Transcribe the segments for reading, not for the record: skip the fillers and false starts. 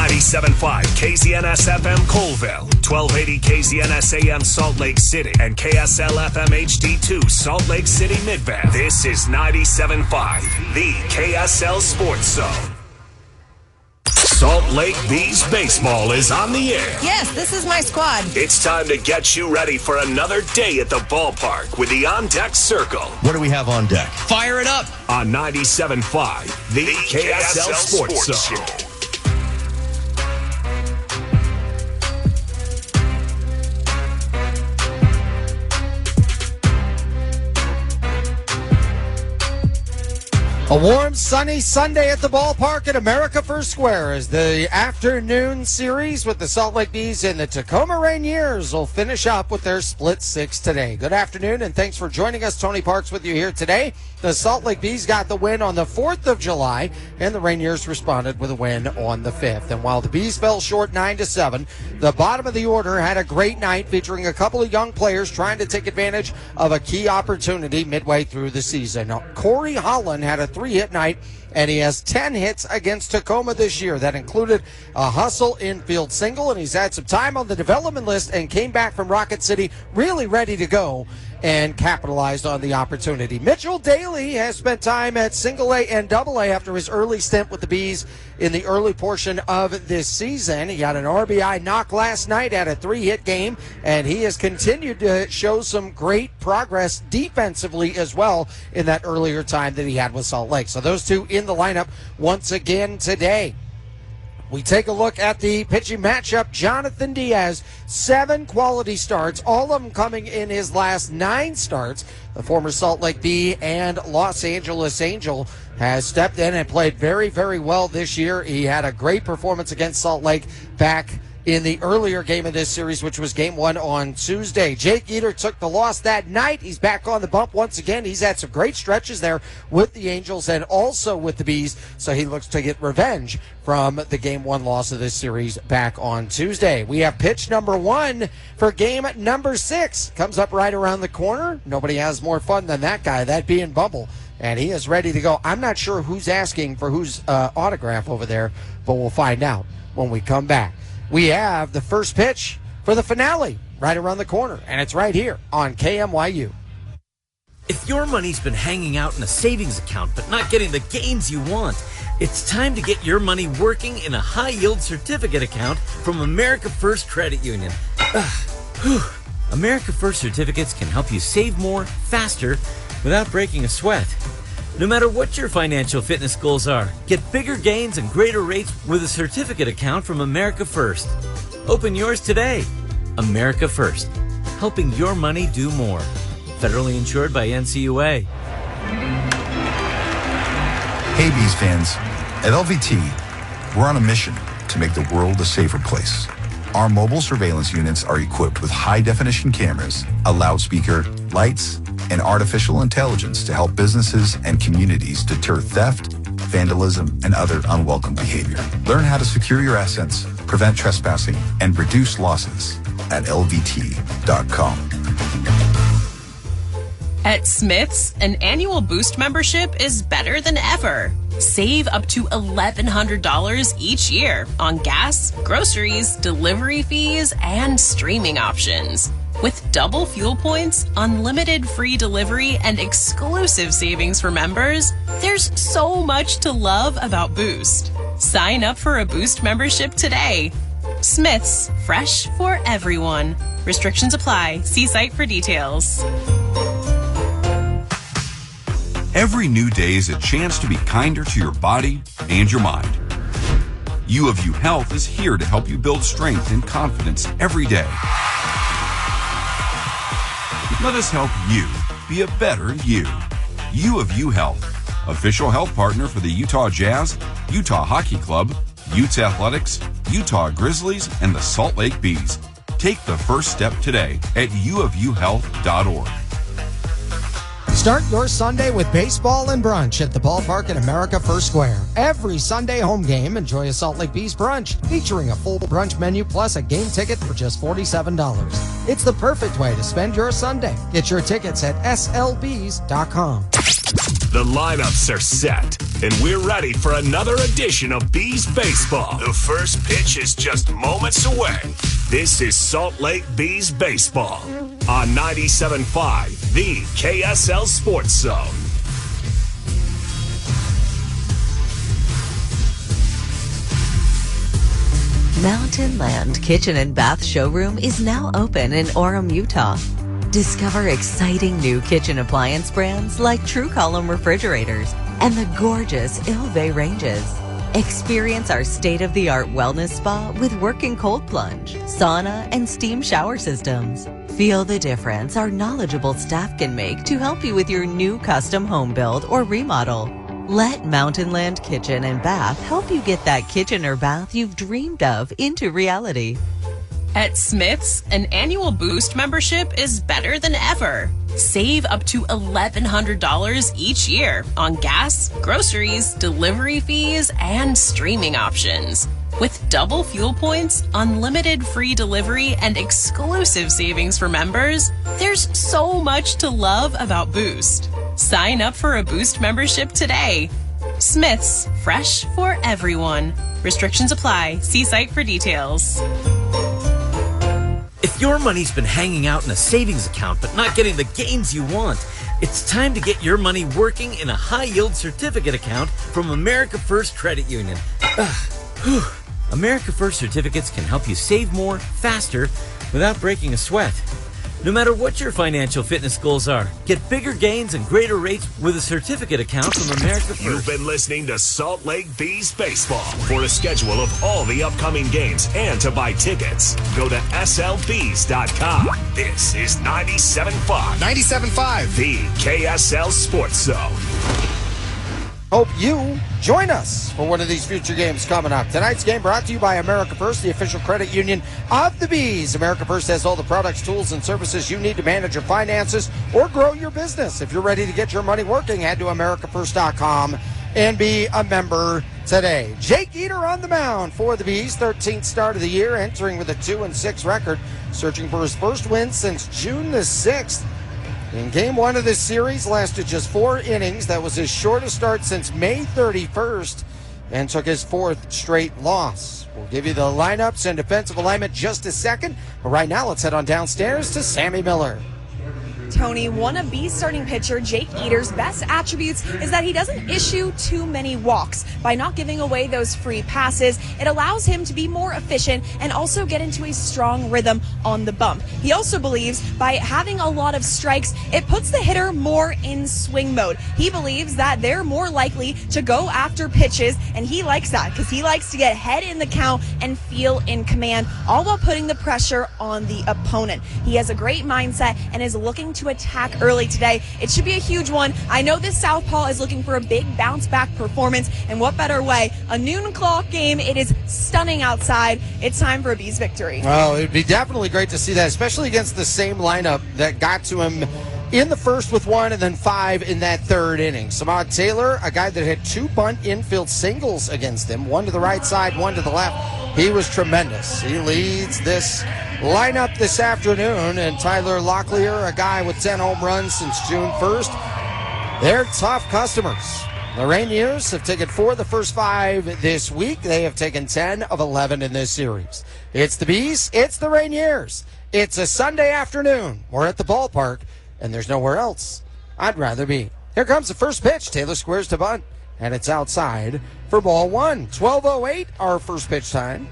97.5 KZNS FM Colville, 1280 KZNS AM Salt Lake City, and KSL FM HD2 Salt Lake City Midvale. This is 97.5, the KSL Sports Zone. Salt Lake Bees baseball is on the air. Yes, this is my squad. It's time to get you ready for another day at the ballpark with the On Deck Circle. What do we have on deck? Fire it up on 97.5, the KSL Sports Zone. A warm, sunny Sunday at the ballpark at America First Square as the afternoon series with the Salt Lake Bees and the Tacoma Rainiers will finish up with their split six today. Good afternoon, and thanks for joining us. Tony Parks with you here today. The Salt Lake Bees got the win on the 4th of July, and the Rainiers responded with a win on the 5th. And while the Bees fell short 9-7, the bottom of the order had a great night featuring a couple of young players trying to take advantage of a key opportunity midway through the season. Corey Holland had a 3-hit night, and he has 10 hits against Tacoma this year. That included a hustle infield single, and he's had some time on the development list and came back from Rocket City really ready to go and capitalized on the opportunity. Mitchell Daly has spent time at single A and double A after his early stint with the Bees in the early portion of this season. He got an RBI knock last night, had a 3-hit game, and he has continued to show some great progress defensively as well in that earlier time that he had with Salt Lake. So those two in the lineup once again today. We take a look at the pitching matchup. Jonathan Diaz, 7 quality starts, all of them coming in his last 9 starts. The former Salt Lake Bee and Los Angeles Angel has stepped in and played very, very well this year. He had a great performance against Salt Lake back in the earlier game of this series, which was game 1 on Tuesday. Jake Eater took the loss that night. He's back on the bump once again. He's had some great stretches there with the Angels and also with the Bees, so he looks to get revenge from the game 1 loss of this series back on Tuesday. We have pitch number 1 for game number 6. Comes up right around the corner. Nobody has more fun than that guy, that being Bumble. And he is ready to go. I'm not sure who's asking for whose autograph over there, but we'll find out when we come back. We have the first pitch for the finale right around the corner, and it's right here on KMYU. If your money's been hanging out in a savings account but not getting the gains you want, it's time to get your money working in a high-yield certificate account from America First Credit Union. America First certificates can help you save more, faster, without breaking a sweat. No matter what your financial fitness goals are, get bigger gains and greater rates with a certificate account from America First. Open yours today. America First, helping your money do more. Federally insured by NCUA. Hey, Bees fans. At LVT, we're on a mission to make the world a safer place. Our mobile surveillance units are equipped with high-definition cameras, a loudspeaker, lights, and artificial intelligence to help businesses and communities deter theft, vandalism, and other unwelcome behavior. Learn how to secure your assets, prevent trespassing, and reduce losses at lvt.com. At Smith's, an annual Boost membership is better than ever. Save up to $1,100 each year on gas, groceries, delivery fees, and streaming options. With double fuel points, unlimited free delivery, and exclusive savings for members, there's so much to love about Boost. Sign up for a Boost membership today. Smith's, fresh for everyone. Restrictions apply. See site for details. Every new day is a chance to be kinder to your body and your mind. U of U Health is here to help you build strength and confidence every day. Let us help you be a better you. U of U Health, official health partner for the Utah Jazz, Utah Hockey Club, Utes Athletics, Utah Grizzlies, and the Salt Lake Bees. Take the first step today at uofuhealth.org. Start your Sunday with baseball and brunch at the ballpark at America First Square. Every Sunday home game, enjoy a Salt Lake Bees brunch featuring a full brunch menu plus a game ticket for just $47. It's the perfect way to spend your Sunday. Get your tickets at slbs.com. The lineups are set, and we're ready for another edition of Bees Baseball. The first pitch is just moments away. This is Salt Lake Bees Baseball on 97.5, the KSL Sports Zone. Mountain Land Kitchen and Bath Showroom is now open in Orem, Utah. Discover exciting new kitchen appliance brands like True Column refrigerators and the gorgeous Ilve ranges. Experience our state-of-the-art wellness spa with working cold plunge, sauna, and steam shower systems. Feel the difference our knowledgeable staff can make to help you with your new custom home build or remodel. Let Mountain Land Kitchen and Bath help you get that kitchen or bath you've dreamed of into reality. At Smith's, an annual Boost membership is better than ever. Save up to $1,100 each year on gas, groceries, delivery fees, and streaming options. With double fuel points, unlimited free delivery, and exclusive savings for members, there's so much to love about Boost. Sign up for a Boost membership today. Smith's, fresh for everyone. Restrictions apply. See site for details. If your money's been hanging out in a savings account but not getting the gains you want, it's time to get your money working in a high-yield certificate account from America First Credit Union. America First certificates can help you save more, faster, without breaking a sweat. No matter what your financial fitness goals are, get bigger gains and greater rates with a certificate account from America First. You've been listening to Salt Lake Bees Baseball. For a schedule of all the upcoming games and to buy tickets, go to slbees.com. This is 97.5. 97.5. The KSL Sports Zone. Hope you join us for one of these future games coming up. Tonight's game brought to you by America First, the official credit union of the Bees. America First has all the products, tools, and services you need to manage your finances or grow your business. If you're ready to get your money working, head to AmericaFirst.com and be a member today. Jake Eater on the mound for the Bees, 13th start of the year, entering with a 2-6 record, searching for his first win since June the 6th. In game one of this series, lasted just 4 innings. That was his shortest start since May 31st and took his 4th straight loss. We'll give you the lineups and defensive alignment just a second. But right now, let's head on downstairs to Sammy Miller. Tony, one of Bees starting pitcher Jake Eater's best attributes is that he doesn't issue too many walks. By not giving away those free passes, it allows him to be more efficient and also get into a strong rhythm on the bump. He also believes by having a lot of strikes, it puts the hitter more in swing mode. He believes that they're more likely to go after pitches, and he likes that because he likes to get ahead in the count and feel in command, all while putting the pressure on the opponent. He has a great mindset and is looking to attack early today. It should be a huge one. I know this southpaw is looking for a big bounce back performance, and what better way? A noon clock game. It is stunning outside. It's time for a Bees victory. Well, it would be definitely great to see that, especially against the same lineup that got to him in the first with 1 and then 5 in that 3rd inning. Samad Taylor, a guy that had 2 bunt infield singles against him, 1 to the right side, 1 to the left. He was tremendous. He leads this lineup this afternoon, and Tyler Locklear, a guy with 10 home runs since June 1st. They're tough customers. The Rainiers have taken 4 of the first 5 this week. They have taken 10 of 11 in this series. It's the Bees. It's the Rainiers. It's a Sunday afternoon. We're at the ballpark, and there's nowhere else I'd rather be. Here comes the first pitch. Taylor squares to bunt, and it's outside for ball 1. 12:08, our first pitch time.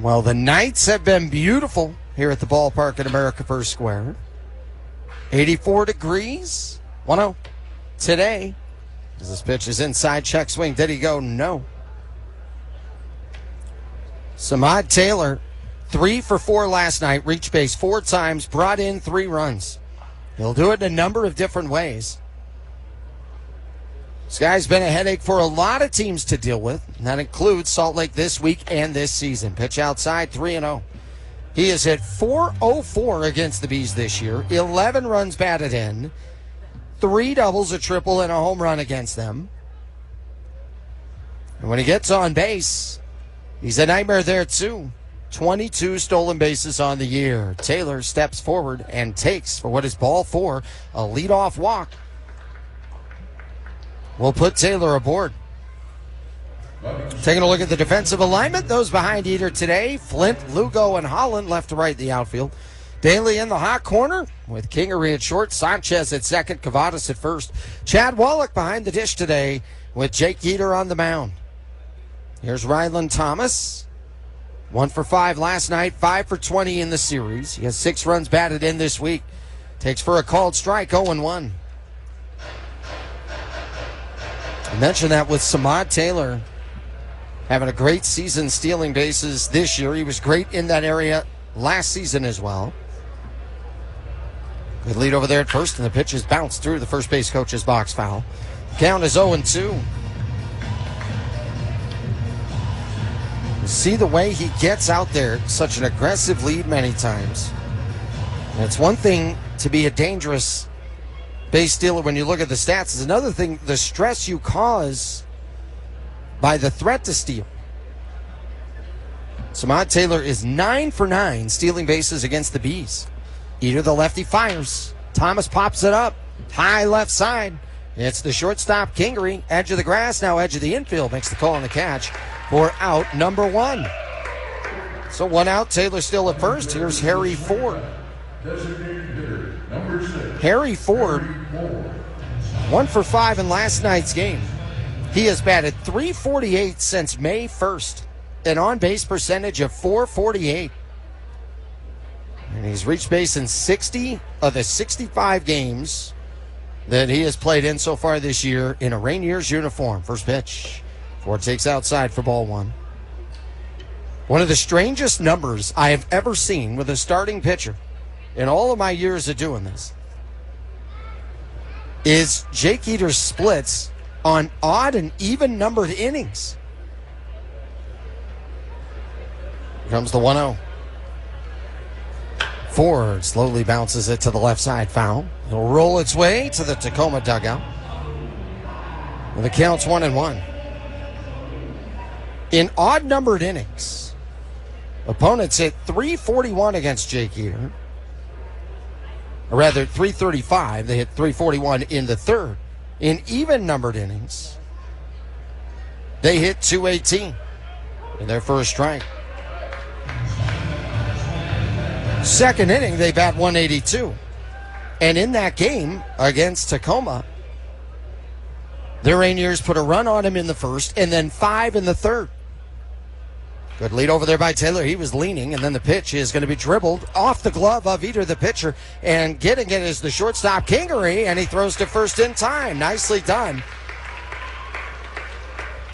Well, the nights have been beautiful here at the ballpark at America First Square. 84 degrees. 1-0 today. As this pitch is inside, check swing. Did he go? No. Samad Taylor, 3 for 4 last night. Reached base 4 times. Brought in 3 runs. He'll do it in a number of different ways. This guy's been a headache for a lot of teams to deal with, and that includes Salt Lake this week and this season. Pitch outside, 3-0. He has hit .404 against the Bees this year, 11 runs batted in, 3 doubles, a triple, and a home run against them. And when he gets on base, he's a nightmare there too. 22 stolen bases on the year. Taylor steps forward and takes, for what is ball 4, a leadoff walk. We'll put Taylor aboard. Taking a look at the defensive alignment, those behind Eater today: Flint, Lugo, and Holland left to right the outfield. Daly in the hot corner with Kingery at short, Sanchez at second, Cavadas at first. Chad Wallach behind the dish today with Jake Eater on the mound. Here's Ryland Thomas. 1 for 5 last night, 5 for 20 in the series. He has 6 runs batted in this week. Takes for a called strike, 0-1. I mentioned that with Samad Taylor having a great season stealing bases this year. He was great in that area last season as well. Good lead over there at first, and the pitch is bounced through the first base coach's box foul. Count is 0-2. You see the way he gets out there, such an aggressive lead many times. And it's one thing to be a dangerous base stealer when you look at the stats. It's another thing, the stress you cause by the threat to steal. Samad Taylor is 9 for 9 stealing bases against the Bees. Eater, the lefty, fires. Thomas pops it up. High left side. It's the shortstop, Kingery. Edge of the grass, now edge of the infield. Makes the call on the catch for out number 1. So 1 out. Taylor still at first. Here's Harry Ford. Harry Ford, 1 for 5 in last night's game. He has batted .348 since May 1st. An on-base percentage of .448. And he's reached base in 60 of the 65 games that he has played in so far this year in a Rainiers uniform. First pitch. Ford takes outside for ball 1. One of the strangest numbers I have ever seen with a starting pitcher in all of my years of doing this is Jake Eater's splits on odd and even numbered innings. Here comes the 1-0. Ford slowly bounces it to the left side, foul. It'll roll its way to the Tacoma dugout. And the count's 1-1. In odd numbered innings, opponents hit .341 against Jake Eater. Or rather, .335. They hit .341 in the third. In even numbered innings, they hit .218 in their first strike. Second inning, they bat .182. And in that game against Tacoma, the Rainiers put a run on him in the first and then 5 in the third. Good lead over there by Taylor. He was leaning, and then the pitch is going to be dribbled off the glove of Eater, the pitcher, and getting it is the shortstop, Kingery, and he throws to first in time. Nicely done.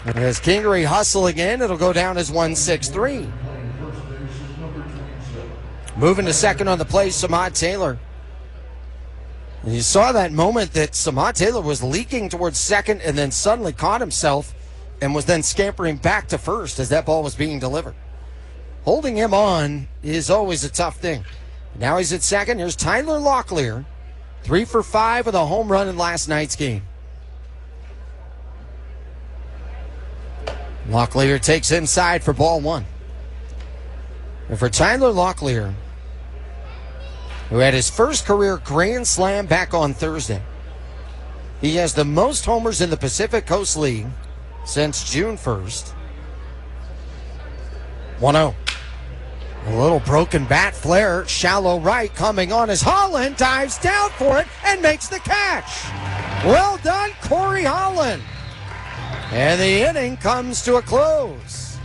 And as Kingery hustling in, it'll go down as 1-6-3. Moving to second on the play, Samad Taylor. And you saw that moment that Samad Taylor was leaking towards second and then suddenly caught himself and was then scampering back to first as that ball was being delivered. Holding him on is always a tough thing. Now he's at second. Here's Tyler Locklear, 3 for 5 with a home run in last night's game. Locklear takes inside for ball 1. And for Tyler Locklear, who had his first career grand slam back on Thursday, he has the most homers in the Pacific Coast League since June 1st. 1-0. A little broken bat flare, shallow right coming on as Holland dives down for it and makes the catch. Well done, Corey Holland. And the inning comes to a close.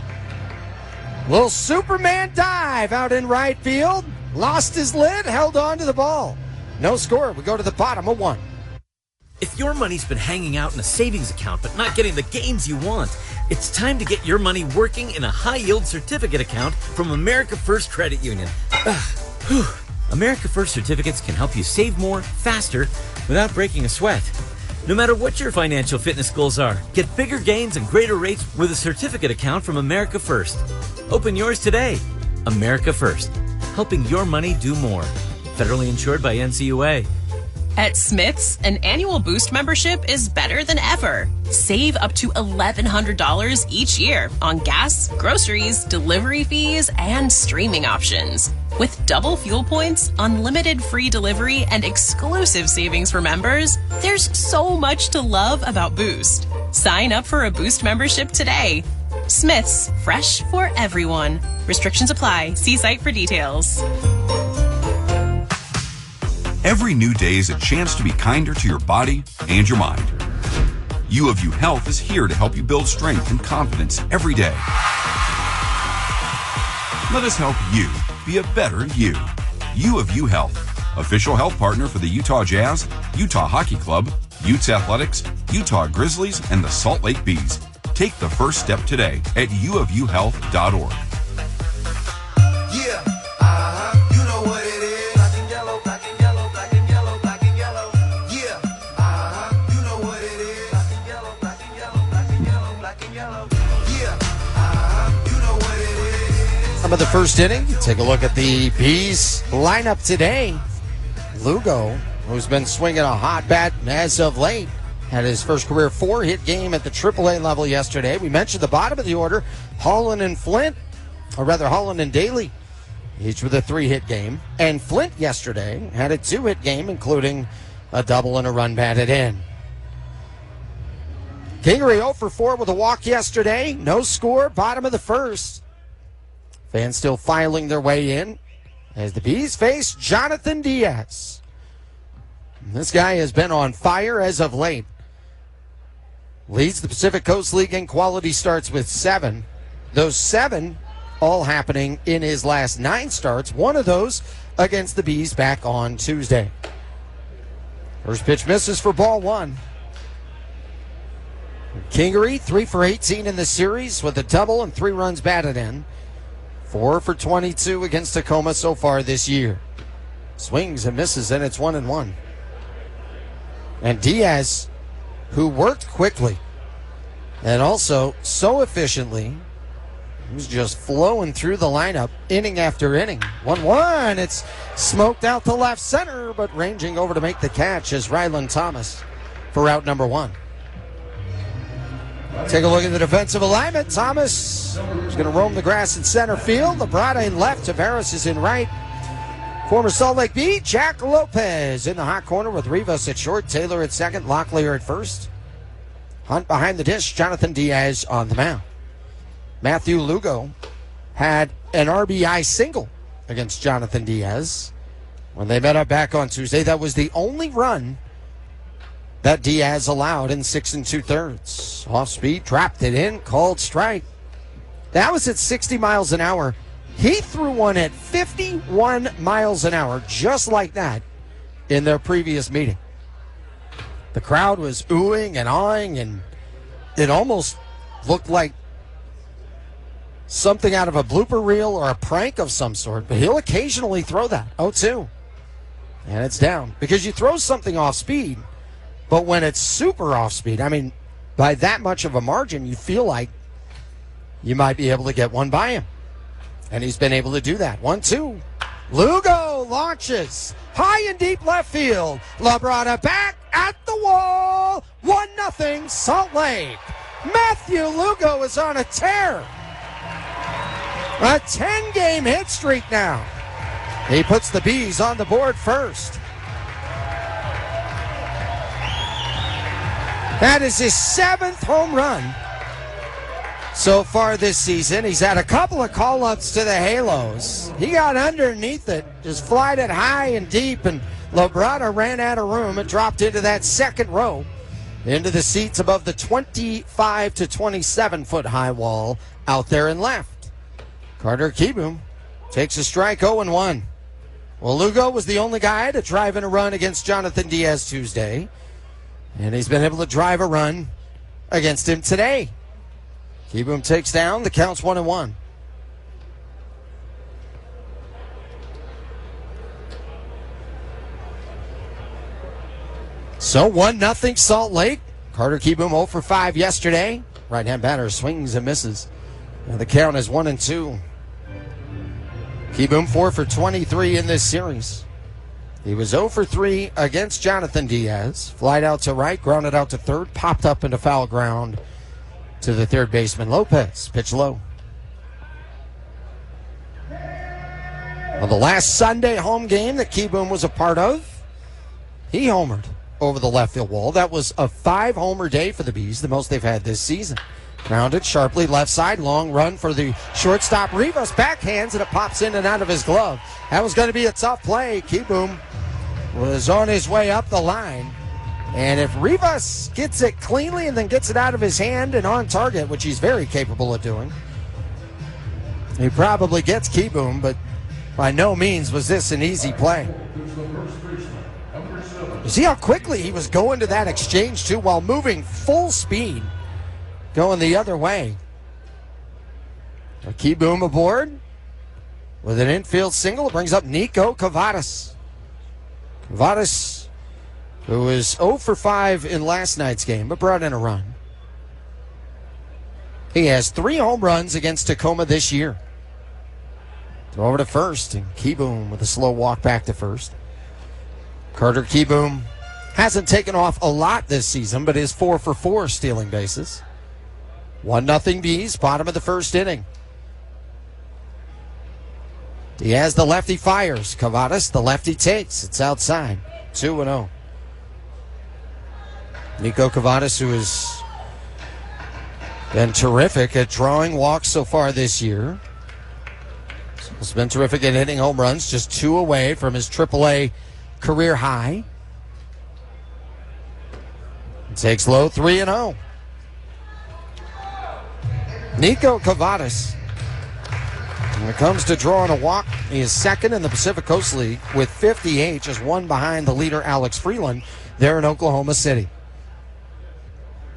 Little Superman dive out in right field. Lost his lid, held on to the ball. No score. We go to the bottom of 1. If your money's been hanging out in a savings account but not getting the gains you want, it's time to get your money working in a high-yield certificate account from America First Credit Union. America First certificates can help you save more, faster, without breaking a sweat. No matter what your financial fitness goals are, get bigger gains and greater rates with a certificate account from America First. Open yours today. America First, helping your money do more. Federally insured by NCUA. At Smith's, an annual Boost membership is better than ever. Save up to $1,100 each year on gas, groceries, delivery fees, and streaming options. With double fuel points, unlimited free delivery, and exclusive savings for members, there's so much to love about Boost. Sign up for a Boost membership today. Smith's, fresh for everyone. Restrictions apply. See site for details. Every new day is a chance to be kinder to your body and your mind. U of U Health is here to help you build strength and confidence every day. Let us help you be a better you. U of U Health, official health partner for the Utah Jazz, Utah Hockey Club, Utes Athletics, Utah Grizzlies, and the Salt Lake Bees. Take the first step today at uofuhealth.org. Yeah, you know what it is. Black and yellow, black and yellow, black and yellow, black and yellow. Yeah, you know what it is. Black and yellow, black and yellow, black and yellow, black and yellow. Yeah, you know what it is. Some of the first inning. Take a look at the Bees lineup today. Lugo, who's been swinging a hot bat as of late, had his first career 4-hit game at the AAA level yesterday. We mentioned the bottom of the order, Holland and Flint, or rather Holland and Daly, each with a 3-hit game. And Flint yesterday had a 2-hit game, including a double and a run batted in. Kingery 0 for 4 with a walk yesterday. No score, bottom of the first. Fans still filing their way in as the Bees face Jonathan Diaz. This guy has been on fire as of late. Leads the Pacific Coast League in quality starts with 7. Those 7 all happening in his last 9 starts. One of those against the Bees back on Tuesday. First pitch misses for ball 1. Kingery 3 for 18 in the series with a double and 3 runs batted in. 4 for 22 against Tacoma so far this year. Swings and misses, and it's 1-1. And Diaz, who worked quickly and also so efficiently, he was just flowing through the lineup inning after inning. 1-1. It's smoked out to left center, but ranging over to make the catch is Ryland Thomas for out number 1. Take a look at the defensive alignment. Thomas is going to roam the grass in center field. Labrada in left. Tavares is in right. Former Salt Lake Bee, Jack Lopez in the hot corner with Rivas at short, Taylor at second, Locklear at first. Hunt behind the dish, Jonathan Diaz on the mound. Matthew Lugo had an RBI single against Jonathan Diaz when they met up back on Tuesday. That was the only run that Diaz allowed in 6 2/3. Off speed, trapped it in, called strike. That was at 60 miles an hour. He threw one at 51 miles an hour, just like that, in their previous meeting. The crowd was oohing and awing, and it almost looked like something out of a blooper reel or a prank of some sort. But he'll occasionally throw that. 0-2. And it's down. Because you throw something off speed, but when it's super off speed, I mean, by that much of a margin, you feel like you might be able to get one by him. And he's been able to do that. 1-2. Lugo launches high and deep left field. Labrada back at the wall. 1-0 Salt Lake. Matthew Lugo is on a tear. A 10-game hit streak now. He puts the Bees on the board first. That is his 7th home run so far this season. He's had a couple of call-ups to the Halos. He got underneath it, just flied it high and deep, and Labrada ran out of room and dropped into that second row, into the seats above the 25 to 27 foot high wall out there in left. Carter Kieboom takes a strike, 0-1. Well, Lugo was the only guy to drive in a run against Jonathan Diaz Tuesday, and he's been able to drive a run against him today. Kieboom takes down. The count's 1-1. So 1-0 Salt Lake. Carter Kieboom 0 for 5 yesterday. Right-hand batter swings and misses. And the count is 1-2. Kieboom 4 for 23 in this series. He was 0 for 3 against Jonathan Diaz. Flied out to right, grounded out to third, popped up into foul ground to the third baseman Lopez. Pitch low. On the last Sunday home game that Keyboom was a part of, he homered over the left field wall. That was a 5-homer day for the Bees, the most they've had this season. Grounded sharply left side, long run for the shortstop. Rivas backhands and it pops in and out of his glove. That was going to be a tough play. Keyboom was on his way up the line. And if Rivas gets it cleanly and then gets it out of his hand and on target, which he's very capable of doing, he probably gets Keyboom, but by no means was this an easy play. You see how quickly he was going to that exchange, too, while moving full speed, going the other way. Keyboom aboard with an infield single. It brings up Nico Cavadas. Cavadas, who was 0 for 5 in last night's game, but brought in a run. He has 3 home runs against Tacoma this year. Throw over to first, and Keyboom with a slow walk back to first. Carter Keyboom hasn't taken off a lot this season, but is 4 for 4 stealing bases. 1-0 Bees, bottom of the first inning. Diaz, the lefty, fires. Cavadas, the lefty, takes. It's outside. 2-0. Nico Cavadas, who has been terrific at drawing walks so far this year. He's been terrific at hitting home runs, just 2 away from his AAA career high. Takes low, 3-0. Nico Cavadas, when it comes to drawing a walk, he is second in the Pacific Coast League with 58, just 1 behind the leader Alex Freeland there in Oklahoma City.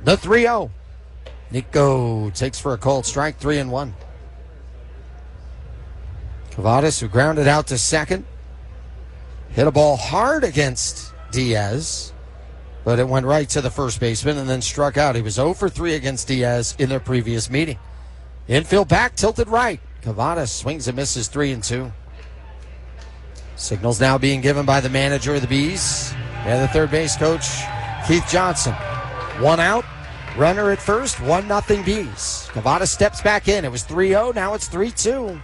The 3-0. Nico takes for a called strike, 3-1. Cavadas, who grounded out to second, hit a ball hard against Diaz, but it went right to the first baseman and then struck out. He was 0 for 3 against Diaz in their previous meeting. Infield back, tilted right. Cavadas swings and misses, 3-2. Signals now being given by the manager of the Bees and the third base coach, Keith Johnson. 1 out, runner at first, 1-0 Bees. Cavadas steps back in. It was 3-0, now it's 3-2.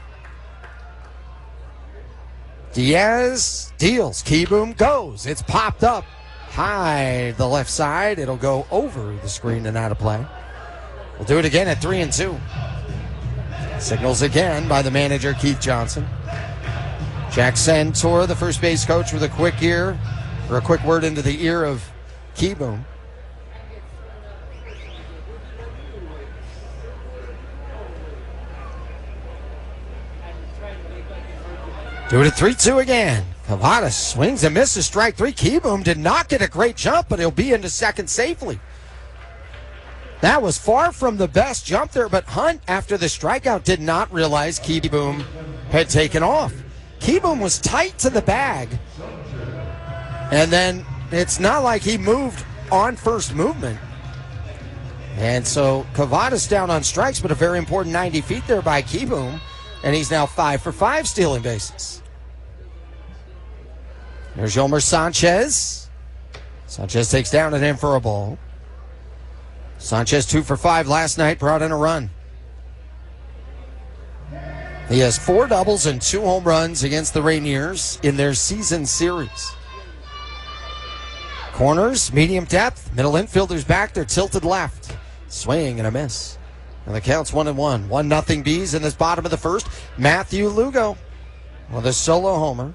Diaz deals. Keyboom goes. It's popped up high the left side. It'll go over the screen and out of play. We'll do it again at 3-2. Signals again by the manager, Keith Johnson. Jack Santor, the first base coach, with a quick word into the ear of Keyboom. Do it at 3-2 again. Cavadas swings and misses, strike 3. Keyboom did not get a great jump, but he'll be into second safely. That was far from the best jump there, but Hunt, after the strikeout, did not realize Keyboom had taken off. Keyboom was tight to the bag, and then it's not like he moved on first movement. And so Cavadas down on strikes, but a very important 90 feet there by Keyboom, and he's now 5 for 5 stealing bases. There's Yolmer Sanchez. Sanchez takes down and in for a ball. Sanchez 2 for 5 last night, brought in a run. He has 4 doubles and 2 home runs against the Rainiers in their season series. Corners, medium depth, middle infielders back, they're tilted left. Swing and a miss. And the count's 1-1. 1-0 Bees in this bottom of the first. Matthew Lugo with a solo homer.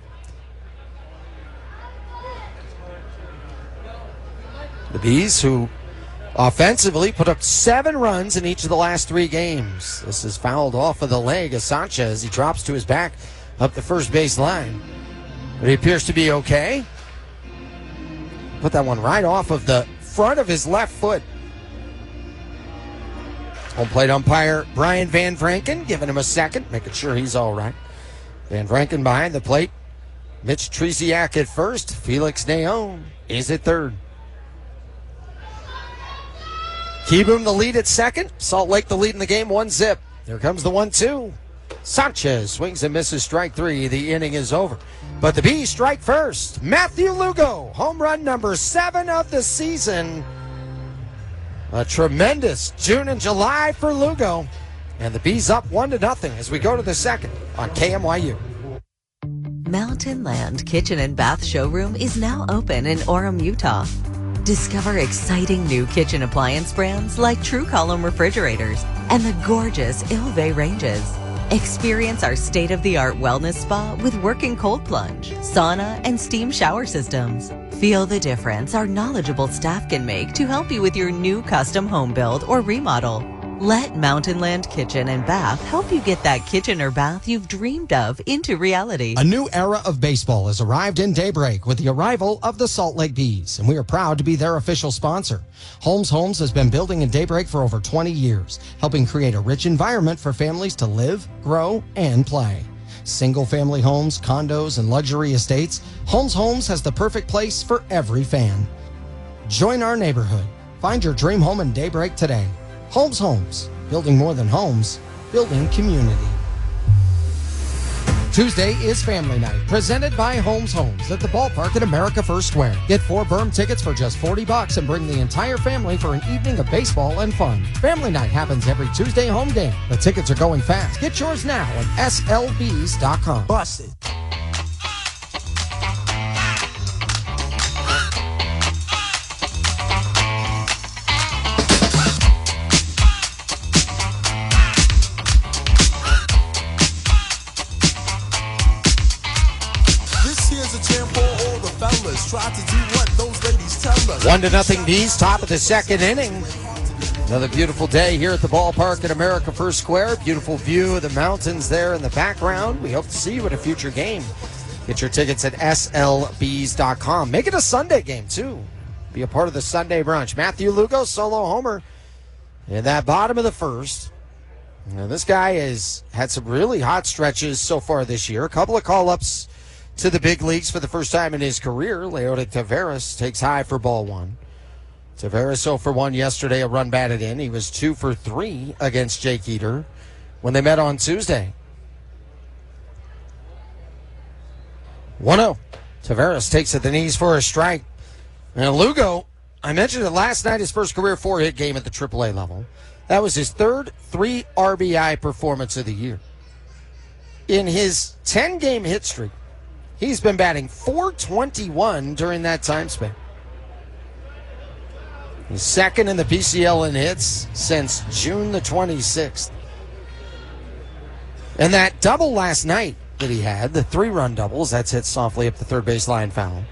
The Bees, who offensively put up 7 runs in each of the last 3 games. This is fouled off of the leg of Sanchez. He drops to his back up the first base line. But he appears to be okay. Put that one right off of the front of his left foot. Home plate umpire Brian Van Franken giving him a second, making sure he's all right. Van Franken behind the plate. Mitch Tresiak at first. Felix Neon is at third. Keyboom the lead at second. Salt Lake the lead in the game, 1-0. There comes the 1-2. Sanchez swings and misses, strike three. The inning is over. But the Bees strike first. Matthew Lugo, home run number 7 of the season. A tremendous June and July for Lugo. And the Bees up 1-0 as we go to the second on KMYU. Mountain Land Kitchen and Bath Showroom is now open in Orem, Utah. Discover exciting new kitchen appliance brands like True Column refrigerators and the gorgeous Ilve ranges. Experience our state-of-the-art wellness spa with working cold plunge, sauna, and steam shower systems. Feel the difference our knowledgeable staff can make to help you with your new custom home build or remodel. Let Mountain Land Kitchen and Bath help you get that kitchen or bath you've dreamed of into reality. A new era of baseball has arrived in Daybreak with the arrival of the Salt Lake Bees, and we are proud to be their official sponsor. Holmes Homes has been building in Daybreak for over 20 years, helping create a rich environment for families to live, grow, and play. Single-family homes, condos, and luxury estates, Holmes Homes has the perfect place for every fan. Join our neighborhood. Find your dream home in Daybreak today. Holmes Homes, building more than homes, building community. Tuesday is Family Night, presented by Holmes Homes at the ballpark at America First Square. Get 4 berm tickets for just $40 and bring the entire family for an evening of baseball and fun. Family Night happens every Tuesday home game. The tickets are going fast. Get yours now at slbs.com. Bust it. Try to do what those ladies tell us. 1-0 Bees, top of the second inning. Another beautiful day here at the ballpark at America First Square. Beautiful view of the mountains there in the background. We hope to see you at a future game. Get your tickets at slbs.com. Make it a Sunday game, too. Be a part of the Sunday brunch. Matthew Lugo, solo homer in that bottom of the first. Now, this guy has had some really hot stretches so far this year. A couple of call-ups to the big leagues for the first time in his career. Leody Taveras takes high for ball 1. Taveras 0 for 1 yesterday, a run batted in. He was 2 for 3 against Jake Eder when they met on Tuesday. 1-0. Taveras takes at the knees for a strike. And Lugo, I mentioned it last night, his first career 4-hit game at the AAA level. That was his third 3 RBI performance of the year. In his 10-game hit streak, he's been batting .421 during that time span. He's second in the PCL in hits since June the 26th. And that double last night that he had, the 3-run doubles, that's hit softly up the third baseline foul.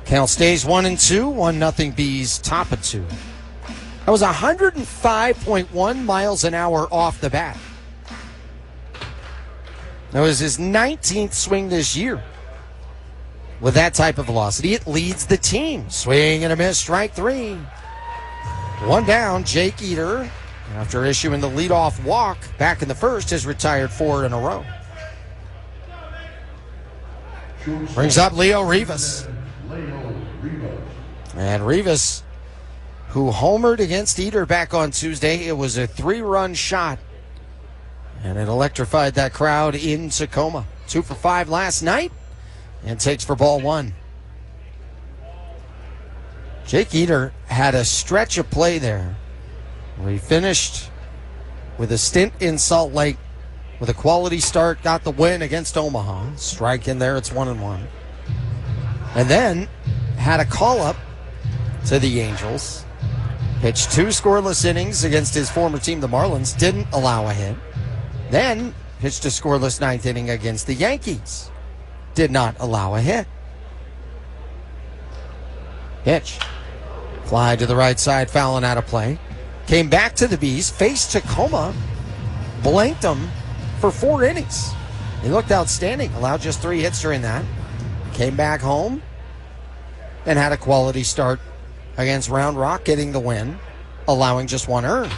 Count stays 1-2, 1-0 Bees, top of 2. That was 105.1 miles an hour off the bat. That was his 19th swing this year. With that type of velocity, it leads the team. Swing and a miss, strike 3. 1 down, Jake Eder, after issuing the leadoff walk back in the first, has retired 4 in a row. Brings up Leo Rivas. And Rivas, who homered against Eder back on Tuesday, it was a 3-run shot. And it electrified that crowd in Tacoma. 2 for 5 last night and takes for ball 1. Jake Eder had a stretch of play there where he finished with a stint in Salt Lake with a quality start, got the win against Omaha. Strike in there, it's 1-1. And then had a call-up to the Angels. Pitched 2 scoreless innings against his former team, the Marlins. Didn't allow a hit. Then pitched a scoreless 9th inning against the Yankees. Did not allow a hit. Pitch. Fly to the right side, fouling out of play. Came back to the Bees, faced Tacoma, blanked them for 4 innings. He looked outstanding, allowed just 3 hits during that. Came back home and had a quality start against Round Rock, getting the win, allowing just 1 earned.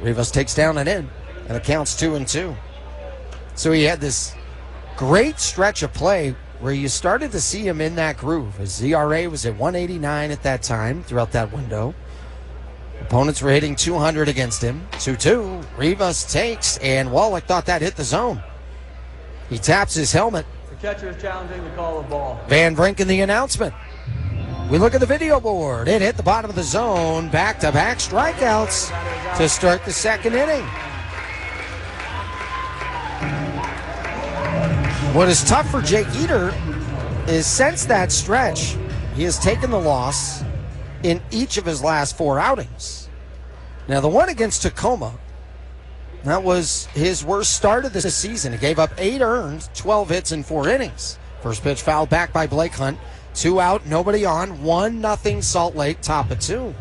Rivas takes down and in. And it counts 2-2. So he had this great stretch of play where you started to see him in that groove. His ERA was at 189 at that time throughout that window. Opponents were hitting 200 against him. 2-2. Rivas takes, and Wallach thought that hit the zone. He taps his helmet. The catcher is challenging the call of ball. Van Brinken the announcement. We look at the video board. It hit the bottom of the zone. Back-to-back strikeouts to start the second inning. What is tough for Jake Eater is since that stretch, he has taken the loss in each of his last 4 outings. Now, the one against Tacoma, that was his worst start of the season. He gave up 8 earned, 12 hits in 4 innings. First pitch fouled back by Blake Hunt. 2 out, nobody on, 1-0 Salt Lake, top of 2.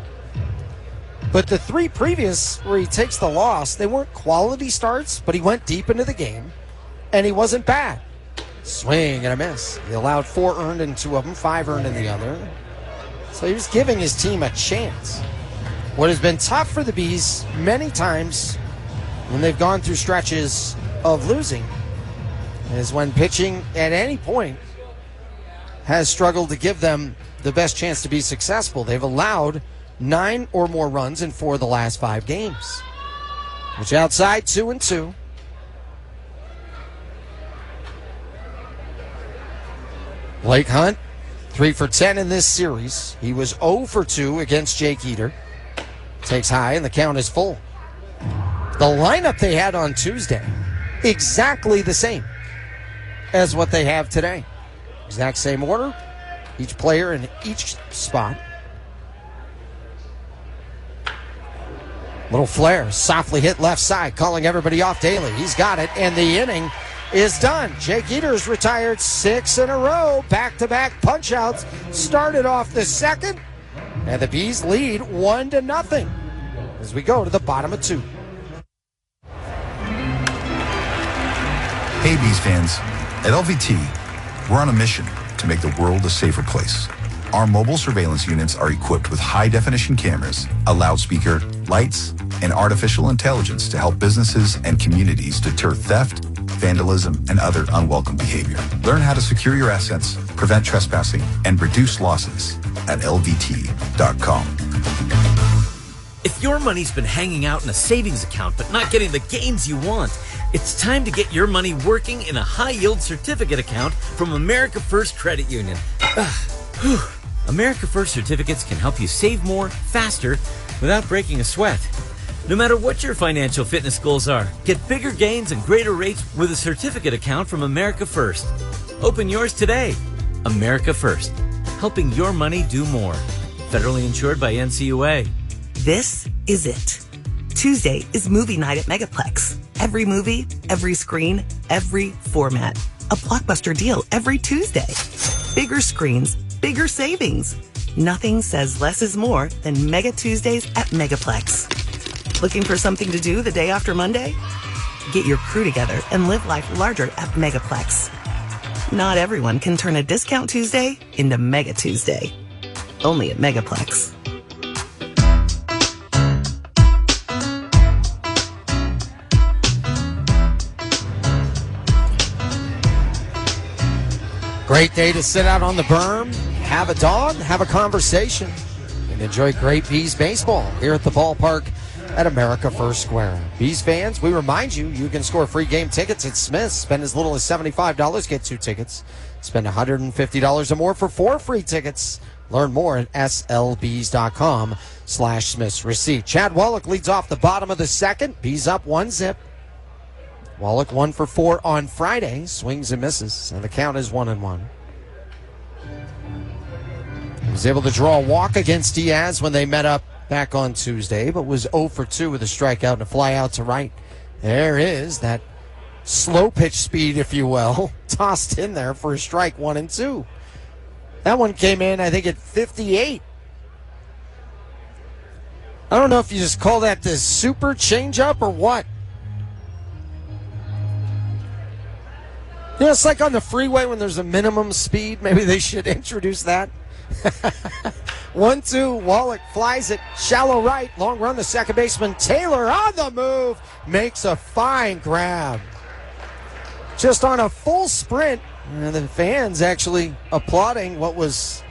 But the 3 previous where he takes the loss, they weren't quality starts, but he went deep into the game, and he wasn't bad. Swing and a miss. He allowed 4 earned in 2 of them, 5 earned in the other. So he was giving his team a chance. What has been tough for the Bees many times when they've gone through stretches of losing is when pitching at any point has struggled to give them the best chance to be successful. They've allowed 9 or more runs in 4 of the last 5 games. Which outside 2-2. Blake Hunt, 3 for 10 in this series. He was 0 for 2 against Jake Eater. Takes high, and the count is full. The lineup they had on Tuesday, exactly the same as what they have today. Exact same order, each player in each spot. Little flare, softly hit left side, calling everybody off daily. He's got it, and the inning is done. Jake Eater's retired 6 in a row. Back-to-back punch-outs started off the second, and the Bees lead 1-0 as we go to the bottom of 2. Hey, Bees fans. At LVT, we're on a mission to make the world a safer place. Our mobile surveillance units are equipped with high-definition cameras, a loudspeaker, lights, and artificial intelligence to help businesses and communities deter theft, vandalism, and other unwelcome behavior. Learn how to secure your assets, prevent trespassing, and reduce losses at lvt.com. If your money's been hanging out in a savings account but not getting the gains you want, it's time to get your money working in a high-yield certificate account from America First Credit Union. America First certificates can help you save more, faster, without breaking a sweat. No matter what your financial fitness goals are, get bigger gains and greater rates with a certificate account from America First. Open yours today. America First, helping your money do more. Federally insured by NCUA. This is it. Tuesday is movie night at Megaplex. Every movie, every screen, every format. A blockbuster deal every Tuesday. Bigger screens, bigger savings. Nothing says less is more than Mega Tuesdays at Megaplex. Looking for something to do the day after Monday? Get your crew together and live life larger at Megaplex. Not everyone can turn a discount Tuesday into Mega Tuesday. Only at Megaplex. Great day to sit out on the berm, have a dog, have a conversation, and enjoy great Bees baseball here at the ballpark at America First Square. Bees fans, we remind you, you can score free game tickets at Smith's. Spend as little as $75, get 2 tickets. Spend $150 or more for 4 free tickets. Learn more at slbees.com/Smith's receipt. Chad Wallach leads off the bottom of the second. Bees up 1-0. Wallach 1 for 4 on Friday. Swings and misses, and the count is 1-1. He was able to draw a walk against Diaz when they met up back on Tuesday, but was 0 for 2 with a strikeout and a fly out to right. There is that slow pitch speed, if you will, tossed in there for a strike 1-2. That one came in, I think, at 58. I don't know if you just call that the super changeup or what. You know, it's like on the freeway when there's a minimum speed. Maybe they should introduce that. 1-2, Wallach flies it shallow right. Long run, the second baseman Taylor on the move. Makes a fine grab. Just on a full sprint. And the fans actually applauding what was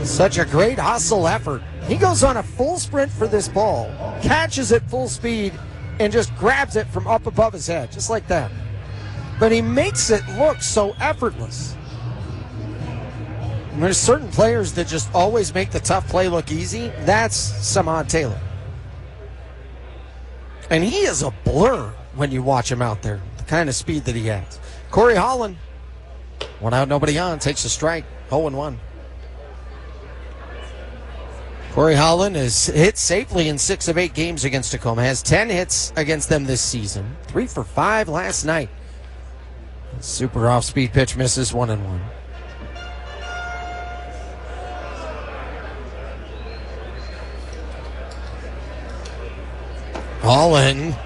such a great hustle effort He goes on a full sprint for this ball, catches it full speed, and just grabs it from up above his head, just like that. But he makes it look so effortless. And there's certain players that just always make the tough play look easy. That's Samad Taylor. And he is a blur when you watch him out there, the kind of speed that he has. Corey Holland, one out, nobody on, takes a strike, 0-1. Corey Holland has hit safely in 6 of 8 games against Tacoma, has 10 hits against them this season, 3 for 5 last night. Super off-speed pitch misses, 1-1. Holland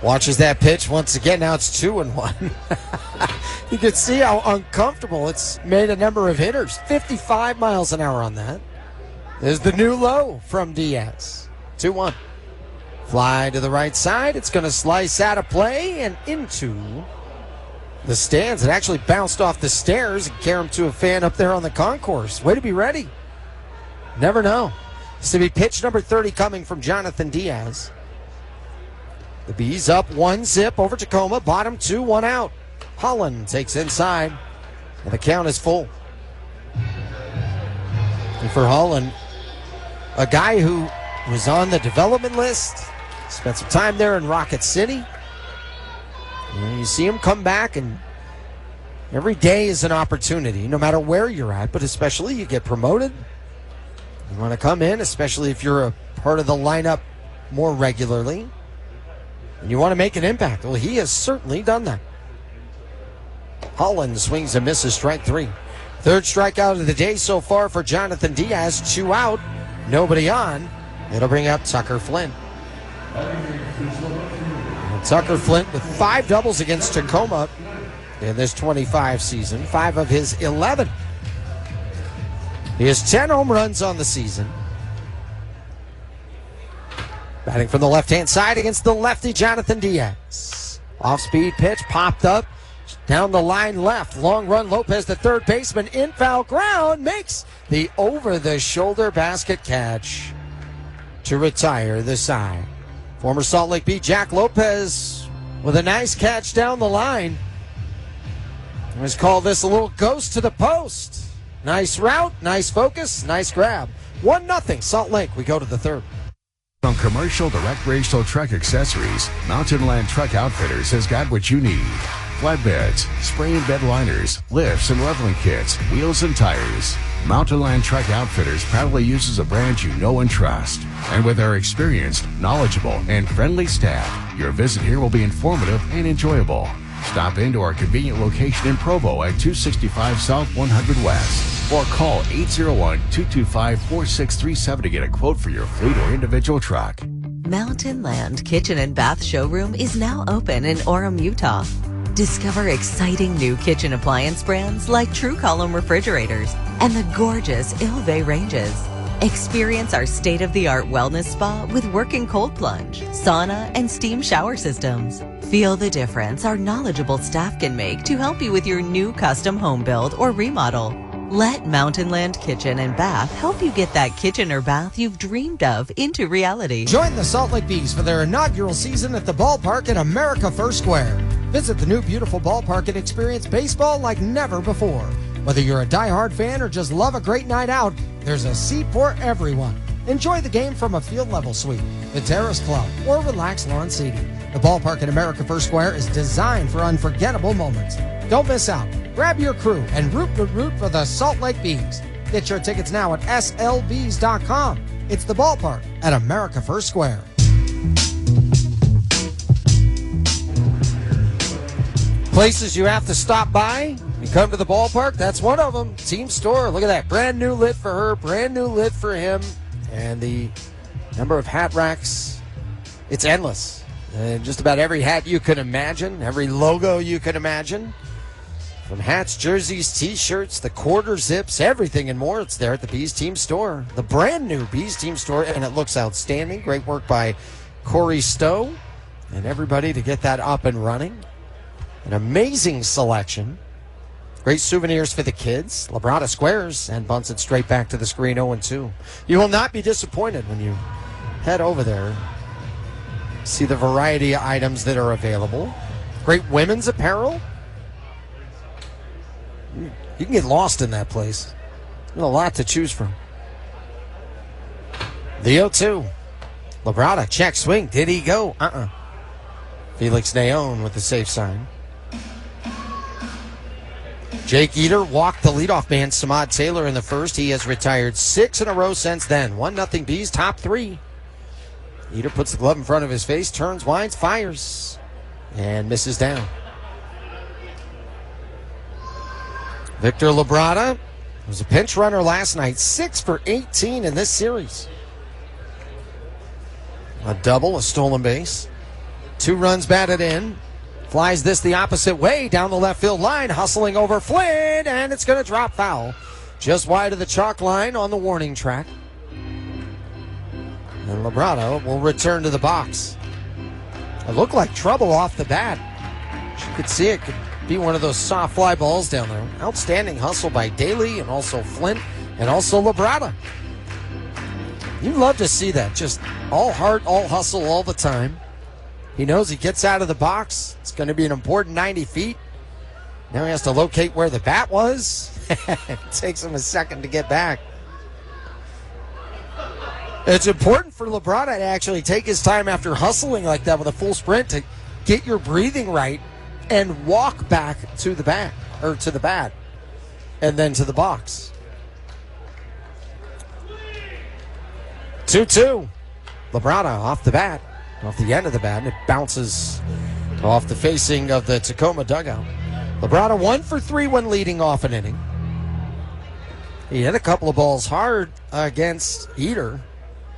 watches that pitch once again. Now it's 2-1. You can see how uncomfortable it's made a number of hitters. 55 miles an hour on that. There's the new low from Diaz. 2-1. Fly to the right side. It's going to slice out of play and into the stands. It actually bounced off the stairs and carried him to a fan up there on the concourse. Way to be ready. Never know. This to be pitch number 30 coming from Jonathan Diaz. The Bees up 1-0 over Tacoma. Bottom 2, 1 out. Holland takes inside, and the count is full. And for Holland, a guy who was on the development list, spent some time there in Rocket City. And you see him come back, and every day is an opportunity, no matter where you're at, but especially you get promoted. You want to come in, especially if you're a part of the lineup more regularly. And you want to make an impact. Well, he has certainly done that. Holland swings and misses, strike 3. Third strikeout of the day so far for Jonathan Diaz. 2 out, nobody on. It'll bring up Tucker Flint. And Tucker Flint with 5 doubles against Tacoma in this 25 season. 5 of his 11. He has 10 home runs on the season. Batting from the left-hand side against the lefty Jonathan Diaz. Off-speed pitch popped up. Down the line left. Long run. Lopez, the third baseman, in foul ground, makes the over-the-shoulder basket catch to retire the side. Former Salt Lake Bee Jack Lopez with a nice catch down the line. Let's call this a little ghost to the post. Nice route, nice focus, nice grab. 1-0 Salt Lake. We go to the third. From Commercial to Recreational Truck Accessories, Mountain Land Truck Outfitters has got what you need. Flatbeds, spray and bed liners, lifts and leveling kits, wheels and tires. Mountain Land Truck Outfitters proudly uses a brand you know and trust. And with our experienced, knowledgeable, and friendly staff, your visit here will be informative and enjoyable. Stop into our convenient location in Provo at 265 South 100 West or call 801-225-4637 to get a quote for your fleet or individual truck. Mountain Land Kitchen and Bath Showroom is now open in Orem, Utah. Discover exciting new kitchen appliance brands like True Column refrigerators and the gorgeous Ilve ranges. Experience our state-of-the-art wellness spa with working cold plunge, sauna, and steam shower systems. Feel the difference our knowledgeable staff can make to help you with your new custom home build or remodel. Let Mountain Land Kitchen and Bath help you get that kitchen or bath you've dreamed of into reality. Join the Salt Lake Bees for their inaugural season at the ballpark at America First Square. Visit the new beautiful ballpark and experience baseball like never before. Whether you're a diehard fan or just love a great night out, there's a seat for everyone. Enjoy the game from a field level suite, the Terrace Club, or relaxed lawn seating. The ballpark at America First Square is designed for unforgettable moments. Don't miss out. Grab your crew and root for the Salt Lake Bees. Get your tickets now at slbees.com. It's the ballpark at America First Square. Places you have to stop by. You come to the ballpark, that's one of them. Team Store, look at that. Brand new lid for her, brand new lid for him. And the number of hat racks, it's endless. And just about every hat you can imagine, every logo you can imagine. From hats, jerseys, t-shirts, the quarter zips, everything and more, it's there at the Bees Team Store. The brand new Bees Team Store, and it looks outstanding. Great work by Corey Stowe and everybody to get that up and running. An amazing selection. Great souvenirs for the kids. Labrada squares and bunts it straight back to the screen 0-2. You will not be disappointed when you head over there. See the variety of items that are available. Great women's apparel. You can get lost in that place. There's a lot to choose from. The 0-2. Labrada, check swing. Did he go? Felix Neon with the safe sign. Jake Eater walked the leadoff man, Samad Taylor, in the first. He has retired 6 in a row since then. 1-0 Bees, top 3. Eater puts the glove in front of his face, turns, winds, fires, and misses down. Victor Labrada was a pinch runner last night, 6 for 18 in this series. A double, a stolen base. 2 runs batted in. Flies this the opposite way down the left field line, hustling over Flynn, and it's going to drop foul. Just wide of the chalk line on the warning track. And Labrada will return to the box. It looked like trouble off the bat. You could see it could be one of those soft fly balls down there. Outstanding hustle by Daly and also Flint and also Labrada. You'd love to see that. Just all heart, all hustle all the time. He knows he gets out of the box. It's going to be an important 90 feet. Now he has to locate where the bat was. It takes him a second to get back. It's important for Labrada to actually take his time after hustling like that with a full sprint to get your breathing right and walk back to the bat, and then to the box. 2-2. Labrada off the bat. Off the end of the bat, and it bounces off the facing of the Tacoma dugout. Labrada 1 for 3 when leading off an inning. He hit a couple of balls hard against Eater.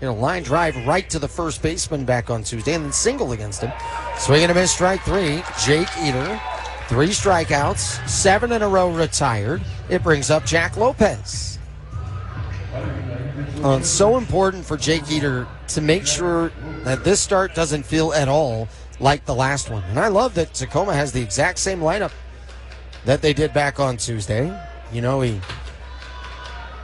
Line drive right to the first baseman back on Tuesday, and then single against him. Swing and a miss, strike 3. Jake Eater, 3 strikeouts, 7 in a row retired. It brings up Jack Lopez. It's so important for Jake Eater to make sure that this start doesn't feel at all like the last one. And I love that Tacoma has the exact same lineup that they did back on Tuesday. He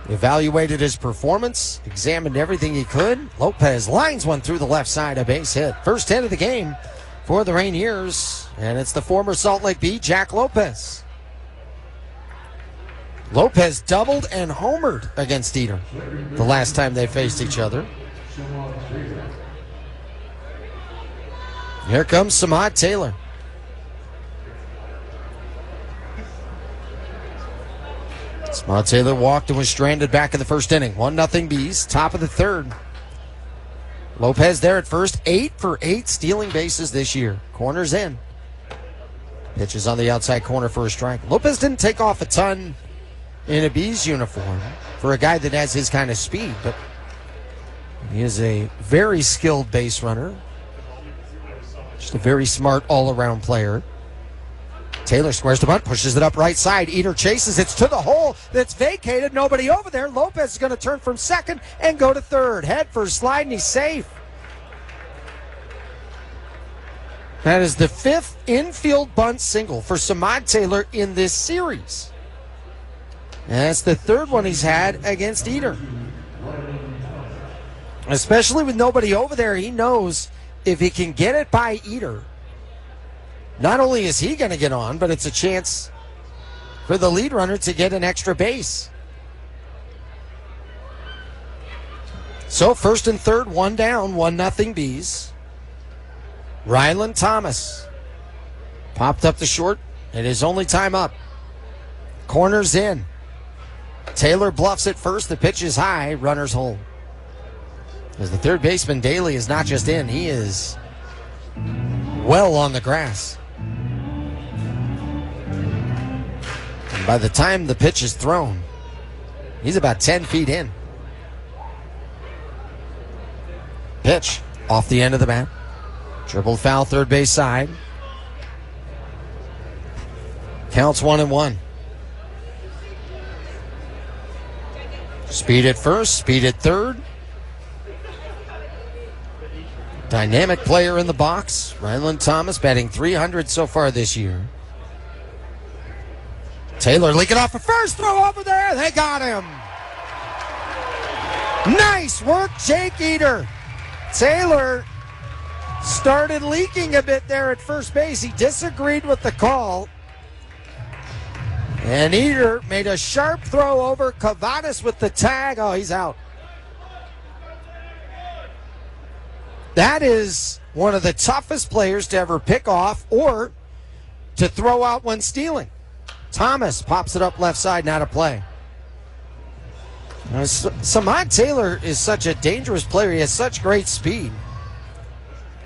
evaluated his performance, examined everything he could. Lopez lines one through the left side, a base hit. First hit of the game for the Rainiers, and it's the former Salt Lake Bee, Jack Lopez. Lopez doubled and homered against Eater the last time they faced each other. Here comes Samad Taylor. Samad Taylor walked and was stranded back in the first inning. 1-0 Bees, top of the third. Lopez there at first, 8 for 8 stealing bases this year. Corners in. Pitches on the outside corner for a strike. Lopez didn't take off a ton in a Bees uniform for a guy that has his kind of speed, but he is a very skilled base runner. Just a very smart all-around player. Taylor squares the bunt, pushes it up right side. Eater chases, it's to the hole that's vacated. Nobody over there. Lopez is going to turn from second and go to third. Head first slide, and he's safe. That is the 5th infield bunt single for Samad Taylor in this series. And that's the 3rd one he's had against Eater. Especially with nobody over there, he knows if he can get it by Eater, not only is he going to get on, but it's a chance for the lead runner to get an extra base. So first and third, 1 down, 1-0 Bees. Ryland Thomas popped up the short. It is only time up. Corners in. Taylor bluffs it first. The pitch is high. Runners hold. As the third baseman, Daly, is not just in, he is well on the grass. And by the time the pitch is thrown, he's about 10 feet in. Pitch off the end of the bat. Triple foul, third base side. Counts 1-1. Speed at first, speed at third. Dynamic player in the box. Ryland Thomas batting .300 so far this year. Taylor leaking off a first throw over there. They got him. Nice work, Jake Eater. Taylor started leaking a bit there at first base. He disagreed with the call. And Eater made a sharp throw over. Cavadas with the tag. Oh, he's out. That is one of the toughest players to ever pick off or to throw out when stealing. Thomas pops it up left side, not a play. Samad Taylor is such a dangerous player. He has such great speed.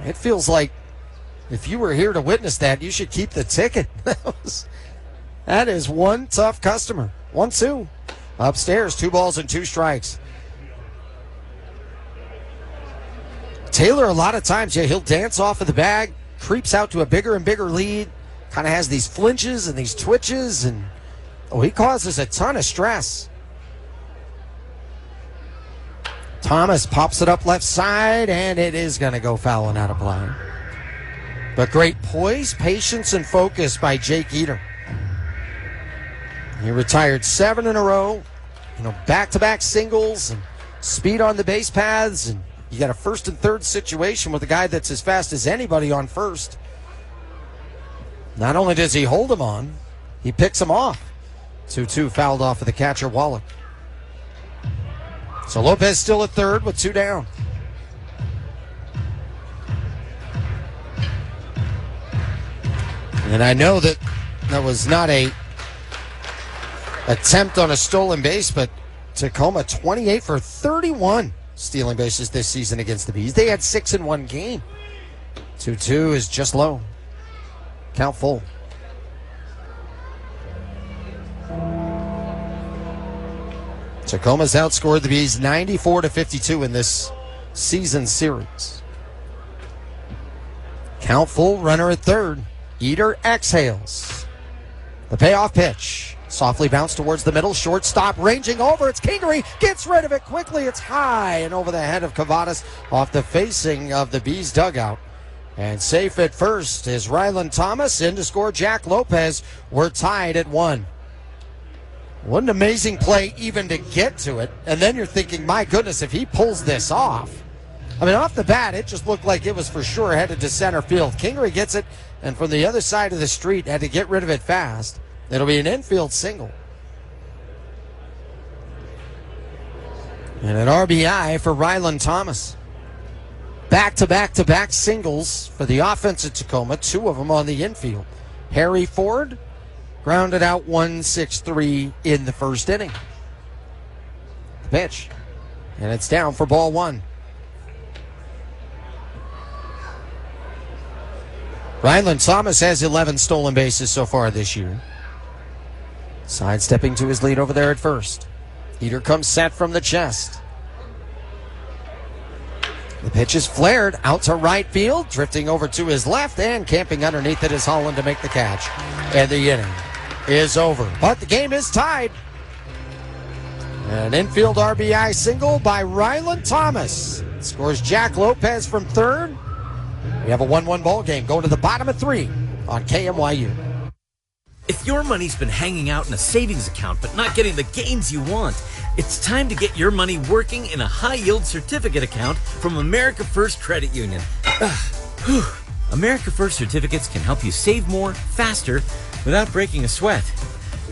It feels like if you were here to witness that, you should keep the ticket. That is one tough customer. 1-2. Upstairs, 2 balls and 2 strikes. Taylor, a lot of times, he'll dance off of the bag, creeps out to a bigger and bigger lead, kind of has these flinches and these twitches, and he causes a ton of stress. Thomas pops it up left side, and it is going to go foul and out of play. But great poise, patience, and focus by Jake Eater. He retired 7 in a row, back-to-back singles and speed on the base paths, and you got a first and third situation with a guy that's as fast as anybody on first. Not only does he hold him on, he picks him off. 2-2 fouled off of the catcher, Wallach. So Lopez still at third with 2 down. And I know that was not a attempt on a stolen base, but Tacoma 28 for 31 stealing bases this season against the Bees. They had 6 in one game. 2-2 is just low. Count full. Tacoma's outscored the Bees 94-52 in this season series. Count full, runner at third. Eater exhales. The payoff pitch. Softly bounced towards the middle. Shortstop ranging over. It's Kingery. Gets rid of it quickly. It's high and over the head of Cavadas off the facing of the Bees dugout. And safe at first is Ryland Thomas. In to score Jack Lopez. We're tied at 1. What an amazing play even to get to it. And then you're thinking, my goodness, if he pulls this off. I mean, off the bat, it just looked like it was for sure headed to center field. Kingery gets it, and from the other side of the street, had to get rid of it fast. It'll be an infield single. And an RBI for Ryland Thomas. Back-to-back-to-back singles for the offense at Tacoma, 2 of them on the infield. Harry Ford grounded out 1-6-3 in the first inning. The pitch. And it's down for ball 1. Ryland Thomas has 11 stolen bases so far this year. Sidestepping to his lead over there at first. Eater comes set from the chest. The pitch is flared out to right field, drifting over to his left, and camping underneath it is Holland to make the catch. And the inning is over. But the game is tied. An infield RBI single by Ryland Thomas. Scores Jack Lopez from third. We have a 1-1 ball game going to the bottom of 3 on KMYU. If your money's been hanging out in a savings account but not getting the gains you want, it's time to get your money working in a high-yield certificate account from America First Credit Union. America First certificates can help you save more, faster, without breaking a sweat.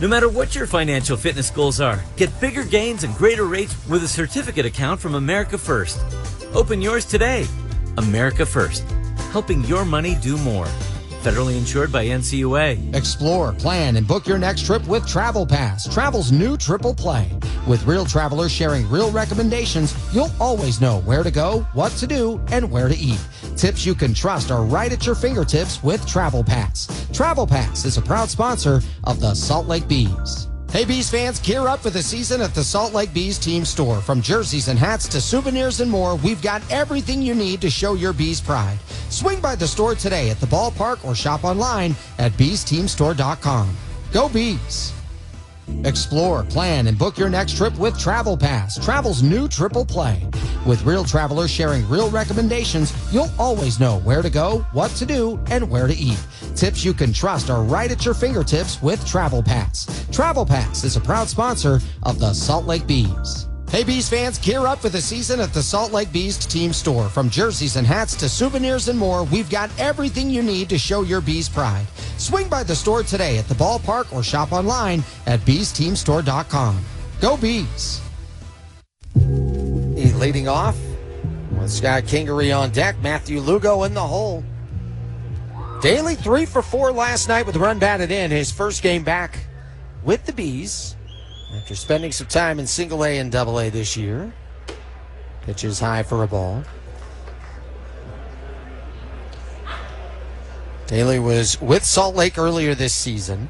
No matter what your financial fitness goals are, get bigger gains and greater rates with a certificate account from America First. Open yours today. America First, helping your money do more. Federally insured by NCUA. Explore, plan, and book your next trip with Travel Pass, travel's new triple play. With real travelers sharing real recommendations, you'll always know where to go, what to do, and where to eat. Tips you can trust are right at your fingertips with Travel Pass. Travel Pass is a proud sponsor of the Salt Lake Bees. Hey, Bees fans, gear up for the season at the Salt Lake Bees team store. From jerseys and hats to souvenirs and more, we've got everything you need to show your Bees pride. Swing by the store today at the ballpark or shop online at beesteamstore.com. Go Bees! Explore, plan, and book your next trip with Travel Pass, travel's new triple play. With real travelers sharing real recommendations, you'll always know where to go, what to do, and where to eat. Tips you can trust are right at your fingertips with Travel Pass. Travel Pass is a proud sponsor of the Salt Lake Bees. Hey, Bees fans, gear up for the season at the Salt Lake Bees team store. From jerseys and hats to souvenirs and more, we've got everything you need to show your Bees pride. Swing by the store today at the ballpark or shop online at beesteamstore.com. Go Bees! Leading off with Scott Kingery on deck, Matthew Lugo in the hole. Daly 3 for 4 last night with a run batted in. His first game back with the Bees after spending some time in single A and double A this year. Pitches high for a ball. Daly was with Salt Lake earlier this season.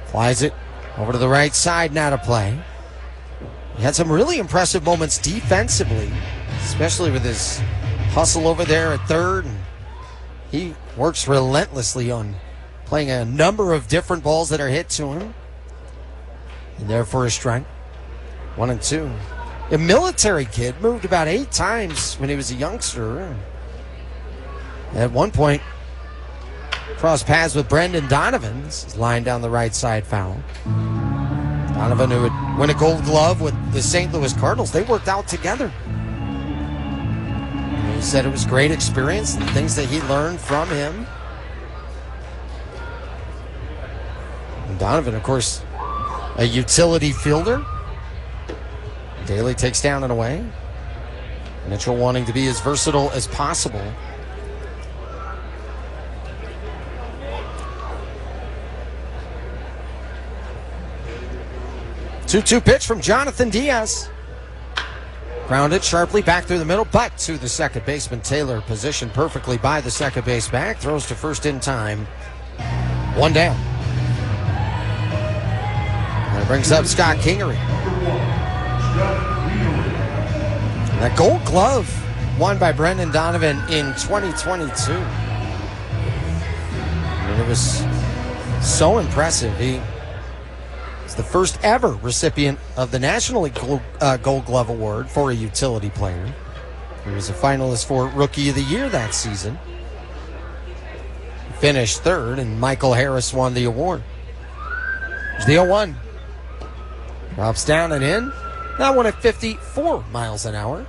Flies it over to the right side, now to play. He had some really impressive moments defensively, especially with his hustle over there at third. And he works relentlessly on playing a number of different balls that are hit to him. And there for a strike. 1-2. A military kid, moved about 8 times when he was a youngster. At one point, crossed paths with Brendan Donovan. This is lined down the right side foul. Donovan, who would win a Gold Glove with the St. Louis Cardinals, they worked out together. He said it was great experience and things that he learned from him. And Donovan, of course, a utility fielder. Daly takes down and away. Mitchell wanting to be as versatile as possible. Two-two pitch from Jonathan Diaz. Grounded sharply back through the middle, but to the second baseman. Taylor positioned perfectly by the second base back. Throws to first in time. 1 down. That brings up Scott Kingery. That Gold Glove won by Brendan Donovan in 2022. I mean, it was so impressive. He was the first ever recipient of the National League Gold Glove Award for a utility player. He was a finalist for Rookie of the Year that season. He finished third, and Michael Harris won the award. There's the 0-1. Drops down and in. That one at 54 miles an hour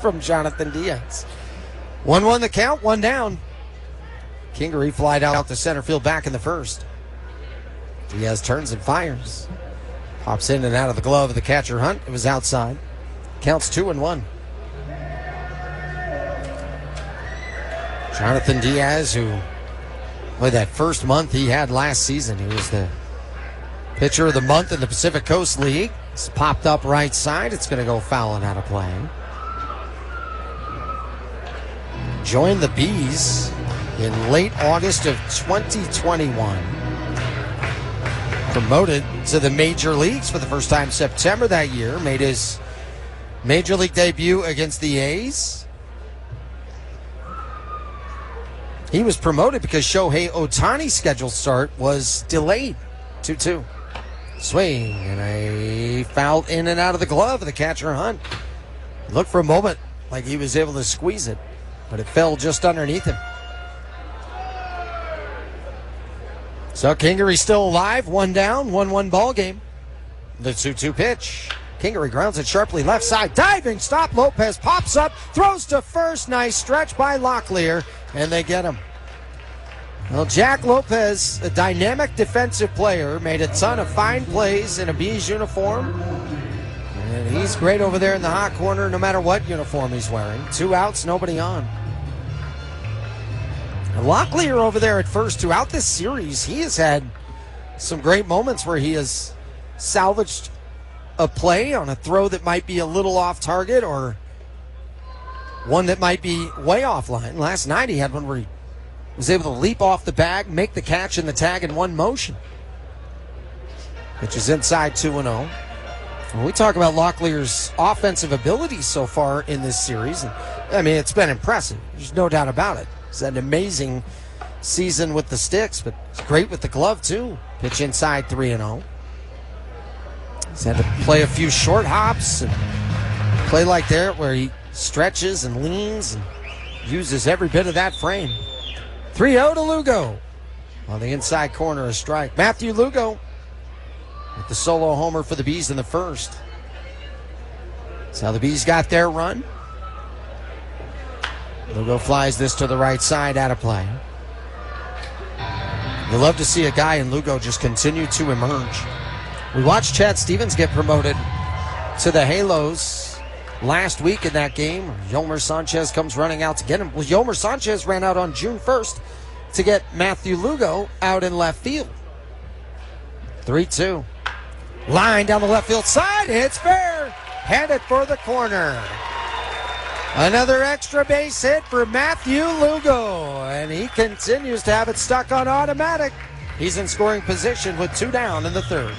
from Jonathan Diaz. 1-1 the count, 1 down. Kingery flied out to center field back in the first. Diaz turns and fires. Pops in and out of the glove of the catcher Hunt. It was outside. Counts 2-1. Jonathan Diaz, who played that first month he had last season. He was the pitcher of the month in the Pacific Coast League. It's popped up right side. It's going to go foul and out of play. Joined the Bees in late August of 2021. Promoted to the major leagues for the first time September that year. Made his major league debut against the A's. He was promoted because Shohei Ohtani's scheduled start was delayed. 2-2. Swing and a foul in and out of the glove of the catcher Hunt. Looked for a moment like he was able to squeeze it, but it fell just underneath him. So Kingery still alive, 1 down, 1-1 ball game. The 2-2 pitch. Kingery grounds it sharply left side. Diving stop. Lopez pops up, throws to first. Nice stretch by Locklear, and they get him. Well, Jack Lopez, a dynamic defensive player, made a ton of fine plays in a Bees uniform. And he's great over there in the hot corner no matter what uniform he's wearing. 2 outs, nobody on. Locklear over there at first throughout this series, he has had some great moments where he has salvaged a play on a throw that might be a little off target or one that might be way offline. Last night he had one where he was able to leap off the bag, make the catch and the tag in one motion. Which is inside 2-0. When we talk about Locklear's offensive abilities so far in this series, and, I mean, it's been impressive. There's no doubt about it. He's had an amazing season with the sticks, but it's great with the glove, too. Pitch inside 3-0. He's had to play a few short hops and play like that where he stretches and leans and uses every bit of that frame. 3-0 to Lugo. On the inside corner, a strike. Matthew Lugo with the solo homer for the Bees in the first. That's how the Bees got their run. Lugo flies this to the right side, out of play. You love to see a guy in Lugo just continue to emerge. We watched Chad Stevens get promoted to the Halos last week in that game. Yomer Sanchez comes running out to get him. Well, Yomer Sanchez ran out on June 1st to get Matthew Lugo out in left field. 3-2. Line down the left field side. Hits fair. Headed for the corner. Another extra base hit for Matthew Lugo, and he continues to have it stuck on automatic. He's in scoring position with 2 down in the third.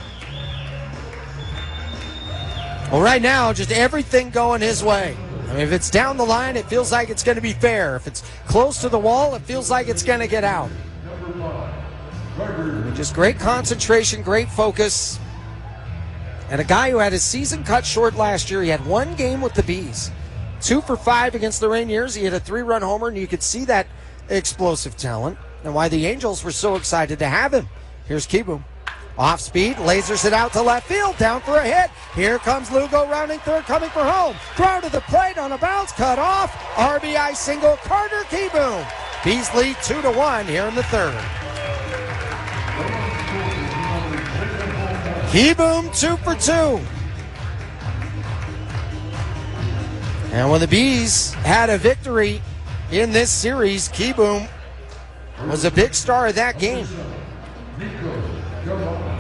Well, right now, just everything going his way. I mean, if it's down the line, it feels like it's going to be fair. If it's close to the wall, it feels like it's going to get out. I mean, just great concentration, great focus. And a guy who had his season cut short last year. He had 1 game with the Bees. 2 for 5 against the Rainiers. He had a 3-run homer, and you could see that explosive talent and why the Angels were so excited to have him. Here's Kieboom. Off speed, lasers it out to left field, down for a hit. Here comes Lugo rounding third, coming for home. Throw to the plate on a bounce, cut off. RBI single, Carter Kieboom. Bees lead 2-1 here in the third. Kieboom 2 for 2. And when the Bees had a victory in this series, Kieboom was a big star of that game.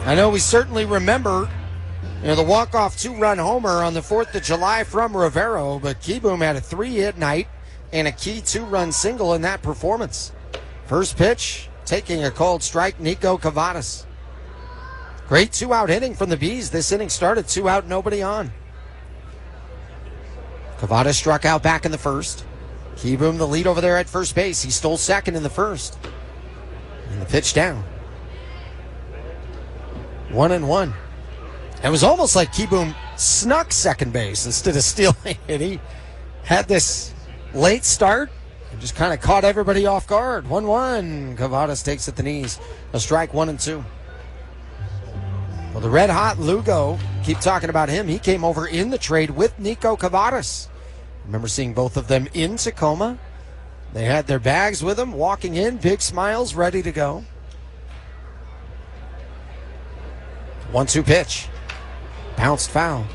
I know we certainly remember the walk-off 2-run homer on the 4th of July from Rivero, but Kieboom had a 3-hit night and a key 2-run single in that performance. First pitch, taking a cold strike, Nico Cavadas. Great 2-out hitting from the Bees. This inning started 2 out, nobody on. Cavadas struck out back in the first. Kieboom the lead over there at first base. He stole second in the first. And the pitch down. 1-1. It was almost like Kieboom snuck second base instead of stealing it. He had this late start and just kind of caught everybody off guard. 1-1. Cavadas takes at the knees. A strike, 1-2. Well, the red-hot Lugo, keep talking about him. He came over in the trade with Nico Cavadas. Remember seeing both of them in Tacoma. They had their bags with them, walking in, big smiles, ready to go. 1-2 pitch. Bounced foul.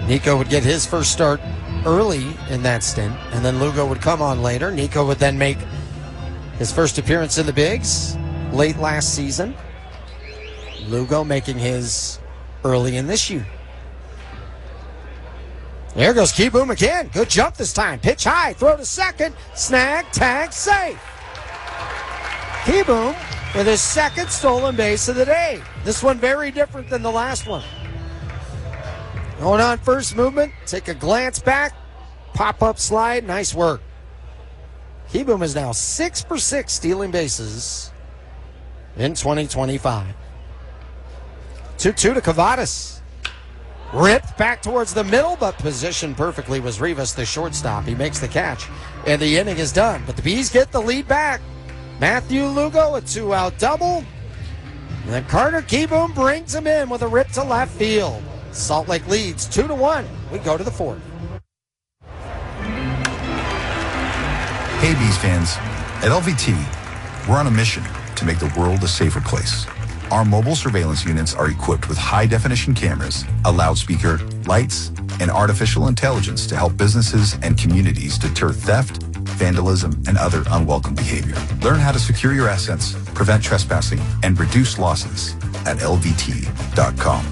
Nico would get his first start early in that stint, and then Lugo would come on later. Nico would then make his first appearance in the bigs late last season. Lugo making his early in this year. There goes Kieboom again. Good jump this time. Pitch high. Throw to second. Snag. Tag. Safe. Kieboom with his second stolen base of the day. This one very different than the last one. Going on first movement. Take a glance back. Pop-up slide. Nice work. Kieboom is now 6 for 6 stealing bases in 2025. 2-2 to Cavadas. Ripped back towards the middle, but positioned perfectly was Rivas, the shortstop. He makes the catch, and the inning is done. But the Bees get the lead back. Matthew Lugo, a 2-out double. And then Carter Kieboom brings him in with a rip to left field. Salt Lake leads 2-1. We go to the fourth. Hey, Bees fans. At LVT, we're on a mission to make the world a safer place. Our mobile surveillance units are equipped with high-definition cameras, a loudspeaker, lights, and artificial intelligence to help businesses and communities deter theft, vandalism, and other unwelcome behavior. Learn how to secure your assets, prevent trespassing, and reduce losses at lvt.com.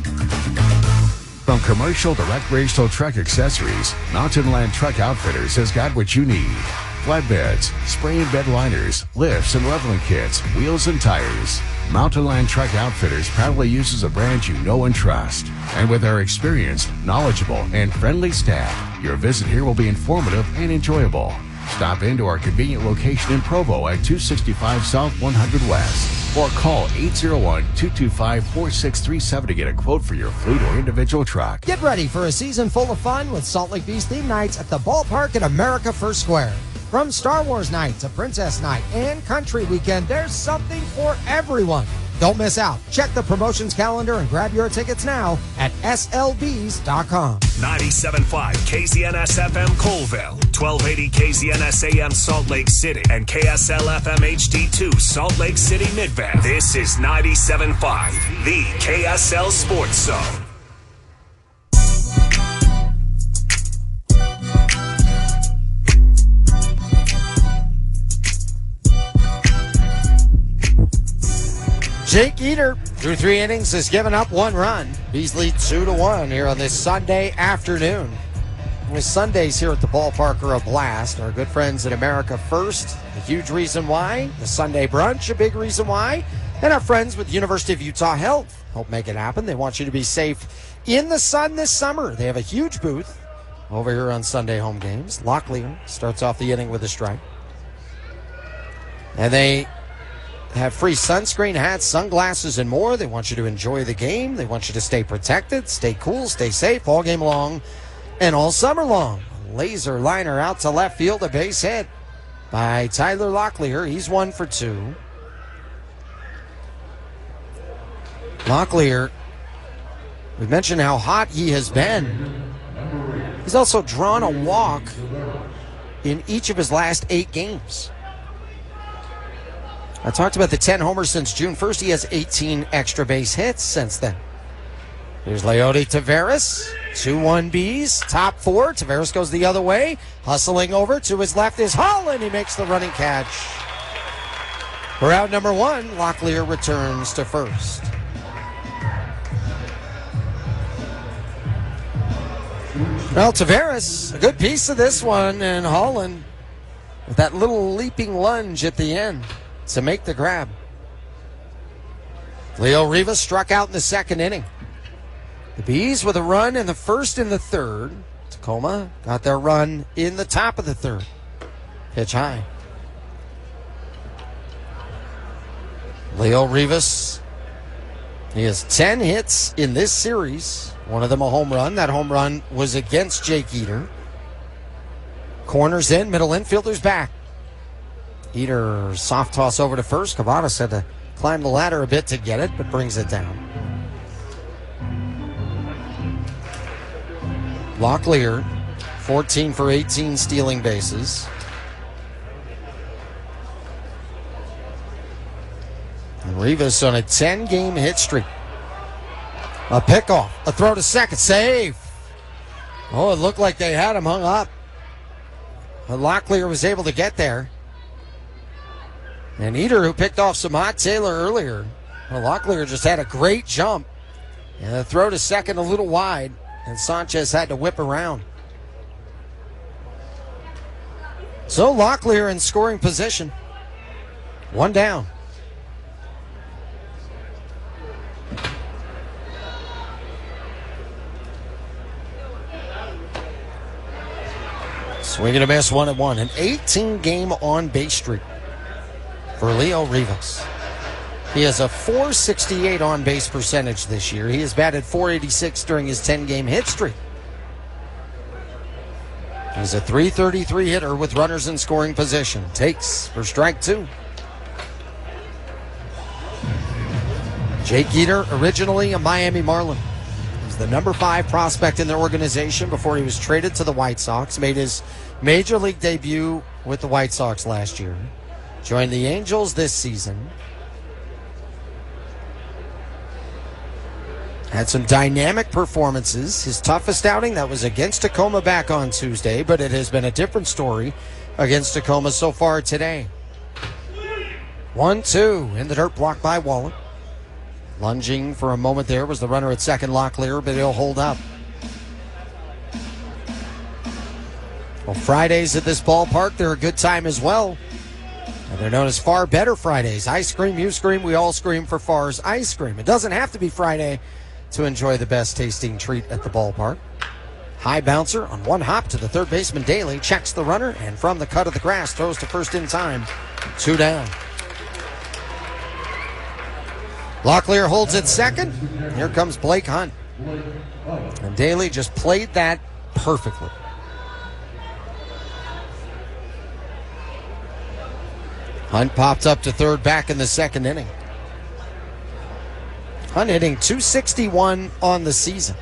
From commercial to recreational truck accessories, Mountain Land Truck Outfitters has got what you need. Flatbeds, spray and bed liners, lifts and leveling kits, wheels and tires. Mountain Land Truck Outfitters proudly uses a brand you know and trust. And with our experienced, knowledgeable, and friendly staff, your visit here will be informative and enjoyable. Stop into our convenient location in Provo at 265 South 100 West. or call 801-225-4637 to get a quote for your fleet or individual truck. Get ready for a season full of fun with Salt Lake Beast theme nights at the ballpark at America First Square. From Star Wars night to Princess night and Country Weekend, there's something for everyone. Don't miss out. Check the promotions calendar and grab your tickets now at slbs.com. 97.5 KZNS FM Colville, 1280 KZNS AM Salt Lake City, and KSL FM HD2 Salt Lake City Midvale. This is 97.5, the KSL Sports Zone. Jake Eater, through 3 innings, has given up 1 run. Bees lead 2-1 here on this Sunday afternoon. The Sundays here at the ballpark are a blast. Our good friends at America First, a huge reason why. The Sunday brunch, a big reason why. And our friends with University of Utah Health help make it happen. They want you to be safe in the sun this summer. They have a huge booth over here on Sunday home games. Locklear starts off the inning with a strike. And they have free sunscreen, hats, sunglasses, and more. They want you to enjoy the game. They want you to stay protected, stay cool, stay safe all game long and all summer long. Laser liner out to left field, a base hit by Tyler Locklear. He's 1 for 2. Locklear, we mentioned how hot he has been. He's also drawn a walk in each of his last 8 games. I talked about the 10 homers since June 1st. He has 18 extra base hits since then. Here's Leody Taveras. 2-1 Bees. Top 4. Taveras goes the other way. Hustling over to his left is Hull, and he makes the running catch. For out number 1, Locklear returns to first. Well, Taveras, a good piece of this one, and Holland with that little leaping lunge at the end to make the grab. Leo Rivas struck out in the 2nd inning. The Bees with a run in the 1st and the 3rd. Tacoma got their run in the top of the 3rd. Pitch high. Leo Rivas, he has 10 hits in this series. One of them a home run. That home run was against Jake Eater. Corners in, middle infielder's back. Eater soft toss over to first. Cavadas had to climb the ladder a bit to get it, but brings it down. Locklear, 14 for 18 stealing bases. And Rivas on a 10-game hit streak. A pickoff, a throw to second, save. Oh, it looked like they had him hung up. But Locklear was able to get there. And Eater, who picked off Samad Taylor earlier, well, Locklear just had a great jump. And the throw to second a little wide, and Sanchez had to whip around. So Locklear in scoring position. 1 down. Swing and a miss, 1-1. An 18-game on-base streak for Leo Rivas. He has a .468 on-base percentage this year. He has batted .486 during his 10-game hit streak. He's a .333 hitter with runners in scoring position. Takes for strike 2. Jake Eater, originally a Miami Marlin. He's the number 5 prospect in their organization before he was traded to the White Sox. Made his major league debut with the White Sox last year. Joined the Angels this season. Had some dynamic performances. His toughest outing, that was against Tacoma back on Tuesday, but it has been a different story against Tacoma so far today. 1-2 in the dirt, blocked by Wallen. Lunging for a moment there was the runner at second, Locklear, but he'll hold up. Well, Fridays at this ballpark, they're a good time as well. And they're known as Far Better Fridays. I scream, you scream, we all scream for Far's ice cream. It doesn't have to be Friday to enjoy the best tasting treat at the ballpark. High bouncer on one hop to the third baseman Daly, checks the runner, and from the cut of the grass, throws to first in time. 2 down. Locklear holds it second. Here comes Blake Hunt. And Daly just played that perfectly. Hunt popped up to third back in the second inning. Hunt hitting .261 on the season.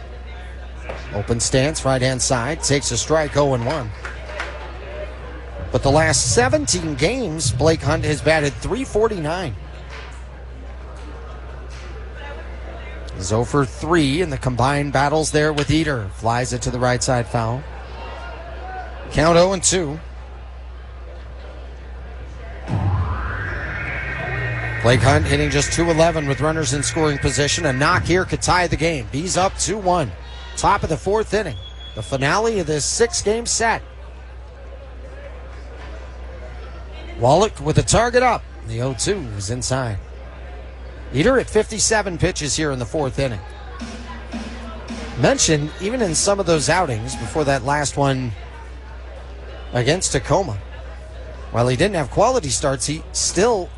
Open stance, right-hand side, takes a strike, 0-1. But the last 17 games, Blake Hunt has batted .349. He's 0 for 3 in the combined battles there with Eater. Flies it to the right side foul. Count 0-2. Blake Hunt hitting just .211 with runners in scoring position. A knock here could tie the game. He's up 2-1. Top of the fourth inning. The finale of this 6-game set. Wallach with the target up. The 0-2 is inside. Eater at 57 pitches here in the fourth inning. Mentioned, even in some of those outings before that last one against Tacoma, while he didn't have quality starts, he still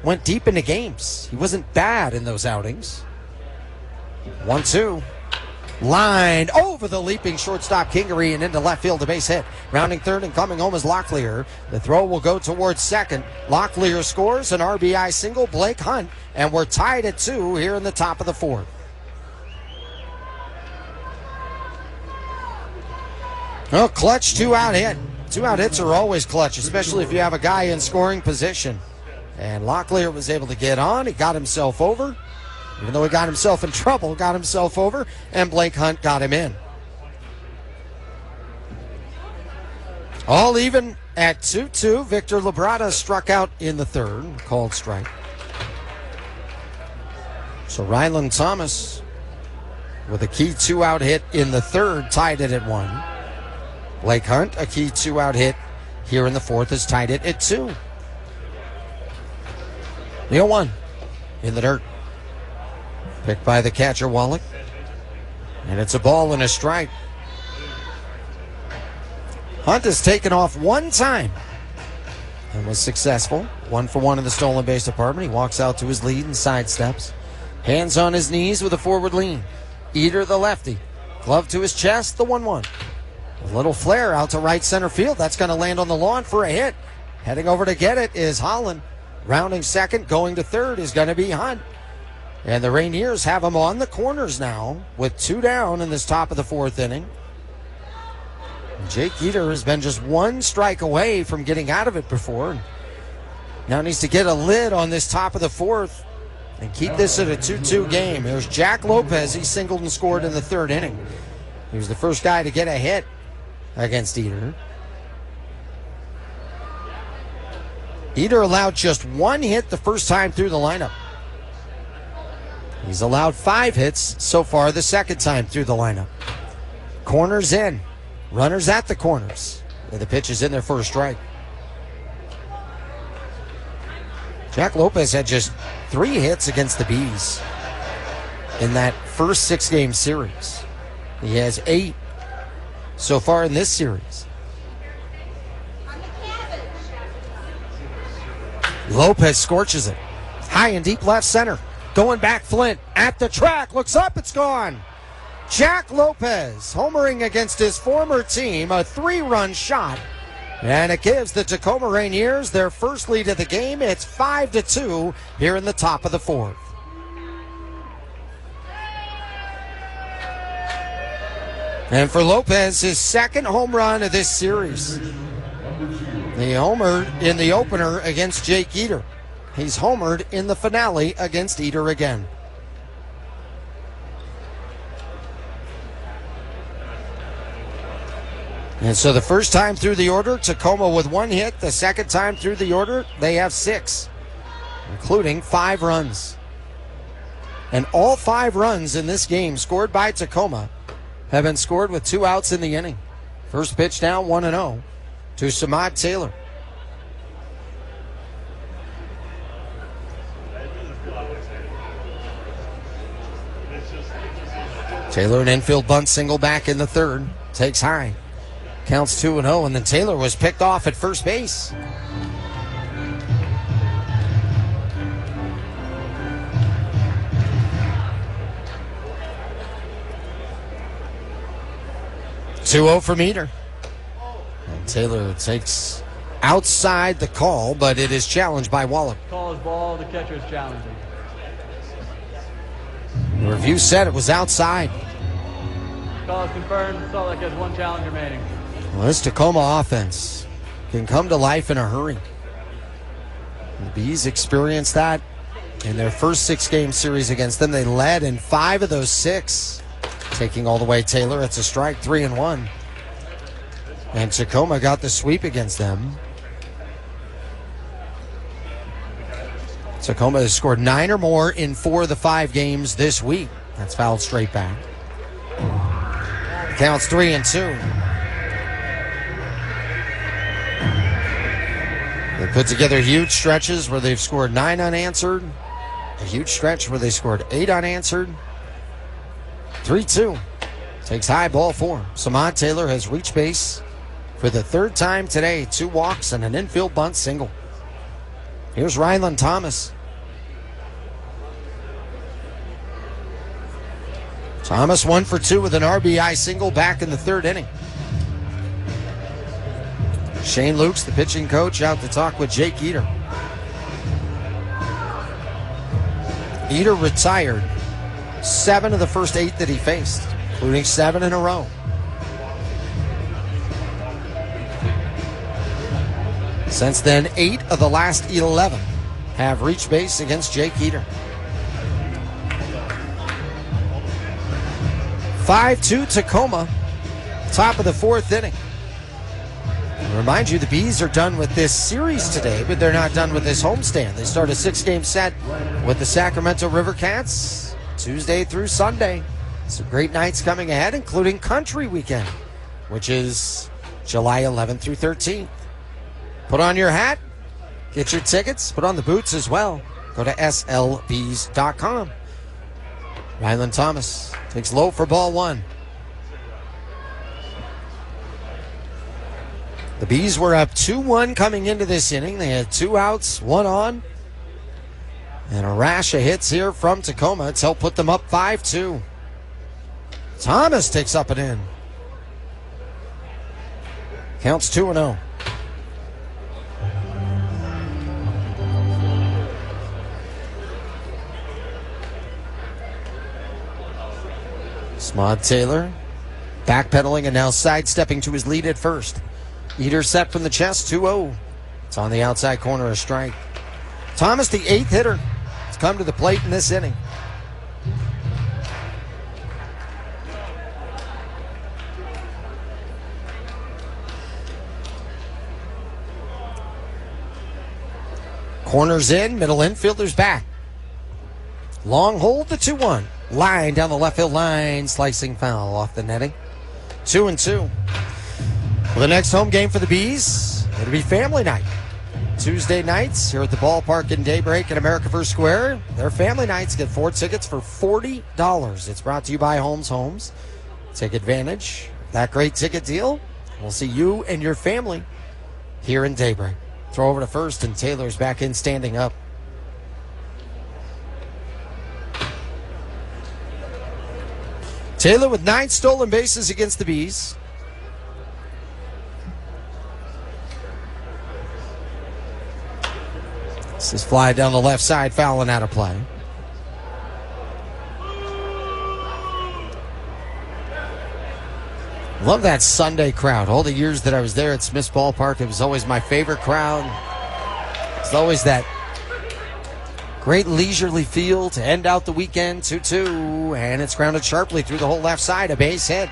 went deep into games. He wasn't bad in those outings. 1-2. Lined over the leaping shortstop Kingery and into left field, a base hit. Rounding third and coming home is Locklear. The throw will go towards second. Locklear scores an RBI single. Blake Hunt, and we're tied at 2 here in the top of the fourth. Well, clutch 2-out hit. 2-out hits are always clutch, especially if you have a guy in scoring position. And Locklear was able to get on. He got himself over. Even though he got himself in trouble, got himself over, and Blake Hunt got him in. All even at 2-2. Victor Labrada struck out in the third, called strike. So Ryland Thomas with a key 2-out hit in the third tied it at 1. Blake Hunt, a key 2-out hit here in the fourth, has tied it at 2. The 0-1 in the dirt. Picked by the catcher, Wallach. And it's a ball and a strike. Hunt has taken off one time and was successful. 1 for 1 in the stolen base department. He walks out to his lead and sidesteps. Hands on his knees with a forward lean. Eater, the lefty. Glove to his chest, the 1-1. A little flare out to right center field. That's going to land on the lawn for a hit. Heading over to get it is Holland. Rounding second, going to third is going to be Hunt. And the Rainiers have him on the corners now with 2 down in this top of the fourth inning. Jake Eater has been just 1 strike away from getting out of it before. Now needs to get a lid on this top of the fourth and keep this at a 2-2 game. There's Jack Lopez. He singled and scored in the third inning. He was the first guy to get a hit against Eater. Eater allowed just 1 hit the first time through the lineup. He's allowed 5 hits so far the second time through the lineup. Corners in. Runners at the corners. And the pitch is in there for a strike. Jack Lopez had just 3 hits against the Bees in that first 6-game series. He has 8 so far in this series. Lopez scorches it. High and deep left center. Going back, Flint at the track. Looks up, it's gone. Jack Lopez homering against his former team. A 3-run shot. And it gives the Tacoma Rainiers their first lead of the game. It's 5-2 here in the top of the fourth. And for Lopez, his second home run of this series. The homer in the opener against Jake Eater. He's homered in the finale against Eater again. And so the first time through the order, Tacoma with 1 hit. The second time through the order, they have 6, including 5 runs. And all 5 runs in this game scored by Tacoma have been scored with 2 outs in the inning. First pitch down 1-0 to Samad Taylor. Taylor an infield bunt single back in the third. Takes high. Counts 2-0, and then Taylor was picked off at first base. 2-0 from Eater. And Taylor takes outside the call, but it is challenged by Wallop. Call is ball. The catcher is challenging. The review said it was outside. Call is confirmed. Salt Lake has one challenge remaining. Well, this Tacoma offense can come to life in a hurry. The Bees experienced that in their first 6-game series against them. They led in 5 of those 6. Taking all the way Taylor. It's a strike, 3-1. And Tacoma got the sweep against them. Tacoma has scored 9 or more in 4 of the 5 games this week. That's fouled straight back. Counts 3-2. They put together huge stretches where they've scored 9 unanswered. A huge stretch where they scored 8 unanswered. 3-2. Takes high, ball 4. Samad Taylor has reached base for the 3rd time today. 2 walks and an infield bunt single. Here's Ryland Thomas. Thomas 1 for 2 with an RBI single back in the 3rd inning. Shane Lukes, the pitching coach, out to talk with Jake Eater. Eater retired 7 of the first 8 that he faced, including 7 in a row. Since then, 8 of the last 11 have reached base against Jake Eater. 5-2 Tacoma, top of the 4th inning. Remind you, the Bees are done with this series today, but they're not done with this homestand. They start a 6-game set with the Sacramento River Cats Tuesday through Sunday. Some great nights coming ahead, including Country Weekend, which is July 11th through 13th. Put on your hat, get your tickets, put on the boots as well. Go to slbees.com. Ryland Thomas takes low for ball 1. The Bees were up 2-1 coming into this inning. They had 2 outs, 1 on. And a rash of hits here from Tacoma. It's helped put them up 5-2. Thomas takes up and in. Counts 2-0. Smod Taylor backpedaling and now sidestepping to his lead at first. Eater set from the chest, 2-0. It's on the outside corner, a strike. Thomas, the 8th hitter, has come to the plate in this inning. Corners in, middle infielder's back. Long hold, the 2-1. Line down the left field line, slicing foul off the netting. 2-2. Well, the next home game for the Bees, it'll be family night. Tuesday nights here at the ballpark in Daybreak at America First Square. Their family nights get 4 tickets for $40. It's brought to you by Holmes Homes. Take advantage of that great ticket deal. We'll see you and your family here in Daybreak. Throw over to first, and Taylor's back in standing up. Taylor with 9 stolen bases against the Bees. This is fly down the left side, fouling out of play. Love that Sunday crowd. All the years that I was there at Smith's Ballpark, it was always my favorite crowd. It's always that great leisurely feel to end out the weekend, 2-2, and it's grounded sharply through the whole left side, a base hit.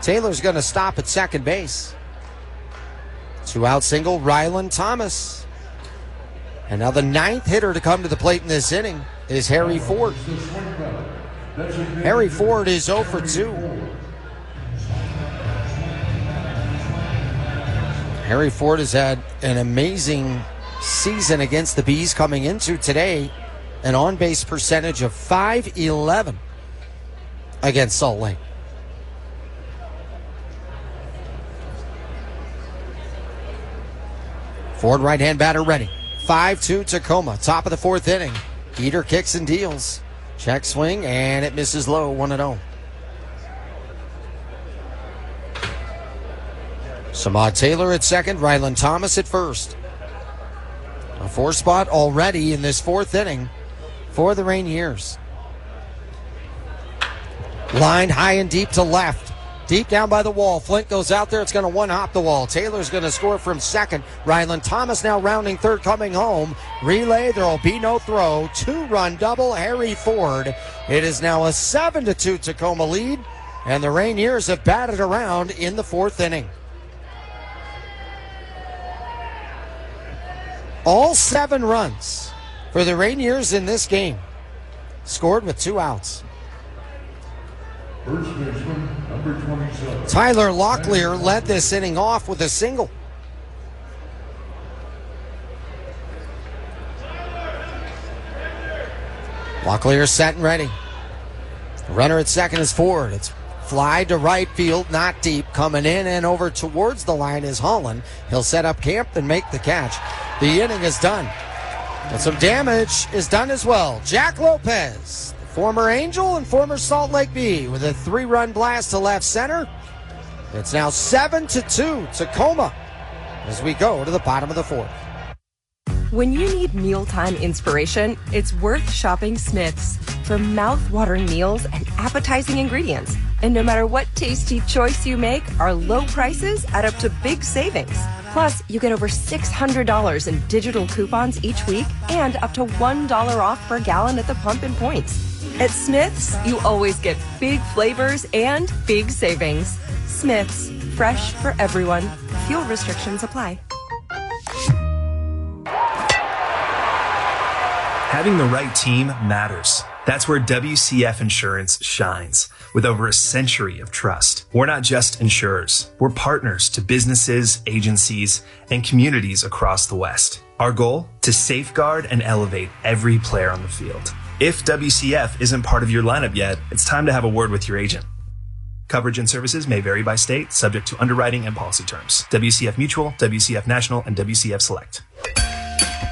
Taylor's going to stop at second base. 2-out single, Ryland Thomas. And now the 9th hitter to come to the plate in this inning is Harry Ford. Harry Ford is 0 for 2. Harry Ford has had an amazing season against the Bees coming into today. An on-base percentage of .511 against Salt Lake. Ford right-hand batter ready. 5-2 Tacoma, top of the 4th inning. Eater kicks and deals. Check swing, and it misses low, 1-0. Samad Taylor at second, Ryland Thomas at first. A 4 spot already in this 4th inning for the Rainiers. Line high and deep to left. Deep down by the wall. Flint goes out there. It's going to one-hop the wall. Taylor's going to score from second. Ryland Thomas now rounding third, coming home. Relay. There will be no throw. 2-run double. Harry Ford. It is now a 7-2 Tacoma lead. And the Rainiers have batted around in the 4th inning. All 7 runs for the Rainiers in this game scored with 2 outs. First baseman, number 27. Tyler Locklear led this inning off with a single. Locklear set and ready. The runner at second is Ford. It's fly to right field, not deep. Coming in and over towards the line is Holland. He'll set up camp and make the catch. The inning is done. And some damage is done as well. Jack Lopez, the former Angel and former Salt Lake Bee, with a 3-run blast to left center. It's now 7-2 Tacoma as we go to the bottom of the 4th. When you need mealtime inspiration, it's worth shopping Smith's. For mouth-watering meals and appetizing ingredients. And no matter what tasty choice you make, our low prices add up to big savings. Plus, you get over $600 in digital coupons each week and up to $1 off per gallon at the pump and points. At Smith's, you always get big flavors and big savings. Smith's, fresh for everyone. Fuel restrictions apply. Having the right team matters. That's where WCF Insurance shines. With over a century of trust. We're not just insurers. We're partners to businesses, agencies, and communities across the West. Our goal? To safeguard and elevate every player on the field. If WCF isn't part of your lineup yet, it's time to have a word with your agent. Coverage and services may vary by state, subject to underwriting and policy terms. WCF Mutual, WCF National, and WCF Select.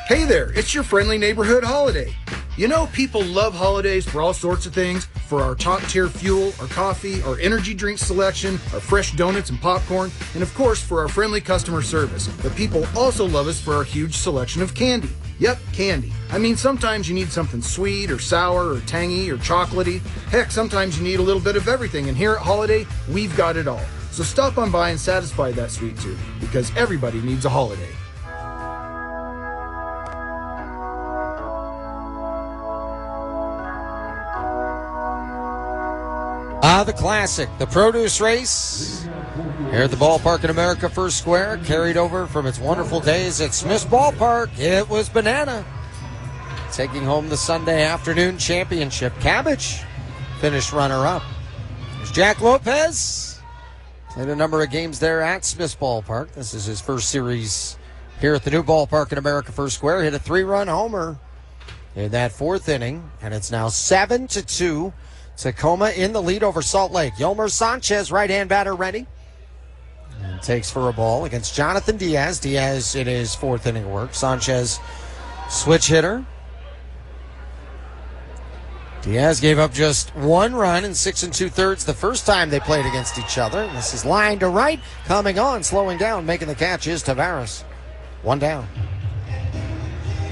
Hey there, it's your friendly neighborhood Holiday. You know, people love holidays for all sorts of things. For our top-tier fuel, our coffee, our energy drink selection, our fresh donuts and popcorn, and of course for our friendly customer service. But people also love us for our huge selection of candy. Yep, candy. I mean, sometimes you need something sweet or sour or tangy or chocolatey. Heck, sometimes you need a little bit of everything, and here at Holiday, we've got it all. So stop on by and satisfy that sweet tooth, because everybody needs a holiday. The classic, the produce race here at the ballpark in America First Square, carried over from its wonderful days at Smith's Ballpark. It was Banana taking home the Sunday afternoon championship. Cabbage finished runner-up. There's Jack Lopez. Played a number of games there at Smith's Ballpark. This is his first series here at the new ballpark in America First Square. Hit a 3-run homer in that 4th inning, and it's now 7-2. Tacoma in the lead over Salt Lake. Yolmer Sanchez, right-hand batter, ready. And takes for a ball against Jonathan Diaz. Diaz in his 4th inning work. Sanchez, switch hitter. Diaz gave up just 1 run in 6 2/3 the first time they played against each other. And this is line to right. Coming on, slowing down, making the catch is Tavares. 1 down.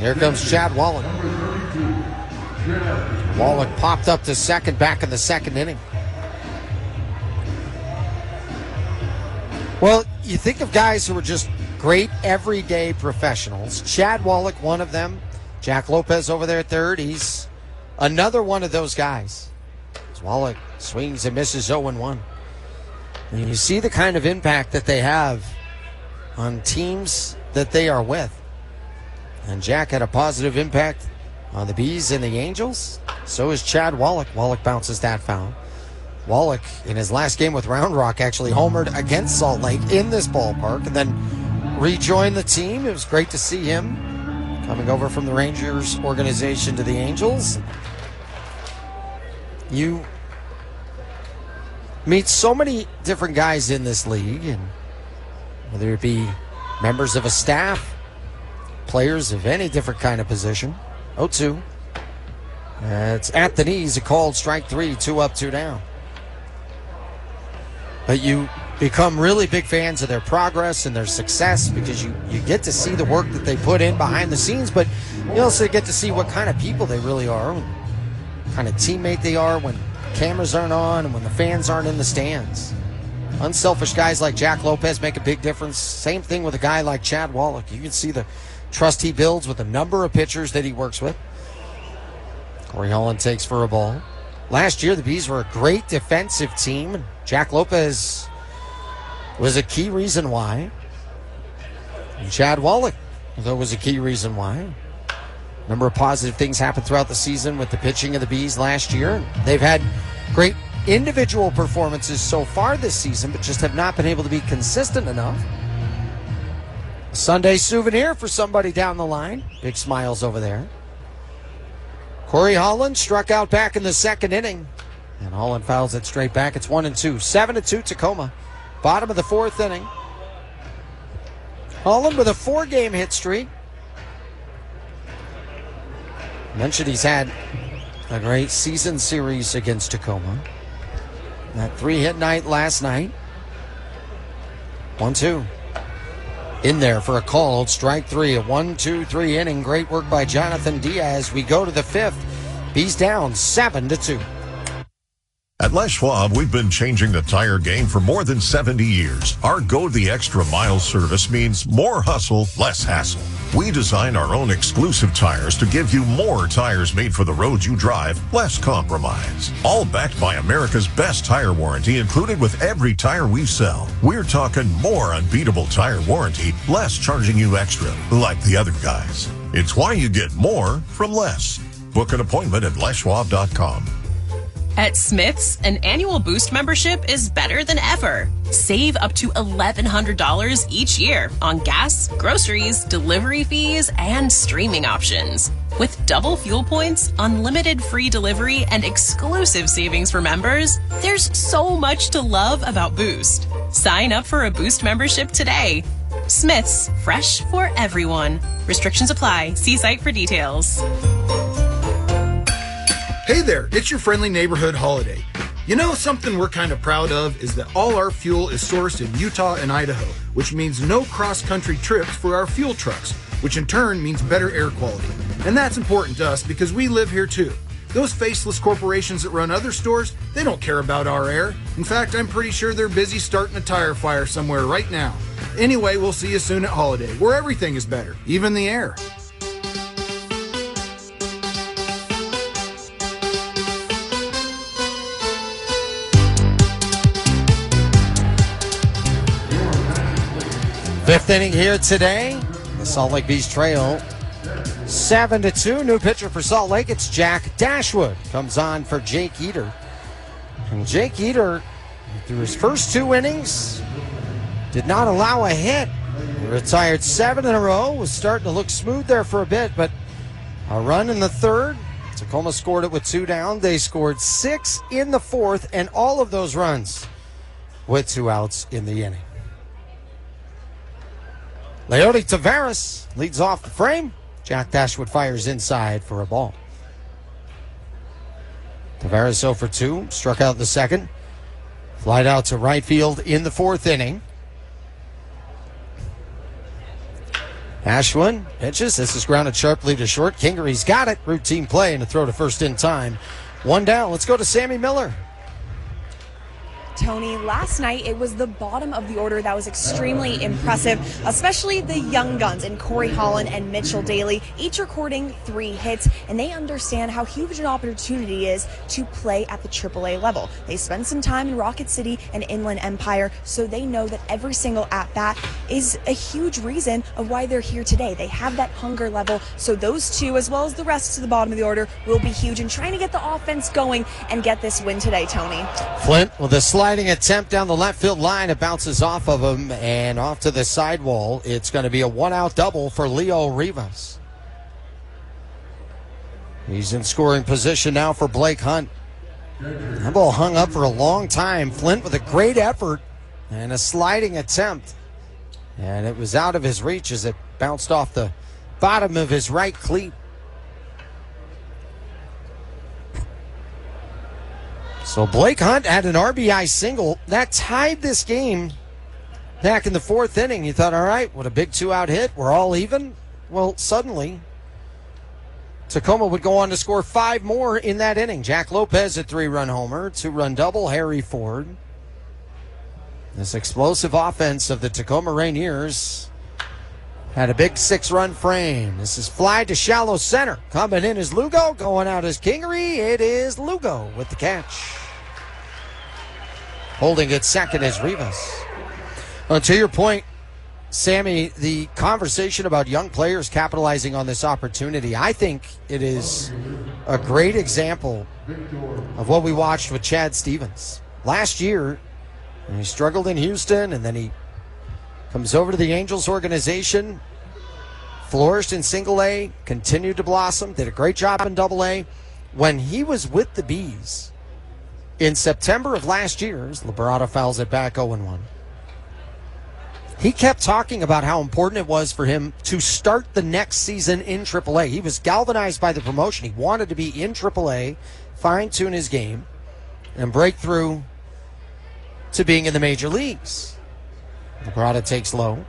Here comes Chad Wallach. Wallach popped up to second back in the 2nd inning. Well, you think of guys who are just great everyday professionals. Chad Wallach, one of them. Jack Lopez over there at third. He's another one of those guys. As Wallach swings and misses 0-1. And you see the kind of impact that they have on teams that they are with. And Jack had a positive impact on the Bees and the Angels. So is Chad Wallach. Wallach bounces that foul. Wallach, in his last game with Round Rock, actually homered against Salt Lake in this ballpark and then rejoined the team. It was great to see him coming over from the Rangers organization to the Angels. You meet so many different guys in this league, and whether it be members of a staff, players of any different kind of position. 0-2. It's at the knees, a called strike 3, 2 up, 2 down. But you become really big fans of their progress and their success because you get to see the work that they put in behind the scenes, but you also get to see what kind of people they really are, what kind of teammate they are when cameras aren't on and when the fans aren't in the stands. Unselfish guys like Jack Lopez make a big difference. Same thing with a guy like Chad Wallach. You can see the trust he builds with a number of pitchers that he works with. Corey Holland takes for a ball. Last year, the Bees were a great defensive team. Jack Lopez was a key reason why. And Chad Wallach, though, was a key reason why. A number of positive things happened throughout the season with the pitching of the Bees last year. They've had great individual performances so far this season, but just have not been able to be consistent enough. A Sunday souvenir for somebody down the line. Big smiles over there. Corey Holland struck out back in the second inning, and Holland fouls it straight back. It's 1-2. 7-2 Tacoma. Bottom of the fourth inning. Holland with a 4-game hit streak. Mentioned he's had a great season series against Tacoma. That 3-hit night last night. 1-2. In there for a called strike three. A 1-2-3 inning. Great work by Jonathan Diaz. We go to the fifth. Bees down 7-2. At Les Schwab, we've been changing the tire game for more than 70 years. Our Go the Extra Mile service means more hustle, less hassle. We design our own exclusive tires to give you more tires made for the road you drive, less compromise. All backed by America's best tire warranty included with every tire we sell. We're talking more unbeatable tire warranty, less charging you extra, like the other guys. It's why you get more from less. Book an appointment at leschwab.com. At Smith's, an annual Boost membership is better than ever. Save up to $1,100 each year on gas, groceries, delivery fees, and streaming options. With double fuel points, unlimited free delivery, and exclusive savings for members, there's so much to love about Boost. Sign up for a Boost membership today. Smith's, fresh for everyone. Restrictions apply. See site for details. Hey there, it's your friendly neighborhood Holiday. You know, something we're kind of proud of is that all our fuel is sourced in Utah and Idaho, which means no cross-country trips for our fuel trucks, which in turn means better air quality. And that's important to us because we live here too. Those faceless corporations that run other stores, they don't care about our air. In fact, I'm pretty sure they're busy starting a tire fire somewhere right now. Anyway, we'll see you soon at Holiday, where everything is better, even the air. Fifth inning here today. The Salt Lake Bees trail 7-2. New pitcher for Salt Lake. It's Jack Dashwood. Comes on for Jake Eater. And Jake Eater, through his first 2 innings, did not allow a hit. He retired 7 in a row. Was starting to look smooth there for a bit, but a run in the third. Tacoma scored it with 2 down. They scored 6 in the fourth, and all of those runs with 2 outs in the inning. Leody Tavares leads off the frame. Jack Dashwood fires inside for a ball. Tavares 0 for 2, struck out in the second. Flied out to right field in the fourth inning. Dashwood pitches. This is grounded sharply to short. Kingery's got it. Routine play and a throw to first in time. 1 down. Let's go to Sammy Miller. Tony, last night it was the bottom of the order that was extremely impressive, especially the young guns in Corey Holland and Mitchell Daly, each recording 3 hits, and they understand how huge an opportunity is to play at the AAA level. They spend some time in Rocket City and Inland Empire, so they know that every single at-bat is a huge reason of why they're here today. They have that hunger level, so those 2, as well as the rest to the bottom of the order, will be huge in trying to get the offense going and get this win today, Tony. Flint with a sliding attempt down the left field line. It bounces off of him and off to the sidewall. It's going to be a 1-out double for Leo Rivas. He's in scoring position now for Blake Hunt. That ball hung up for a long time. Flint with a great effort and a sliding attempt. And it was out of his reach as it bounced off the bottom of his right cleat. So Blake Hunt had an RBI single that tied this game back in the fourth inning. You thought, all right, what a big two-out hit. We're all even. Well, suddenly, Tacoma would go on to score 5 more in that inning. Jack Lopez, a 3-run homer, 2-run double, Harry Ford. This explosive offense of the Tacoma Rainiers had a big 6-run frame. This is fly to shallow center. Coming in is Lugo. Going out is Kingery. It is Lugo with the catch. Holding at second is Rivas. To your point, Sammy, the conversation about young players capitalizing on this opportunity, I think it is a great example of what we watched with Chad Stevens. Last year, he struggled in Houston, and then he comes over to the Angels organization, flourished in single A, continued to blossom, did a great job in double A. When he was with the Bees in September of last year, Liberata fouls it back 0-1. He kept talking about how important it was for him to start the next season in AAA. He was galvanized by the promotion. He wanted to be in AAA, fine-tune his game, and break through to being in the major leagues. Liberata takes low.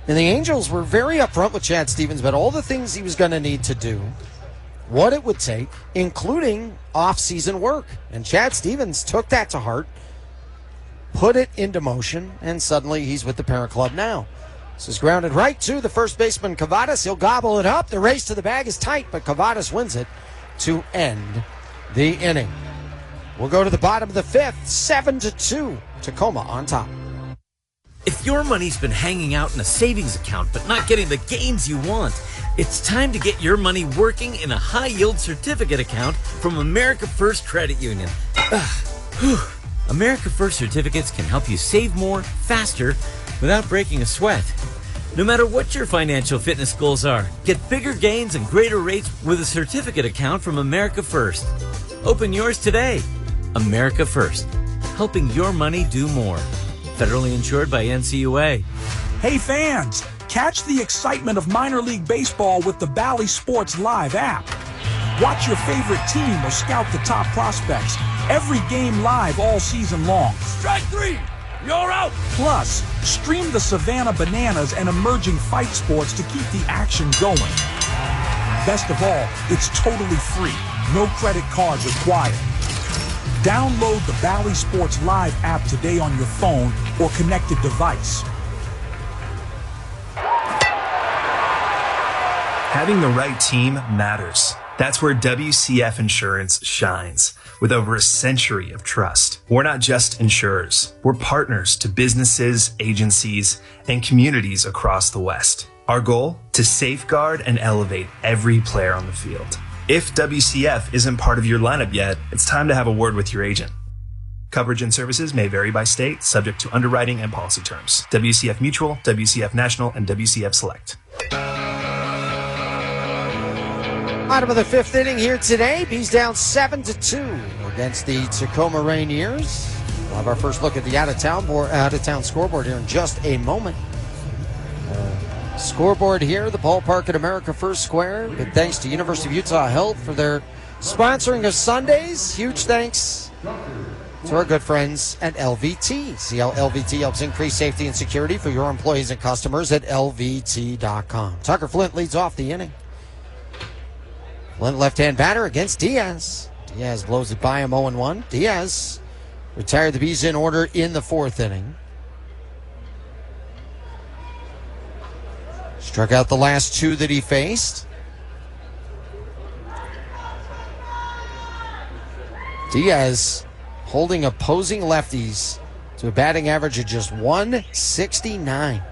And the Angels were very upfront with Chad Stevens about all the things he was going to need to do, what it would take, including off-season work. And Chad Stevens took that to heart, put it into motion, and suddenly he's with the parent club now. This is grounded right to the first baseman, Cavadas. He'll gobble it up. The race to the bag is tight, but Cavadas wins it to end the inning. We'll go to the bottom of the fifth, 7-2, Tacoma on top. If your money's been hanging out in a savings account but not getting the gains you want, it's time to get your money working in a high-yield certificate account from America First Credit Union. America First certificates can help you save more, faster, without breaking a sweat. No matter what your financial fitness goals are, get bigger gains and greater rates with a certificate account from America First. Open yours today. America First, helping your money do more. Federally insured by NCUA. Hey fans, catch the excitement of minor league baseball with the Bally Sports Live app. Watch your favorite team or scout the top prospects. Every game live all season long. Strike 3! You're out! Plus, stream the Savannah Bananas and emerging fight sports to keep the action going. Best of all, it's totally free. No credit cards required. Download the Bally Sports Live app today on your phone or connected device. Having the right team matters. That's where WCF Insurance shines. With over a century of trust, we're not just insurers. We're partners to businesses, agencies, and communities across the West. Our goal? To safeguard and elevate every player on the field. If WCF isn't part of your lineup yet, it's time to have a word with your agent. Coverage and services may vary by state, subject to underwriting and policy terms. WCF Mutual, WCF National, and WCF Select. Bottom of the fifth inning here today. Bees down 7-2 against the Tacoma Rainiers. We'll have our first look at the out-of-town scoreboard here in just a moment. Scoreboard here, the ballpark at America First Square. Big thanks to University of Utah Health for their sponsoring of Sundays. Huge thanks to our good friends at LVT. See how LVT helps increase safety and security for your employees and customers at LVT.com. Tucker Flint leads off the inning. Flint left-hand batter against Diaz. Diaz blows it by him 0-1. Diaz retired the Bees in order in the fourth inning. Struck out the last 2 that he faced. Diaz holding opposing lefties to a batting average of just 169.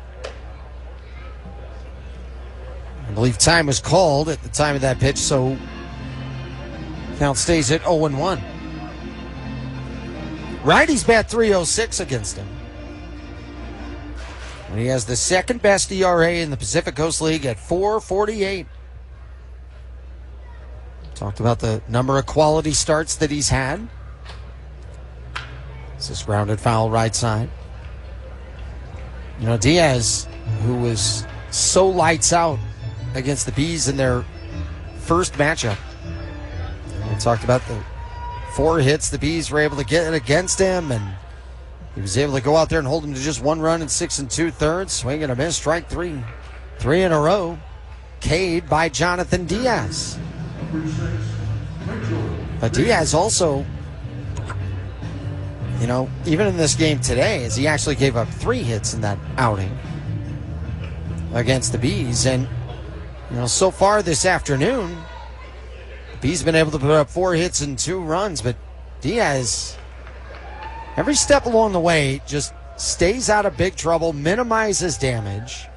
I believe time was called at the time of that pitch, so count stays at 0-1. Righties bat .306 against him. And he has the second best ERA in the Pacific Coast League at 4.48. Talked about the number of quality starts that he's had. This is grounded foul right side. You know, Diaz, who was so lights out against the Bees in their first matchup. We talked about the 4 hits the Bees were able to get against him, and he was able to go out there and hold him to just 1 run in 6 2/3. Swing and a miss, strike 3. 3 in a row. K'd by Jonathan Diaz. But Diaz also, even in this game today, as he actually gave up 3 hits in that outing against the Bees. And, so far this afternoon, the Bees been able to put up 4 hits and 2 runs, but Diaz, every step along the way, just stays out of big trouble, minimizes damage.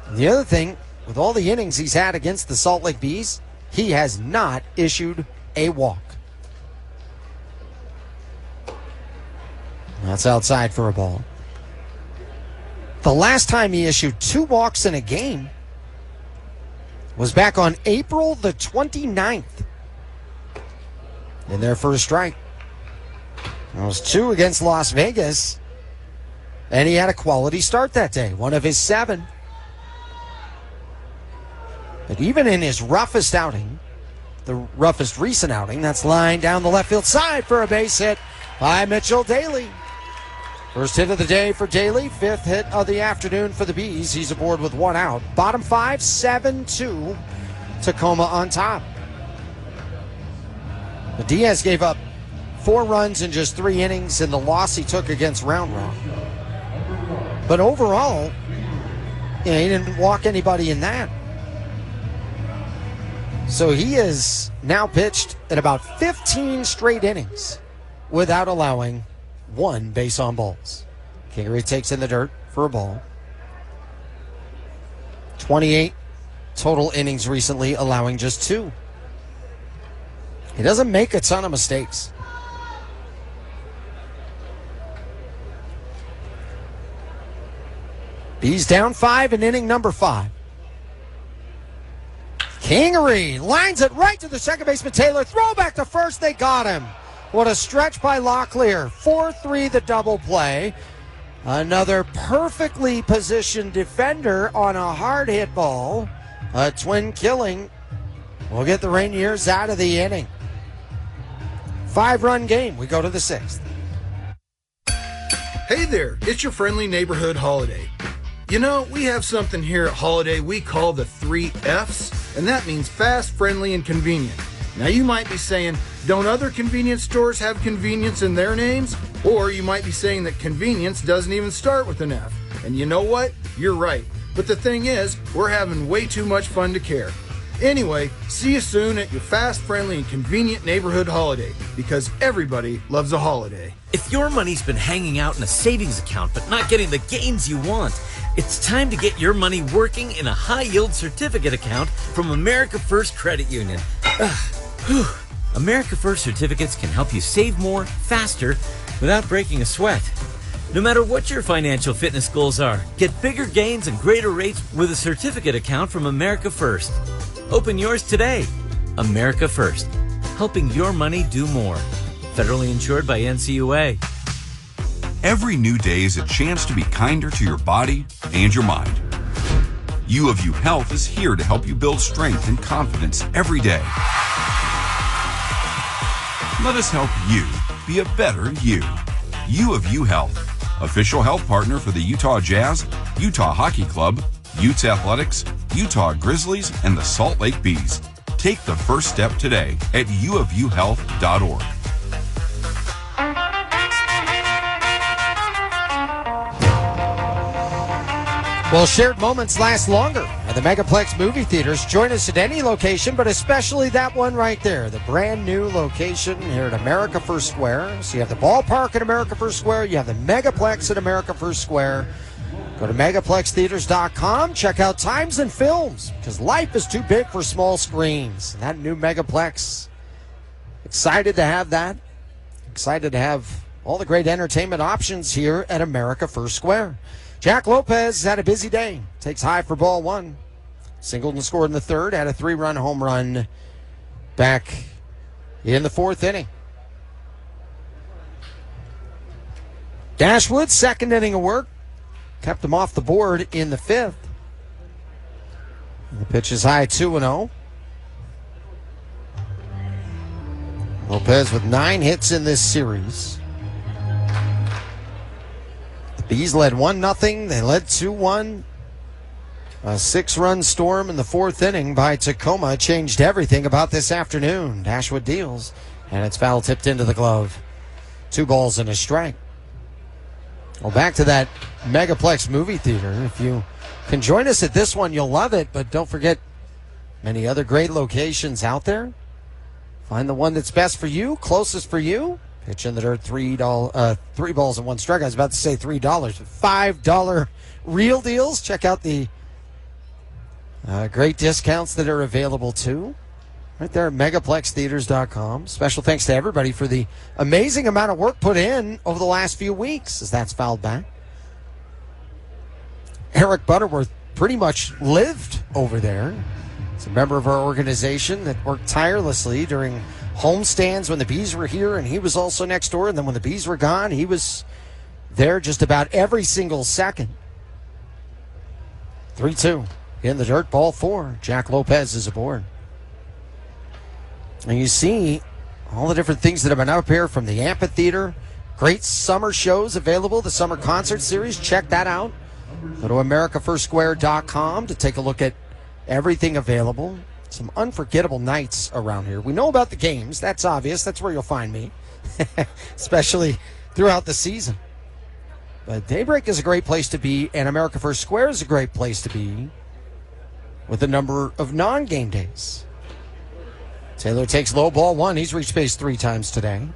And the other thing, with all the innings he's had against the Salt Lake Bees, he has not issued a walk. That's outside for a ball. The last time he issued 2 walks in a game was back on April the 29th in their first strike. It was 2 against Las Vegas, and he had a quality start that day, 1 of his 7. But even in his roughest outing, the roughest recent outing, that's lined down the left field side for a base hit by Mitchell Daly. First hit of the day for Daly, 5th hit of the afternoon for the Bees. He's aboard with 1 out. Bottom 5, 7-2, Tacoma on top. But Diaz gave up 4 runs in just 3 innings in the loss he took against Round Rock. But overall, he didn't walk anybody in that. So he has now pitched at about 15 straight innings without allowing 1 base on balls. Kingery takes in the dirt for a ball. 28 total innings recently, allowing just 2. He doesn't make a ton of mistakes. Bees down 5 in inning number 5. Kingery lines it right to the second baseman Taylor. Throw back to first. They got him. What a stretch by Locklear. 4-3 the double play. Another perfectly positioned defender on a hard hit ball. A twin killing will get the Rainiers out of the inning. 5-run game. We go to the 6th. Hey there, it's your friendly neighborhood Holiday. We have something here at Holiday we call the 3 F's, and that means fast, friendly, and convenient. Now you might be saying, don't other convenience stores have convenience in their names? Or you might be saying that convenience doesn't even start with an F. And you know what? You're right. But the thing is, we're having way too much fun to care. Anyway, see you soon at your fast, friendly, and convenient neighborhood Holiday, because everybody loves a holiday. If your money's been hanging out in a savings account but not getting the gains you want, it's time to get your money working in a high-yield certificate account from America First Credit Union. America First certificates can help you save more, faster, without breaking a sweat. No matter what your financial fitness goals are, get bigger gains and greater rates with a certificate account from America First. Open yours today. America First, helping your money do more. Federally insured by NCUA. Every new day is a chance to be kinder to your body and your mind. U of U Health is here to help you build strength and confidence every day. Let us help you be a better you. U of U Health, official health partner for the Utah Jazz, Utah Hockey Club, Utes Athletics, Utah Grizzlies, and the Salt Lake Bees. Take the first step today at uofuhealth.org. Well, shared moments last longer at the Megaplex movie theaters. Join us at any location, but especially that one right there, the brand new location here at America First Square. So you have the ballpark at America First Square, you have the Megaplex at America First Square. Go to megaplextheaters.com, check out times and films, because life is too big for small screens. That new Megaplex, excited to have that. Excited to have all the great entertainment options here at America First Square. Jack Lopez had a busy day. Takes high for ball 1. Singleton scored in the 3rd. Had a 3-run home run back in the 4th inning. Dashwood, 2nd inning of work. Kept him off the board in the 5th. The pitch is high, 2-0. Lopez with 9 hits in this series. The Bees led 1-0. They led 2-1. A 6-run storm in the 4th inning by Tacoma changed everything about this afternoon. Dashwood deals, and it's foul tipped into the glove. 2 balls and a strike. Well, back to that Megaplex movie theater. If you can join us at this one, you'll love it, but don't forget many other great locations out there. Find the one that's best for you, closest for you. Pitch in the dirt, $3, 3 balls and 1 strike. I was about to say $3, $5 real deals. Check out the great discounts that are available too. Right there at megaplextheaters.com. Special thanks to everybody for the amazing amount of work put in over the last few weeks as that's fouled back. Eric Butterworth pretty much lived over there. He's a member of our organization that worked tirelessly during homestands when the Bees were here, and he was also next door. And then when the Bees were gone, he was there just about every single second. 3-2 in the dirt, ball 4. Jack Lopez is aboard. And you see all the different things that have been up here from the amphitheater. Great summer shows available, the summer concert series. Check that out. Go to AmericaFirstSquare.com to take a look at everything available. Some unforgettable nights around here. We know about the games. That's obvious. That's where you'll find me, especially throughout the season. But Daybreak is a great place to be, and America First Square is a great place to be with a number of non-game days. Taylor takes low ball 1. He's reached base 3 times today.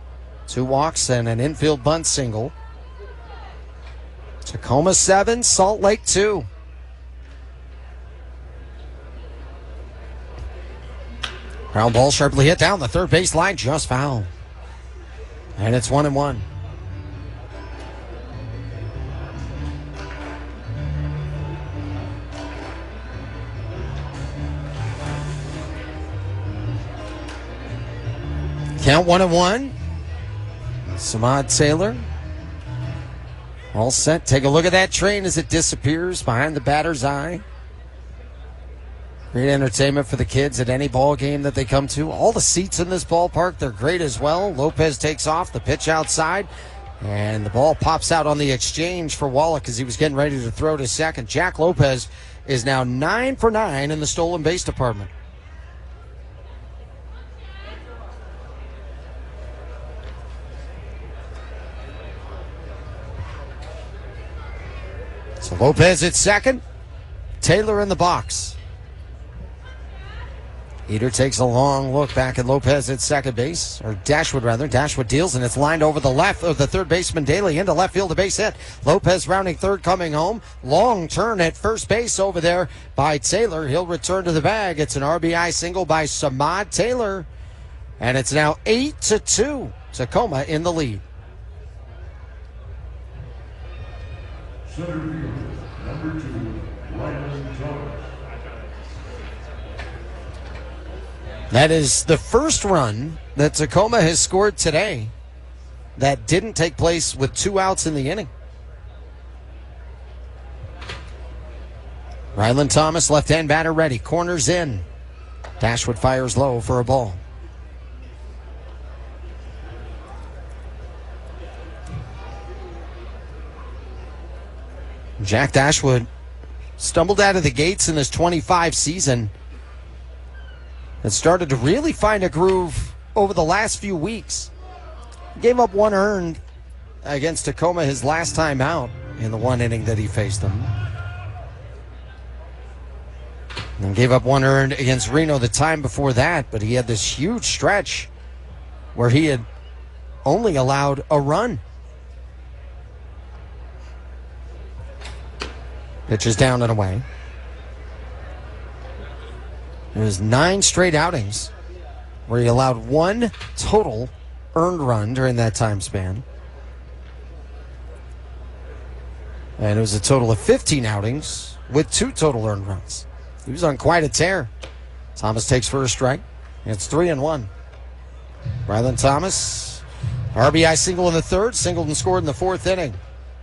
2 walks and an infield bunt single. Tacoma 7, Salt Lake 2. Ground ball sharply hit down the third base line, just foul. And it's 1-1. Count 1-1. Samad Taylor. All set. Take a look at that train as it disappears behind the batter's eye. Great entertainment for the kids at any ball game that they come to. All the seats in this ballpark, they're great as well. Lopez takes off, the pitch outside, and the ball pops out on the exchange for Wallach as he was getting ready to throw to second. Jack Lopez is now 9 for 9 in the stolen base department. So Lopez at second, Taylor in the box. Eater takes a long look back at Lopez at second base, or Dashwood rather. Dashwood deals, and it's lined over the left of the third baseman Daly into left field, a base hit. Lopez rounding third, coming home. Long turn at first base over there by Taylor. He'll return to the bag. It's an RBI single by Samad Taylor, and it's now 8-2. Tacoma in the lead. Center field, number 2, Ryan Thomas. That is the first run that Tacoma has scored today that didn't take place with 2 outs in the inning. Ryland Thomas, left-hand batter ready. Corners in. Dashwood fires low for a ball. Jack Dashwood stumbled out of the gates in this 25 season and started to really find a groove over the last few weeks. Gave up 1 earned against Tacoma his last time out in the 1 inning that he faced them. And gave up 1 earned against Reno the time before that, but he had this huge stretch where he had only allowed a run. Pitch is down and away. It was 9 straight outings where he allowed 1 total earned run during that time span. And it was a total of 15 outings with 2 total earned runs. He was on quite a tear. Thomas takes first strike. It's 3-1. Ryland Thomas, RBI single in the third, singled and scored in the 4th inning.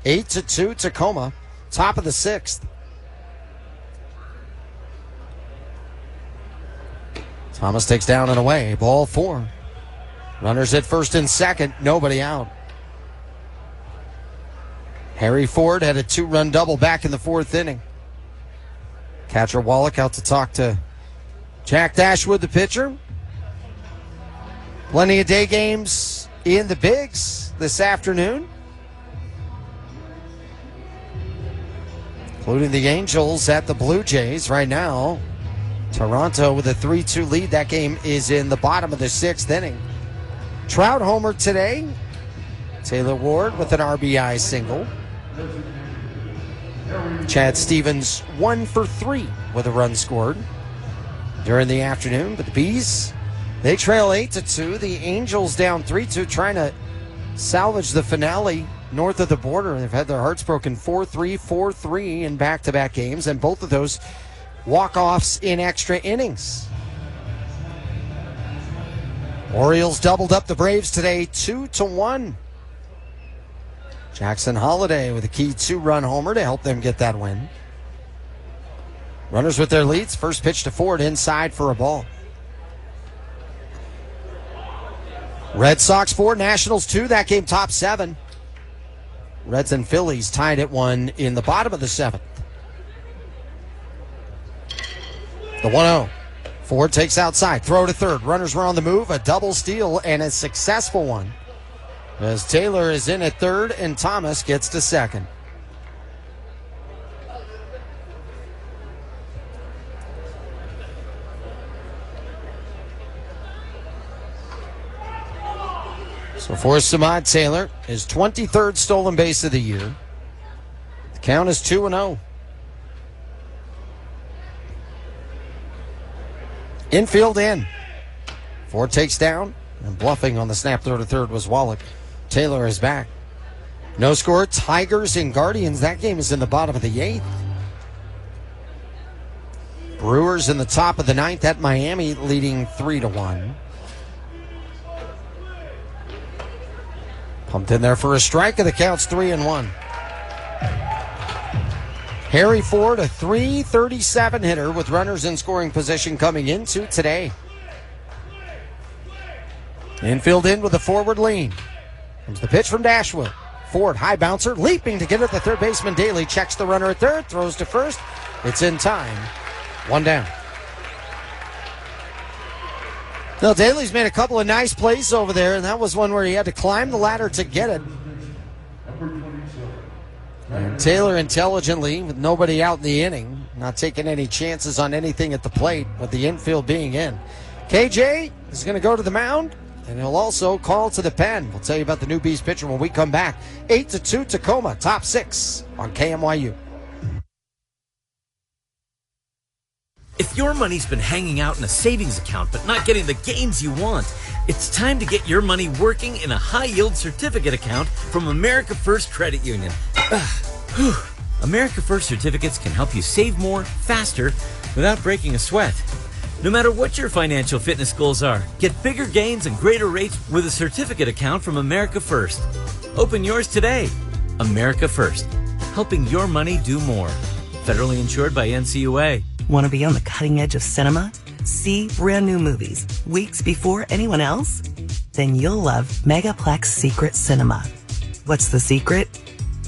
8-2 Tacoma, top of the 6th. Thomas takes down and away, ball 4. Runners at first and second, nobody out. Harry Ford had a 2-run double back in the 4th inning. Catcher Wallach out to talk to Jack Dashwood, the pitcher. Plenty of day games in the Bigs this afternoon, including the Angels at the Blue Jays right now. Toronto with a 3-2 lead. That game is in the bottom of the 6th inning. Trout homered today. Taylor Ward with an RBI single. Chad Stevens 1 for 3 with a run scored during the afternoon. But the Bees, they trail 8-2. The Angels down 3-2, trying to salvage the finale north of the border. They've had their hearts broken 4-3, 4-3 in back-to-back games, and both of those walk-offs in extra innings. Orioles doubled up the Braves today 2-1. Jackson Holiday with a key 2-run homer to help them get that win. Runners with their leads. First pitch to Ford, inside for a ball. Red Sox 4, Nationals 2. That game top 7. Reds and Phillies tied at 1 in the bottom of the 7th. The 1-0. Ford takes outside. Throw to third. Runners were on the move. A double steal and a successful one, as Taylor is in at third and Thomas gets to second. So for Samad Taylor, his 23rd stolen base of the year. The count is 2-0. Infield in. Ford takes down, and bluffing on the snap throw to third was Wallach. Taylor is back. No score, Tigers and Guardians. That game is in the bottom of the 8th. Brewers in the top of the 9th at Miami, leading 3-1. Pumped in there for a strike, and the count's 3-1. Harry Ford, a .337 hitter with runners in scoring position coming into today. Infield in with a forward lean. Comes the pitch from Dashwood. Ford, high bouncer, leaping to get it. The third baseman Daly checks the runner at third, throws to first. It's in time. 1 down. Now, Daly's made a couple of nice plays over there, and that was one where he had to climb the ladder to get it. And Taylor intelligently, with nobody out in the inning, not taking any chances on anything at the plate, with the infield being in. KJ is going to go to the mound, and he'll also call to the pen. We'll tell you about the new Bees pitcher when we come back. 8-2 Tacoma, top 6 on KMYU. If your money's been hanging out in a savings account but not getting the gains you want, it's time to get your money working in a high-yield certificate account from America First Credit Union. America First certificates can help you save more, faster, without breaking a sweat. No matter what your financial fitness goals are, get bigger gains and greater rates with a certificate account from America First. Open yours today. America First, helping your money do more. Federally insured by NCUA. Want to be on the cutting edge of cinema? See brand new movies weeks before anyone else? Then you'll love Megaplex Secret Cinema. What's the secret?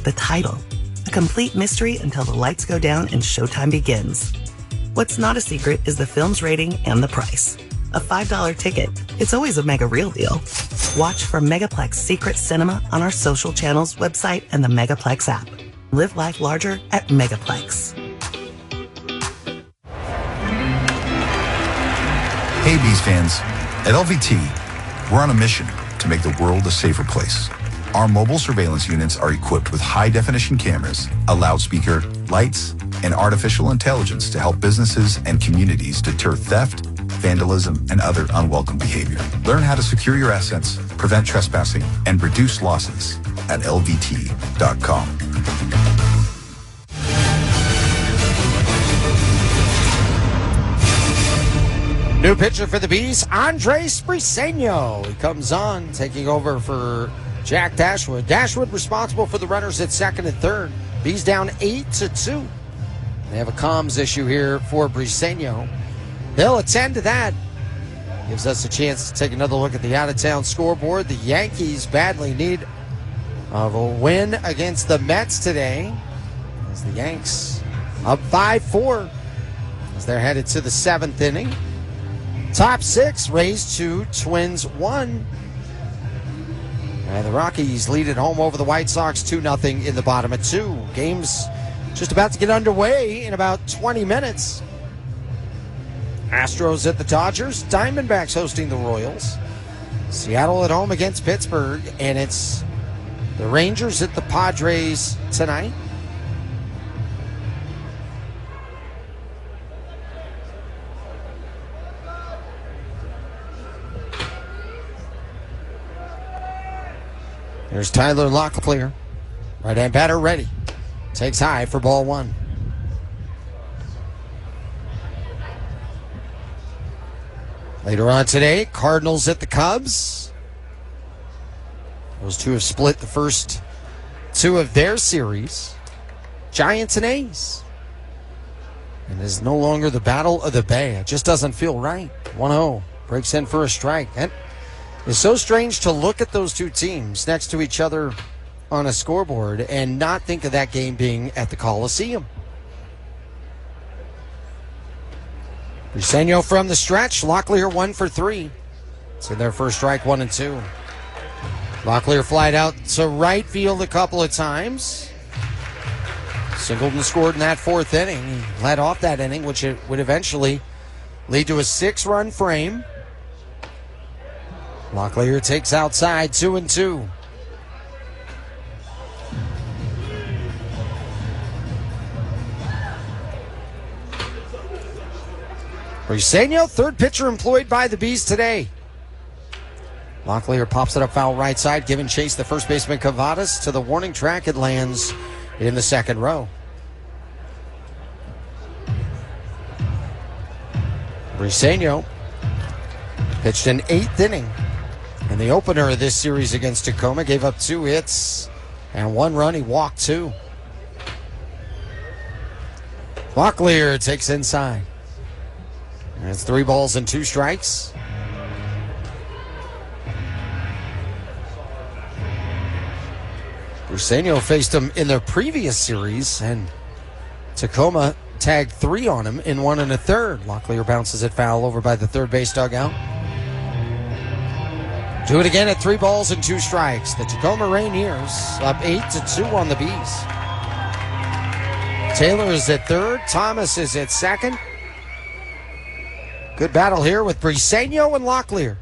The title. A complete mystery until the lights go down and showtime begins. What's not a secret is the film's rating and the price. A $5 ticket. It's always a mega real deal. Watch for Megaplex Secret Cinema on our social channels, website, and the Megaplex app. Live life larger at Megaplex. Hey, Bees fans. At LVT, we're on a mission to make the world a safer place. Our mobile surveillance units are equipped with high-definition cameras, a loudspeaker, lights, and artificial intelligence to help businesses and communities deter theft, vandalism, and other unwelcome behavior. Learn how to secure your assets, prevent trespassing, and reduce losses at lvt.com. New pitcher for the Bees, Andres Briseño. He comes on, taking over for Jack Dashwood. Dashwood responsible for the runners at second and third. Bees down 8-2. They have a comms issue here for Briseño. They'll attend to that. gives us a chance to take another look at the out-of-town scoreboard. The Yankees badly need of a win against the Mets today, as the Yanks up 5-4 as they're headed to the 7th inning. Top 6, Rays 2, Twins 1. And the Rockies lead at home over the White Sox 2-0 in the bottom of 2. Game's just about to get underway in about 20 minutes. Astros at the Dodgers, Diamondbacks hosting the Royals, Seattle at home against Pittsburgh, and it's the Rangers at the Padres tonight. There's Tyler Locklear. Right-hand batter ready. Takes high for ball 1. Later on today, Cardinals at the Cubs. Those two have split the first 2 of their series. Giants and A's. And it's no longer the battle of the Bay. It just doesn't feel right. 1-0. Breaks in for a strike. That is so strange to look at those two teams next to each other on a scoreboard and not think of that game being at the Coliseum. Briseño from the stretch. Locklear 1 for 3. It's in their first strike, 1-2. Locklear flied out to right field a couple of times. Singleton scored in that 4th inning. He led off that inning, which it would eventually lead to a 6-run frame. Locklear takes outside, 2-2. Briseño, third pitcher employed by the Bees today. Locklear pops it up foul right side, giving chase the first baseman Cavadas to the warning track. It lands in the second row. Briseño pitched an 8th inning in the opener of this series against Tacoma. Gave up 2 hits and 1 run. He walked 2. Locklear takes inside. And it's 3 balls and 2 strikes. Briseño faced him in their previous series, and Tacoma tagged 3 on him in 1 1/3. Locklear bounces it foul over by the third base dugout. Do it again at 3 balls and 2 strikes. The Tacoma Rainiers up 8-2 on the Bees. Taylor is at third. Thomas is at second. Good battle here with Briseño and Locklear.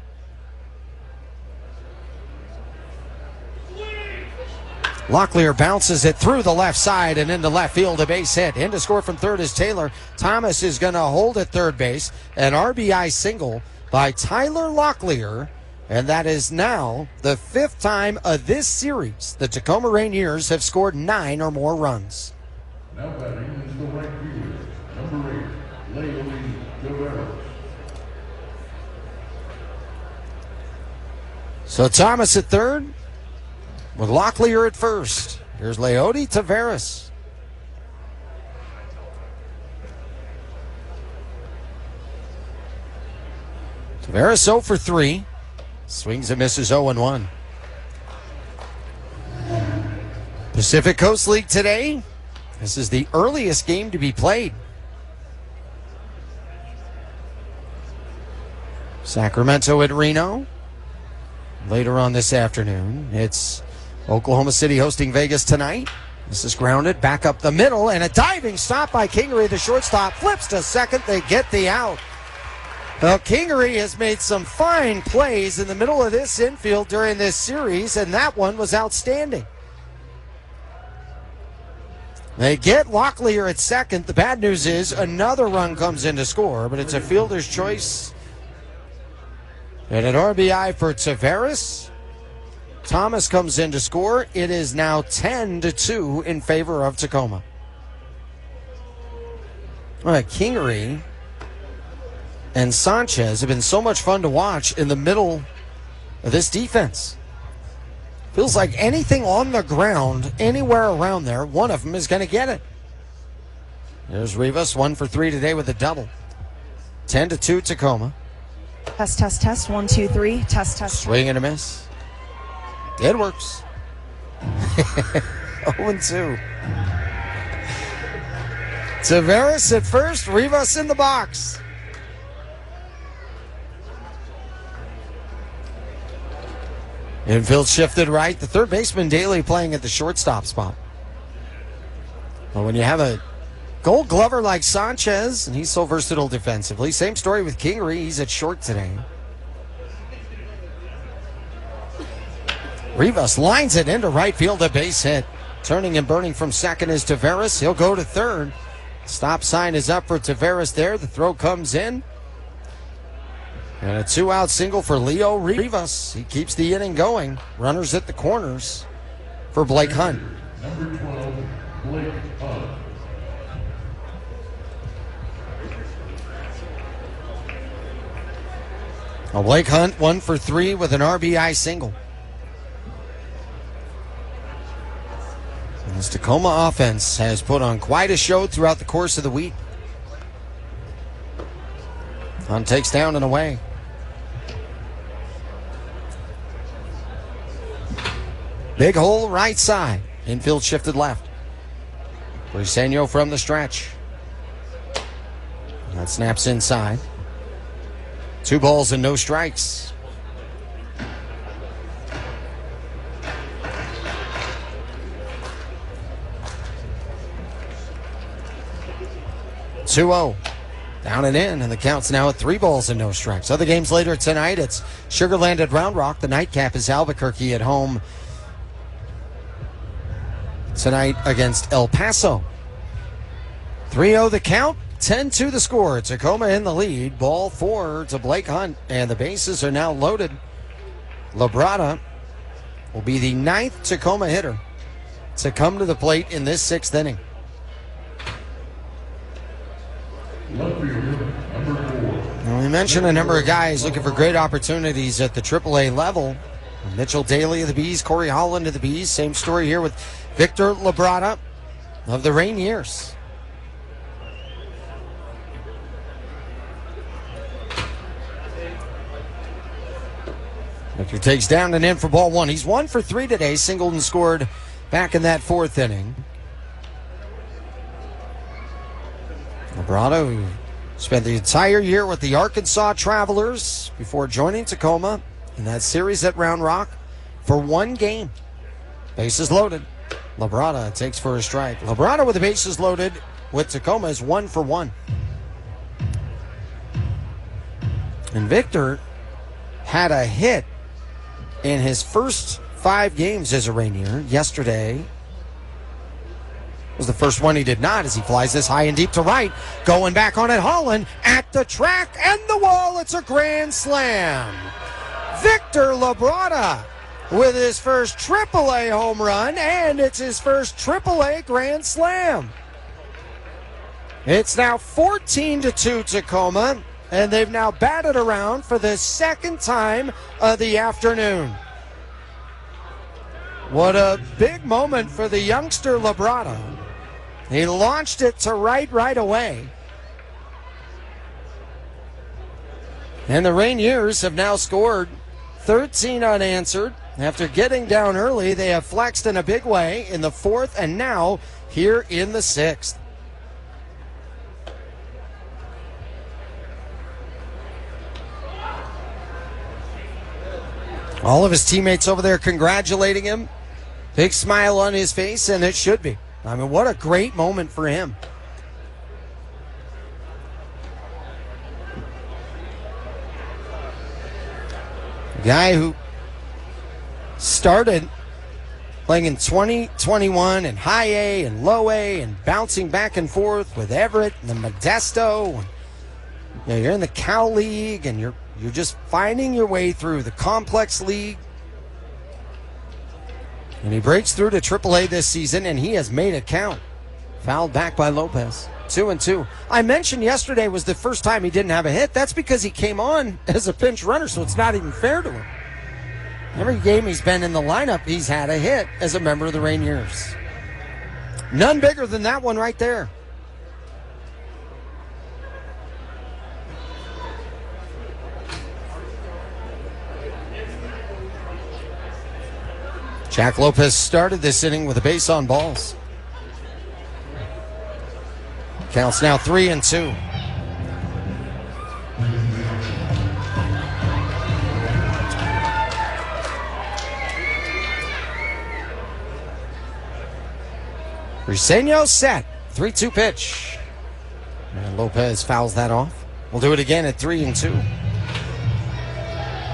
Locklear bounces it through the left side and into left field, a base hit. In to score from third is Taylor. Thomas is going to hold at third base. An RBI single by Tyler Locklear. And that is now the 5th time of this series the Tacoma Rainiers have scored 9 or more runs. Now batting is the right fielder, number 8, Leody Guerrero. So Thomas at third, with Locklear at first. Here's Leody Taveras. Taveras 0 for 3. Swings and misses 0-1. Pacific Coast League today. This is the earliest game to be played. Sacramento at Reno. Later on this afternoon, it's Oklahoma City hosting Vegas tonight. This is grounded back up the middle, and a diving stop by Kingery, the shortstop, flips to second. They get the out. Well, Kingery has made some fine plays in the middle of this infield during this series, and that one was outstanding. They get Locklear at second. The bad news is another run comes in to score, but it's a fielder's choice. And an RBI for Taveras. Thomas comes in to score. It is now 10-2 in favor of Tacoma. All right, Kingery and Sanchez have been so much fun to watch in the middle of this defense. Feels like anything on the ground, anywhere around there, one of them is going to get it. There's Rivas, 1 for 3 today with a double. 10-2 Tacoma. Test, test, test. 1, 2, 3. Test, test. Swing and a miss. It works. 0-2. Tavares at first, Rivas in the box. Infield shifted right. The third baseman, Daly, playing at the shortstop spot. Well, when you have a Gold Glover like Sanchez, and he's so versatile defensively. Same story with Kingery. He's at short today. Rivas lines it into right field, a base hit. Turning and burning from second is Tavares. He'll go to third. Stop sign is up for Tavares there. The throw comes in. And a 2-out single for Leo Rivas. He keeps the inning going. Runners at the corners for Blake Hunt. Number 12, Blake Hunt. Well, Blake Hunt 1 for 3 with an RBI single. This Tacoma offense has put on quite a show throughout the course of the week. Hunt takes down and away. Big hole right side. Infield shifted left. Briseño from the stretch. That snaps inside. 2 balls and no strikes. Two-0. Down and in, and the count's now at 3 balls and no strikes. Other games later tonight, it's Sugar Land at Round Rock. The nightcap is Albuquerque at home tonight against El Paso. 3-0 the count, 10-2 the score. Tacoma in the lead. Ball 4 to Blake Hunt, and the bases are now loaded. Labrada will be the 9th Tacoma hitter to come to the plate in this 6th inning. Left fielder, number 4. Now, we mentioned a number of guys looking for great opportunities at the AAA level. Mitchell Daly of the Bees, Corey Holland of the Bees. Same story here with Victor Labrada of the Rainiers. Victor takes down and in for ball 1. He's 1 for 3 today. Singled and scored back in that 4th inning. Labrada, who spent the entire year with the Arkansas Travelers before joining Tacoma in that series at Round Rock for 1 game. Bases loaded. Labrada takes for a strike. Labrada with the bases loaded with Tacoma is 1 for 1. And Victor had a hit in his first 5 games as a Rainier. Yesterday was the first one he did not, as he flies this high and deep to right. Going back on it, Holland at the track and the wall. It's a grand slam. Victor Labrada with his first AAA home run, and it's his first AAA grand slam. It's now 14-2 Tacoma, and they've now batted around for the 2nd time of the afternoon. What a big moment for the youngster Labrada. He launched it to right away. And the Rainiers have now scored 13 unanswered. After getting down early, they have flexed in a big way in the 4th and now here in the 6th. All of his teammates over there congratulating him. Big smile on his face, and it should be. I mean, what a great moment for him. A guy who started playing in 2021 and high A and low A and bouncing back and forth with Everett and the Modesto. You know, you're in the Cal League and you're just finding your way through the complex league. And he breaks through to AAA this season, and he has made it count. Fouled back by Lopez. 2-2. I mentioned yesterday was the first time he didn't have a hit. That's because he came on as a pinch runner, so it's not even fair to him. Every game he's been in the lineup, he's had a hit as a member of the Rainiers. None bigger than that one right there. Jack Lopez started this inning with a base on balls. Counts now 3-2. Briseño set. 3-2 pitch. And Lopez fouls that off. We'll do it again at 3-2.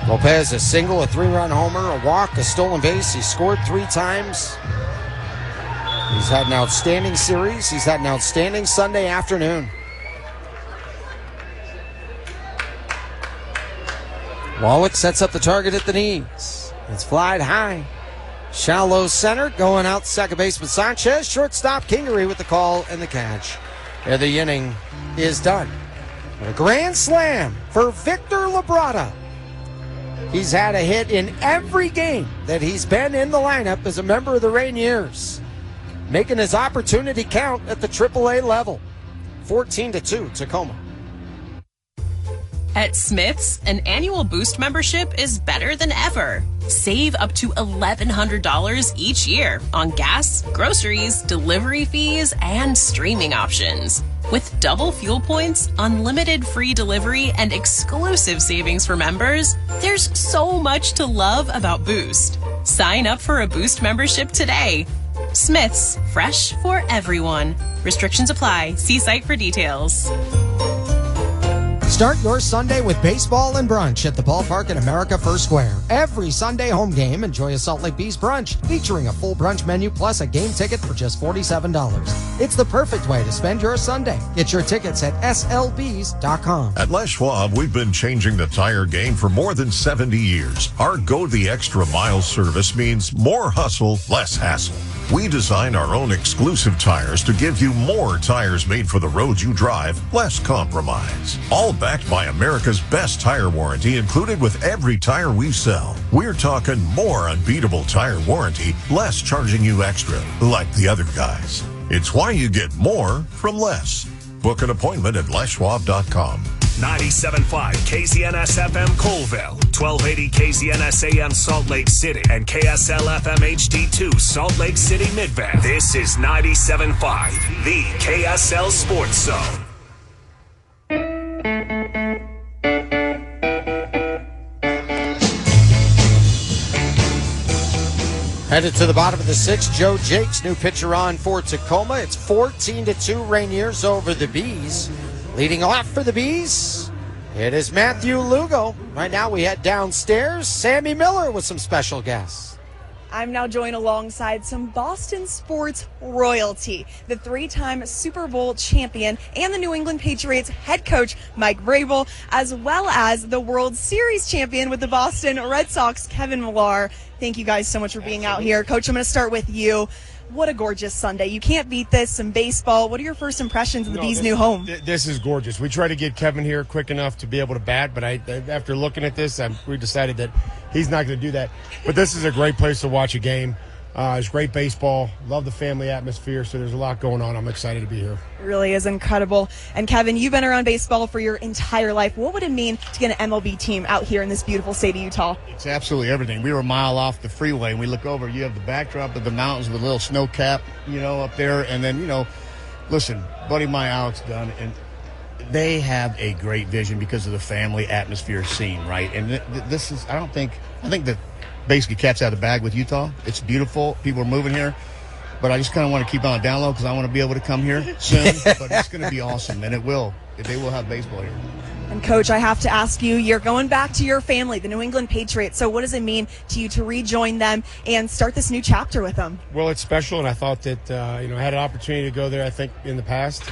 Lopez, a single, a 3-run homer, a walk, a stolen base. He scored 3 times. He's had an outstanding series. He's had an outstanding Sunday afternoon. Wallach sets up the target at the knees. It's flied high. Shallow center, going out second baseman Sanchez. Shortstop Kingery with the call and the catch. And the inning is done. A grand slam for Victor Labrada. He's had a hit in every game that he's been in the lineup as a member of the Rainiers, making his opportunity count at the AAA level. 14-2, Tacoma. At Smith's, an annual Boost membership is better than ever. Save up to $1,100 each year on gas, groceries, delivery fees, and streaming options. With double fuel points, unlimited free delivery, and exclusive savings for members, there's so much to love about Boost. Sign up for a Boost membership today. Smith's, fresh for everyone. Restrictions apply. See site for details. Start your Sunday with baseball and brunch at the ballpark at America First Square. Every Sunday home game, enjoy a Salt Lake Bees brunch featuring a full brunch menu plus a game ticket for just $47. It's the perfect way to spend your Sunday. Get your tickets at slbees.com. At Les Schwab, we've been changing the tire game for more than 70 years. Our Go the Extra Mile service means more hustle, less hassle. We design our own exclusive tires to give you more tires made for the roads you drive, less compromise. All backed by America's best tire warranty included with every tire we sell. We're talking more unbeatable tire warranty, less charging you extra, like the other guys. It's why you get more from less. Book an appointment at leschwab.com. 97.5 KZNS FM Colville, 1280 KZNS AM Salt Lake City, and KSL FM HD2 Salt Lake City Midvale. This is 97.5, the KSL Sports Zone. Headed to the bottom of the 6th, Joe Jakes, new pitcher on for Tacoma. It's 14-2 Rainiers over the Bees. Leading off for the Bees, it is Matthew Lugo. Right now we head downstairs. Sammy Miller with some special guests. I'm now joined alongside some Boston sports royalty, the 3-time Super Bowl champion and the New England Patriots head coach, Mike Vrabel, as well as the World Series champion with the Boston Red Sox, Kevin Millar. Thank you guys so much for being out here. Coach, I'm going to start with you. What a gorgeous Sunday. You can't beat this. Some baseball. What are your first impressions of the Bees' new home? This is gorgeous. We tried to get Kevin here quick enough to be able to bat, but after looking at this, we decided that he's not going to do that. But this is a great place to watch a game. It's great baseball. Love the family atmosphere, so there's a lot going on. I'm excited to be here. It really is incredible. And Kevin, you've been around baseball for your entire life. What would it mean to get an MLB team out here in this beautiful state of Utah? It's absolutely everything. We were a mile off the freeway, and we look over. You have the backdrop of the mountains with a little snow cap, up there. And then, listen, buddy of mine, Alex Dunn, and they have a great vision because of the family atmosphere scene, right? And this is, I think that basically cat's out of the bag with Utah. It's beautiful. People are moving here. But I just kind of want to keep on down low because I want to be able to come here soon. But it's going to be awesome, and it will. They will have baseball here. And, Coach, I have to ask you, you're going back to your family, the New England Patriots. So what does it mean to you to rejoin them and start this new chapter with them? Well, it's special, and I thought that, I had an opportunity to go there, I think, in the past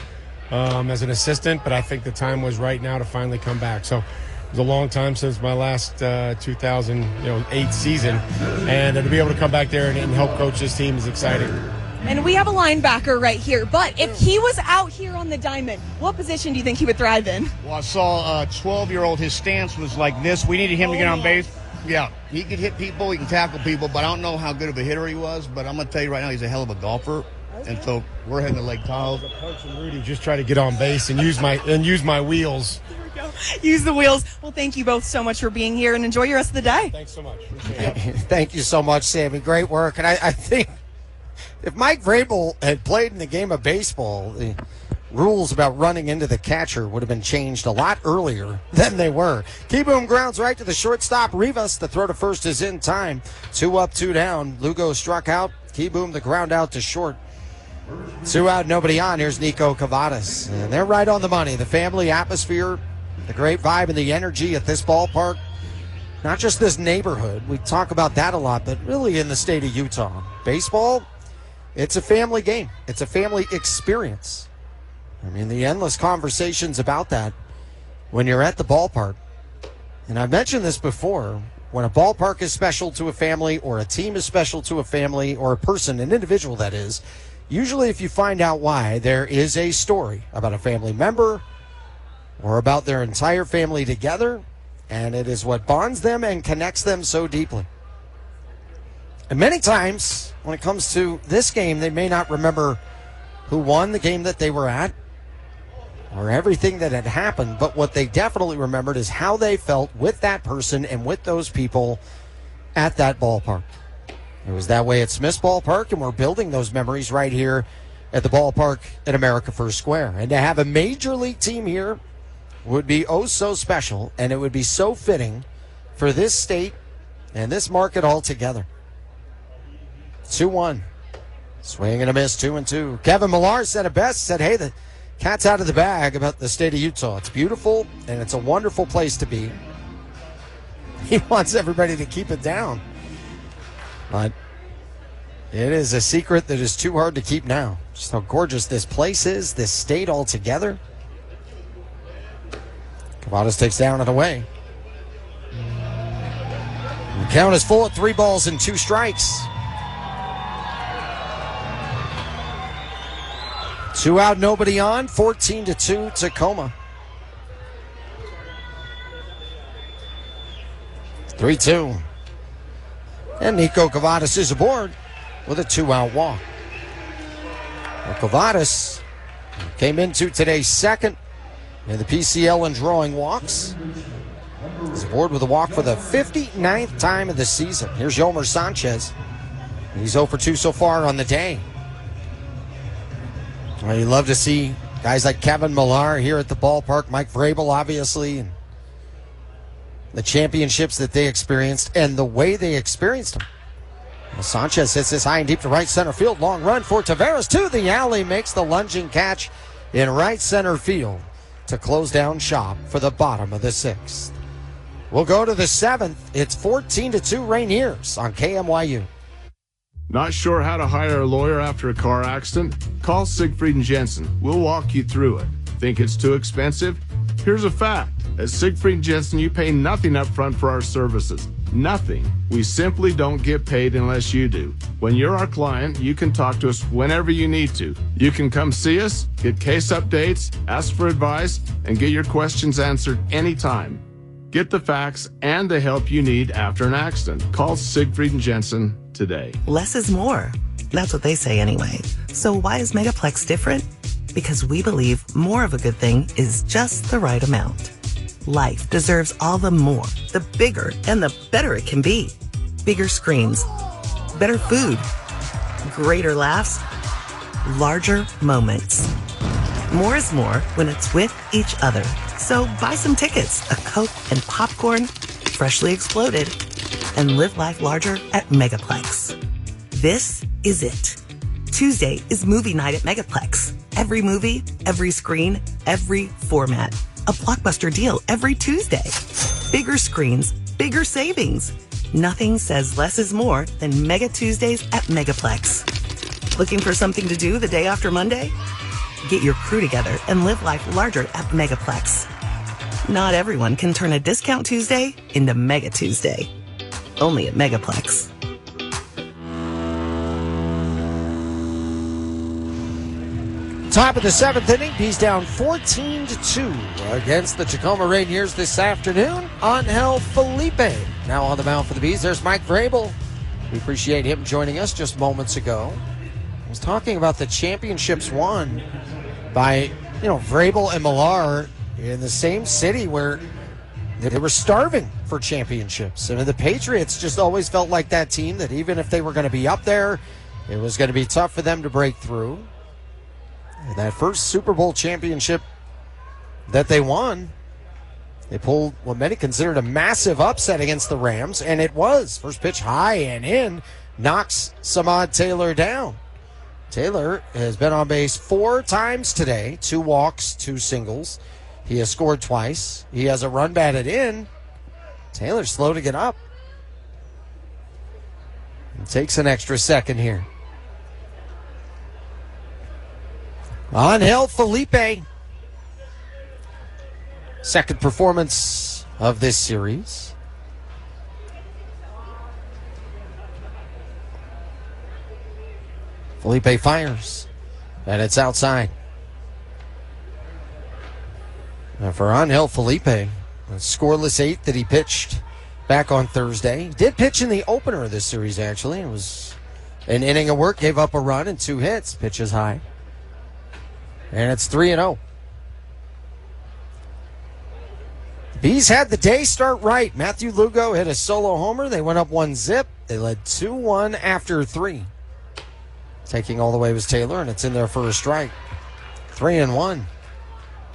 as an assistant. But I think the time was right now to finally come back. So it was a long time since my last 2008 season. And to be able to come back there and help coach this team is exciting. And we have a linebacker right here, but if he was out here on the diamond, what position do you think he would thrive in? Well, I saw a 12-year-old, his stance was like this. We needed him to get on base. Yeah, he could hit people, he can tackle people, but I don't know how good of a hitter he was, but I'm going to tell you right now, he's a hell of a golfer. And so we're heading to Lake Tahoe. Punch and Rudy just try to get on base and use my wheels. Use the wheels. Well, thank you both so much for being here, and enjoy your rest of the day. Thanks so much. Thank you so much, Sammy. Great work. And I think if Mike Vrabel had played in the game of baseball, the rules about running into the catcher would have been changed a lot earlier than they were. Keyboom grounds right to the shortstop, Rivas. The throw to first is in time. 2 up, 2 down. Lugo struck out. Keyboom the ground out to short. 2 out, nobody on. Here's Nico Cavadas. And they're right on the money. The family atmosphere, the great vibe and the energy at this ballpark. Not just this neighborhood. We talk about that a lot, but really in the state of Utah. Baseball, it's a family game. It's a family experience. I mean, the endless conversations about that when you're at the ballpark. And I've mentioned this before. When a ballpark is special to a family, or a team is special to a family, or a person, an individual that is, usually if you find out why, there is a story about a family member or about their entire family together, and it is what bonds them and connects them so deeply. And many times, when it comes to this game, they may not remember who won the game that they were at or everything that had happened, but what they definitely remembered is how they felt with that person and with those people at that ballpark. It was that way at Smith's Ballpark, and we're building those memories right here at the ballpark at America First Square. And to have a major league team here would be oh so special, and it would be so fitting for this state and this market altogether. 2-1. Swing and a miss, 2-2. Kevin Millar said it best, said, hey, the cat's out of the bag about the state of Utah. It's beautiful, and it's a wonderful place to be. He wants everybody to keep it down. But it is a secret that is too hard to keep now. Just how gorgeous this place is, this state altogether. Cavadas takes down and away. The count is full at 3 balls and 2 strikes. 2 out, nobody on. 14-2 Tacoma. 3-2. And Nico Cavadas is aboard with a 2-out walk. Well, Cavadas came into today's second in the PCL in drawing walks. He's aboard with a walk for the 59th time of the season. Here's Yomer Sanchez. He's 0 for 2 so far on the day. Well, you love to see guys like Kevin Millar here at the ballpark, Mike Vrabel, obviously, and the championships that they experienced and the way they experienced them. Well, Sanchez hits this high and deep to right center field. Long run for Taveras to the alley. Makes the lunging catch in right center field to close down shop for the bottom of the 6th. We'll go to the 7th. It's 14-2 Rainiers on KMYU. Not sure how to hire a lawyer after a car accident? Call Siegfried and Jensen. We'll walk you through it. Think it's too expensive? Here's a fact. At Siegfried and Jensen, you pay nothing up front for our services. Nothing. We simply don't get paid unless you do. When you're our client, you can talk to us whenever you need to. You can come see us, get case updates, ask for advice, and get your questions answered anytime. Get the facts and the help you need after an accident. Call Siegfried and Jensen today. Less is more. That's what they say anyway. So why is Megaplex different? Because we believe more of a good thing is just the right amount. Life deserves all the more, the bigger and the better it can be. Bigger screens, better food, greater laughs, larger moments. More is more when it's with each other. So buy some tickets, a Coke and popcorn, freshly exploded, and live life larger at Megaplex. This is it. Tuesday is movie night at Megaplex. Every movie, every screen, every format. A blockbuster deal every Tuesday. Bigger screens, bigger savings. Nothing says less is more than Mega Tuesdays at Megaplex. Looking for something to do the day after Monday? Get your crew together and live life larger at Megaplex. Not everyone can turn a discount Tuesday into Mega Tuesday. Only at Megaplex. Top of the 7th inning, Bees down 14-2 against the Tacoma Rainiers this afternoon. Angel Felipe now on the mound for the Bees. There's Mike Vrabel. We appreciate him joining us just moments ago. I was talking about the championships won by, Vrabel and Millar in the same city where they were starving for championships. I mean, the Patriots just always felt like that team that even if they were going to be up there, it was going to be tough for them to break through. And that first Super Bowl championship that they won, they pulled what many considered a massive upset against the Rams, and it was. First pitch high and in, knocks Samad Taylor down. Taylor has been on base 4 times today, 2 walks, 2 singles. He has scored twice. He has a run batted in. Taylor's slow to get up. It takes an extra second here. Angel Felipe. Second performance of this series. Felipe fires, and it's outside. Now for Angel Felipe, a scoreless 8 that he pitched back on Thursday. He did pitch in the opener of this series, actually. It was an inning of work, gave up a run and 2 hits. Pitches high. And it's 3-0. The Bees had the day start right. Matthew Lugo hit a solo homer. They went up 1-0. They led 2-1 after 3. Taking all the way was Taylor, and it's in there for a strike. 3-1.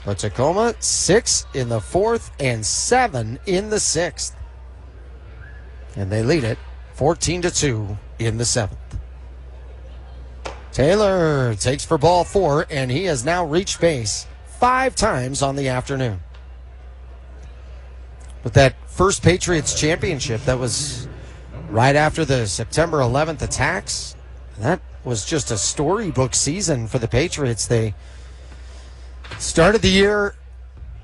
But Tacoma, 6 in the 4th and 7 in the 6th. And they lead it 14-2 in the 7th. Taylor takes for ball 4, and he has now reached base 5 times on the afternoon. But that first Patriots championship, that was right after the September 11th attacks, that was just a storybook season for the Patriots. They started the year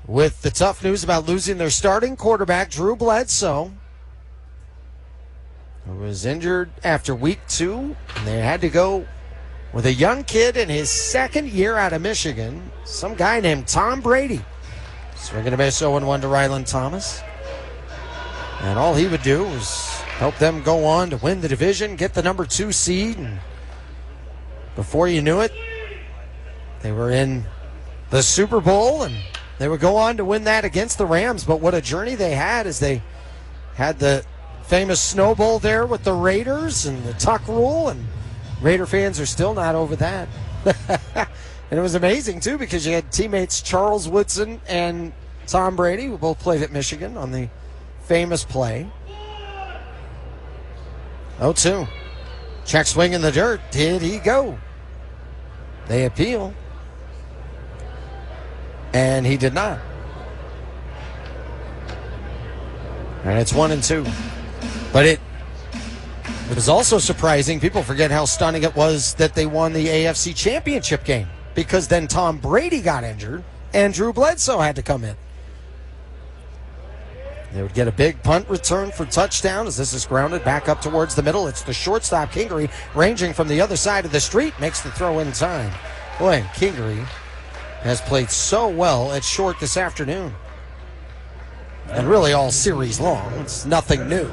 with the tough news about losing their starting quarterback, Drew Bledsoe, who was injured after week 2. And they had to go with a young kid in his 2nd year out of Michigan, some guy named Tom Brady. Swinging a miss 0-1 to Ryland Thomas. And all he would do was help them go on to win the division, get the number 2 seed. And before you knew it, they were in the Super Bowl, and they would go on to win that against the Rams. But what a journey they had, as they had the famous Snow Bowl there with the Raiders and the tuck rule, and Raider fans are still not over that. And it was amazing, too, because you had teammates Charles Woodson and Tom Brady, who both played at Michigan on the famous play. 0-2. Check swing in the dirt. Did he go? They appeal. And he did not. And it's 1-2. But it was also surprising. People forget how stunning it was that they won the AFC Championship game, because then Tom Brady got injured and Drew Bledsoe had to come in. They would get a big punt return for touchdown as this is grounded back up towards the middle. It's the shortstop, Kingery, ranging from the other side of the street, makes the throw in time. Boy, and Kingery has played so well at short this afternoon. And really all series long. It's nothing new.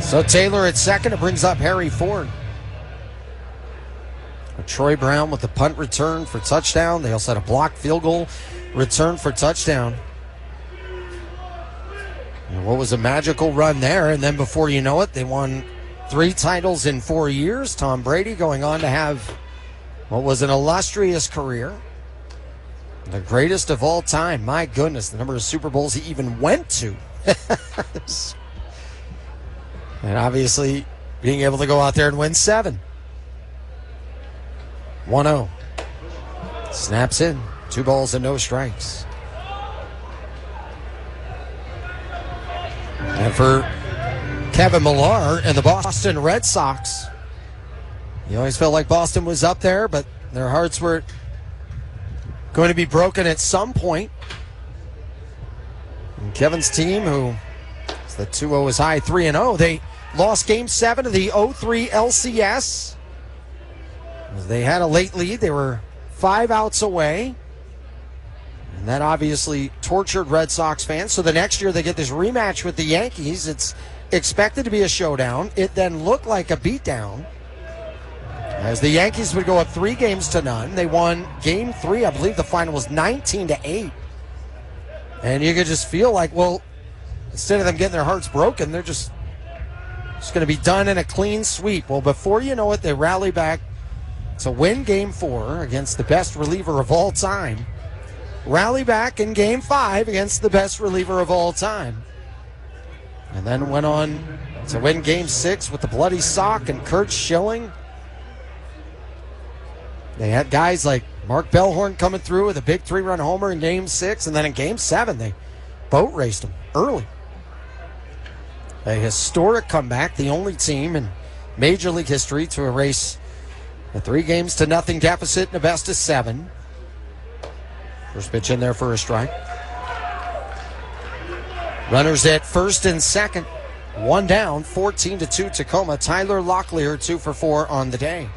So Taylor at second. It brings up Harry Ford. Troy Brown with the punt return for touchdown. They also had a blocked field goal return for touchdown. And what was a magical run there. And then before you know it, they won 3 titles in 4 years. Tom Brady going on to have what was an illustrious career. The greatest of all time. My goodness, the number of Super Bowls he even went to. And obviously being able to go out there and win 7. 1-0. Snaps in. 2 balls and no strikes. And for Kevin Millar and the Boston Red Sox, you always felt like Boston was up there, but their hearts were going to be broken at some point. And Kevin's team, who is the 2-0 is high, 3-0, they lost Game 7 of the 0-3 LCS. They had a late lead. They were 5 outs away. And that obviously tortured Red Sox fans. So the next year they get this rematch with the Yankees. It's expected to be a showdown. It then looked like a beatdown. As the Yankees would go up 3-0. They won Game 3. I believe the final was 19-8. And you could just feel like, well, instead of them getting their hearts broken, they're just going to be done in a clean sweep. Well, before you know it, they rally back to win Game 4 against the best reliever of all time. Rally back in Game 5 against the best reliever of all time. And then went on to win Game 6 with the bloody sock and Kurt Schilling. They had guys like Mark Bellhorn coming through with a big 3-run homer in Game 6, and then in Game 7, they boat raced them early. A historic comeback, the only team in Major League history to erase a 3-0 deficit in a best-of-7. First pitch in there for a strike. Runners at first and second. One down, 14-2 Tacoma. Tyler Locklear 2 for 4 on the day.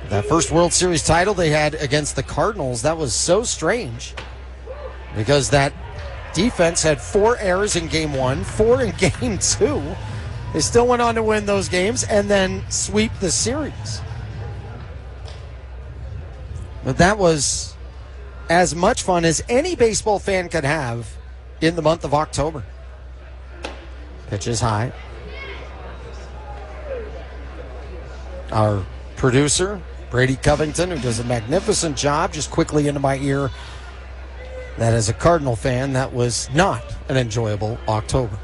That first World Series title they had against the Cardinals, that was so strange because that defense had 4 errors in Game 1, 4 in Game 2. They still went on to win those games and then sweep the series. But that was as much fun as any baseball fan could have in the month of October. Pitch is high. Our producer, Brady Covington, who does a magnificent job, just quickly into my ear, that as a Cardinal fan, that was not an enjoyable October.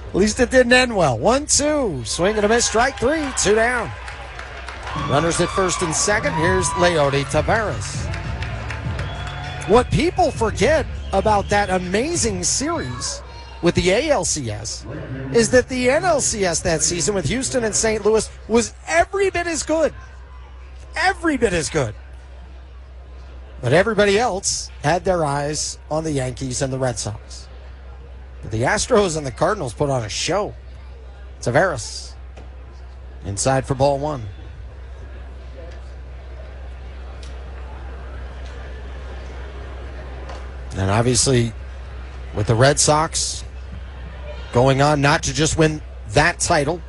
At least it didn't end well. 1-2, swing and a miss, strike 3, 2 down. Runners at first and second. Here's Leody Taveras. What people forget about that amazing series with the ALCS is that the NLCS that season with Houston and St. Louis was every bit as good. Every bit as good. But everybody else had their eyes on the Yankees and the Red Sox. But the Astros and the Cardinals put on a show. Taveras inside for ball 1. And obviously, with the Red Sox going on not to just win that title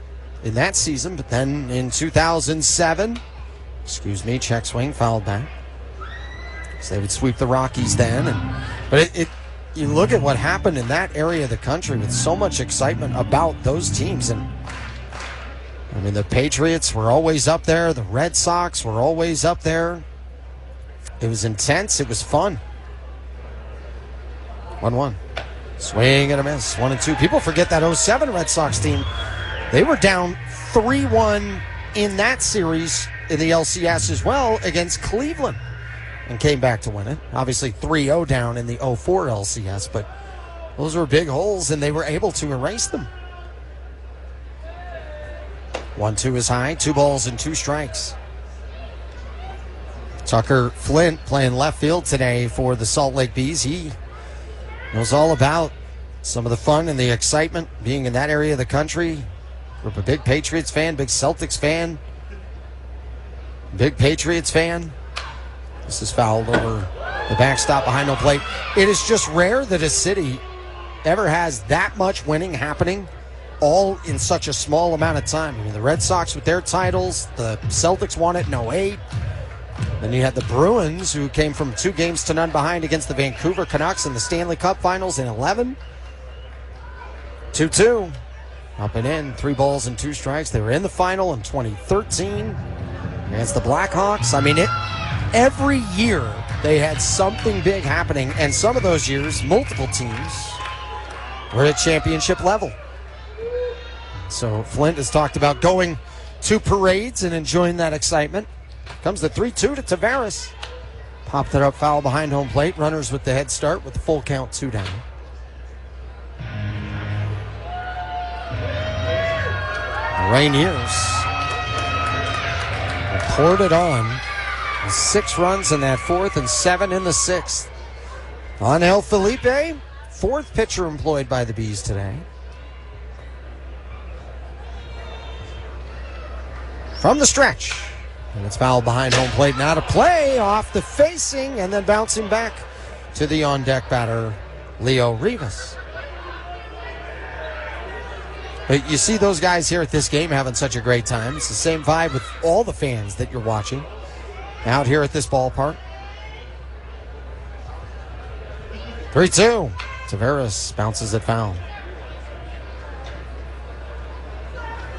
in that season, but then in 2007, check swing, fouled back. So they would sweep the Rockies then. But you look at what happened in that area of the country with so much excitement about those teams. And I mean, the Patriots were always up there. The Red Sox were always up there. It was intense. It was fun. 1-1. Swing and a miss. 1-2. People forget that 07 Red Sox team. They were down 3-1 in that series in the LCS as well against Cleveland and came back to win it. Obviously 3-0 down in the 04 LCS, but those were big holes and they were able to erase them. 1-2 is high. 2 balls and 2 strikes. Tucker Flint playing left field today for the Salt Lake Bees. He knows all about some of the fun and the excitement being in that area of the country. We're a big Patriots fan, big Celtics fan, big Patriots fan. This is fouled over the backstop behind home plate. It is just rare that a city ever has that much winning happening all in such a small amount of time. I mean, the Red Sox with their titles, the Celtics won it in 08. Then you had the Bruins, who came from 2-0 behind against the Vancouver Canucks in the Stanley Cup Finals in 11. 2-2. Up and in. 3 balls and 2 strikes. They were in the final in 2013 against the Blackhawks. I mean, every year they had something big happening, and some of those years, multiple teams were at championship level. So Flint has talked about going to parades and enjoying that excitement. Comes the 3-2 to Taveras. Popped it up, foul behind home plate. Runners with the head start with the full count, 2 down. The Rainiers poured it on. 6 runs in that 4th and 7 in the 6th. Angel Felipe, 4th pitcher employed by the Bees today. From the stretch. And it's fouled behind home plate. Now to play off the facing and then bouncing back to the on-deck batter, Leo Rivas. But you see those guys here at this game having such a great time. It's the same vibe with all the fans that you're watching out here at this ballpark. 3-2. Taveras bounces it foul.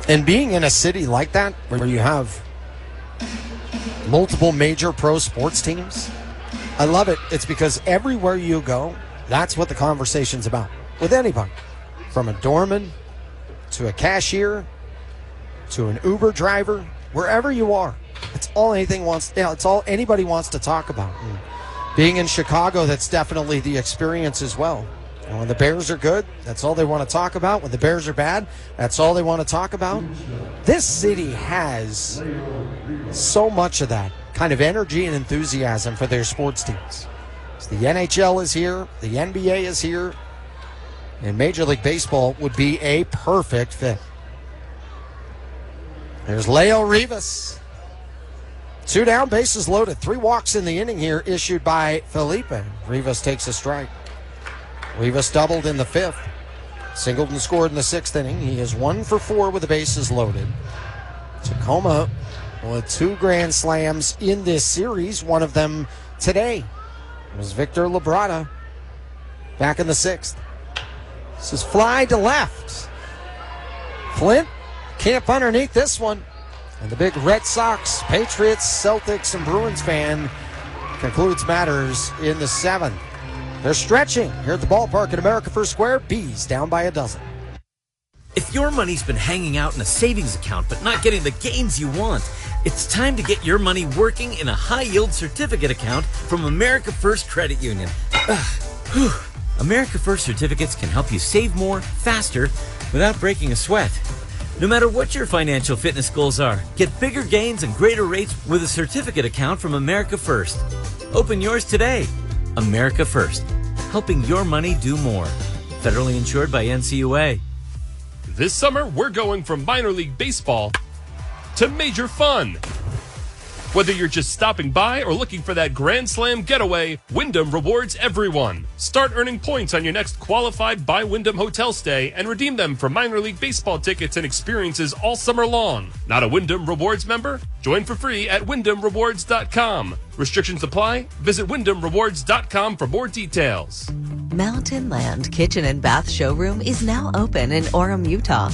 And being in a city like that, where you have multiple major pro sports teams, I love it. It's because everywhere you go, that's what the conversation's about. With anybody. From a doorman to a cashier to an Uber driver, wherever you are. It's all it's all anybody wants to talk about. And being in Chicago, that's definitely the experience as well. And when the Bears are good, that's all they want to talk about. When the Bears are bad, that's all they want to talk about. This city has so much of that kind of energy and enthusiasm for their sports teams. So the NHL is here, the NBA is here, and Major League Baseball would be a perfect fit. There's Leo Rivas. 2 down, bases loaded. 3 walks in the inning here issued by Felipe. Rivas takes a strike. Rivas doubled in the 5th. Singleton scored in the 6th inning. He is 1 for 4 with the bases loaded. Tacoma with 2 grand slams in this series. One of them today was Victor Labrada back in the 6th. This is fly to left. Flint camp underneath this one. And the big Red Sox, Patriots, Celtics, and Bruins fan concludes matters in the 7th. They're stretching here at the ballpark at America First Square. Bees down by a dozen. If your money's been hanging out in a savings account but not getting the gains you want, it's time to get your money working in a high-yield certificate account from America First Credit Union. America First certificates can help you save more, faster, without breaking a sweat. No matter what your financial fitness goals are, get bigger gains and greater rates with a certificate account from America First. Open yours today. America First, helping your money do more. Federally insured by NCUA. This summer, we're going from minor league baseball to major fun. Whether you're just stopping by or looking for that Grand Slam getaway, Wyndham rewards everyone. Start earning points on your next qualified by Wyndham hotel stay and redeem them for minor league baseball tickets and experiences all summer long. Not a Wyndham Rewards member? Join for free at WyndhamRewards.com. Restrictions apply. Visit WyndhamRewards.com for more details. Mountain Land Kitchen and Bath Showroom is now open in Orem, Utah.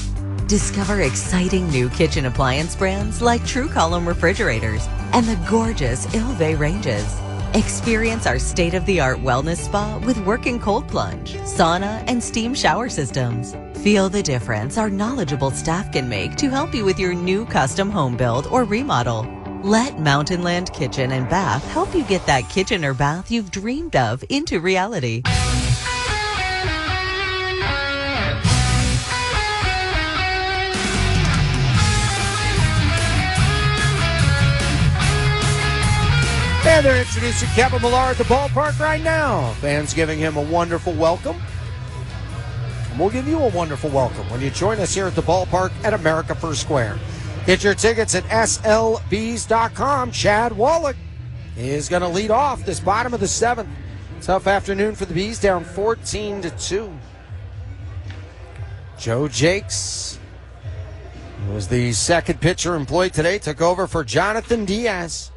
Discover exciting new kitchen appliance brands like True Column refrigerators and the gorgeous Ilve ranges. Experience our state-of-the-art wellness spa with working cold plunge, sauna, and steam shower systems. Feel the difference our knowledgeable staff can make to help you with your new custom home build or remodel. Let Mountain Land Kitchen and Bath help you get that kitchen or bath you've dreamed of into reality. And they're introducing Kevin Millar at the ballpark right now. Fans giving him a wonderful welcome. And we'll give you a wonderful welcome when you join us here at the ballpark at America First Square. Get your tickets at slbs.com. Chad Wallach is going to lead off this bottom of the 7th. Tough afternoon for the Bees, down 14-2. Joe Jakes, who was the second pitcher employed today, took over for Jonathan Diaz.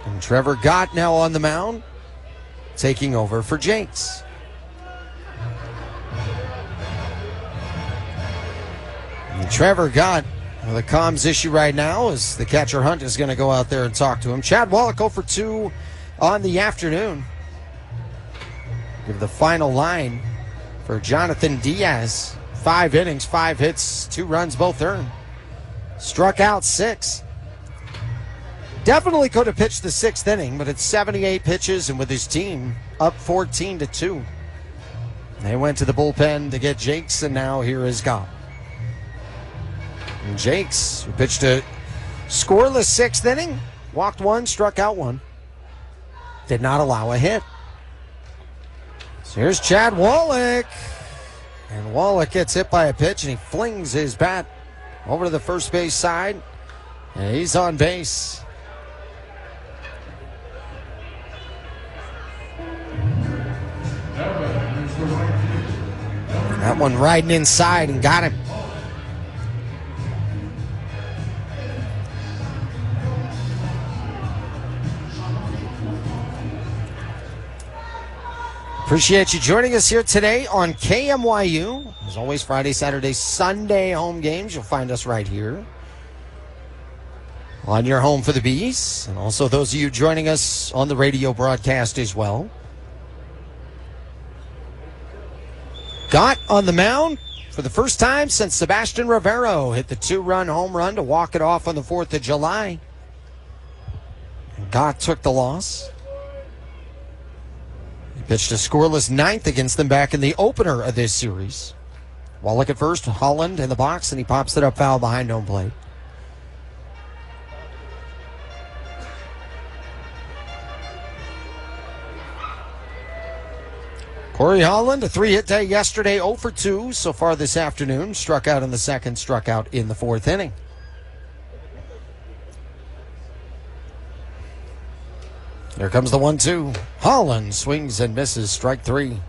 And Trevor Gott now on the mound, taking over for Jakes. And Trevor Gott with a comms issue right now as the catcher Hunt is going to go out there and talk to him. Chad Wallach 0 for 2 on the afternoon. Give the final line for Jonathan Diaz. 5 innings, 5 hits, 2 runs, both earned. Struck out 6. Definitely could have pitched the 6th inning, but it's 78 pitches, and with his team up 14-2. They went to the bullpen to get Jakes, and now here is Gott. And Jakes, who pitched a scoreless 6th inning, walked 1, struck out 1. Did not allow a hit. So here's Chad Wallach. And Wallach gets hit by a pitch, and he flings his bat over to the first base side. And he's on base. That one riding inside and got him. Appreciate you joining us here today on KMYU. As always, Friday, Saturday, Sunday home games. You'll find us right here on your home for the Bees. And also those of you joining us on the radio broadcast as well. Got on the mound for the first time since Sebastian Rivero hit the 2-run home run to walk it off on the 4th of July. And Gott took the loss. Pitched a scoreless ninth against them back in the opener of this series. Wallach at first, Holland in the box, and he pops it up foul behind home plate. Corey Holland, a 3-hit day yesterday, 0 for 2 so far this afternoon. Struck out in the second, struck out in the 4th inning. Here comes the 1-2. Holland swings and misses. Strike 3.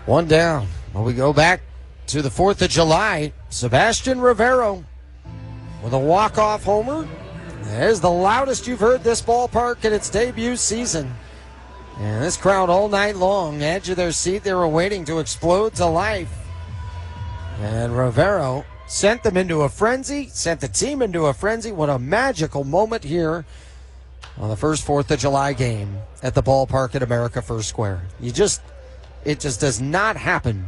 One down. Well, we go back to the 4th of July. Sebastian Rivero with a walk-off homer. There's the loudest you've heard this ballpark in its debut season. And this crowd all night long, edge of their seat, they were waiting to explode to life. And Rivero sent them into a frenzy, sent the team into a frenzy. What a magical moment here on the first 4th of July game at the ballpark at America First Square. It just does not happen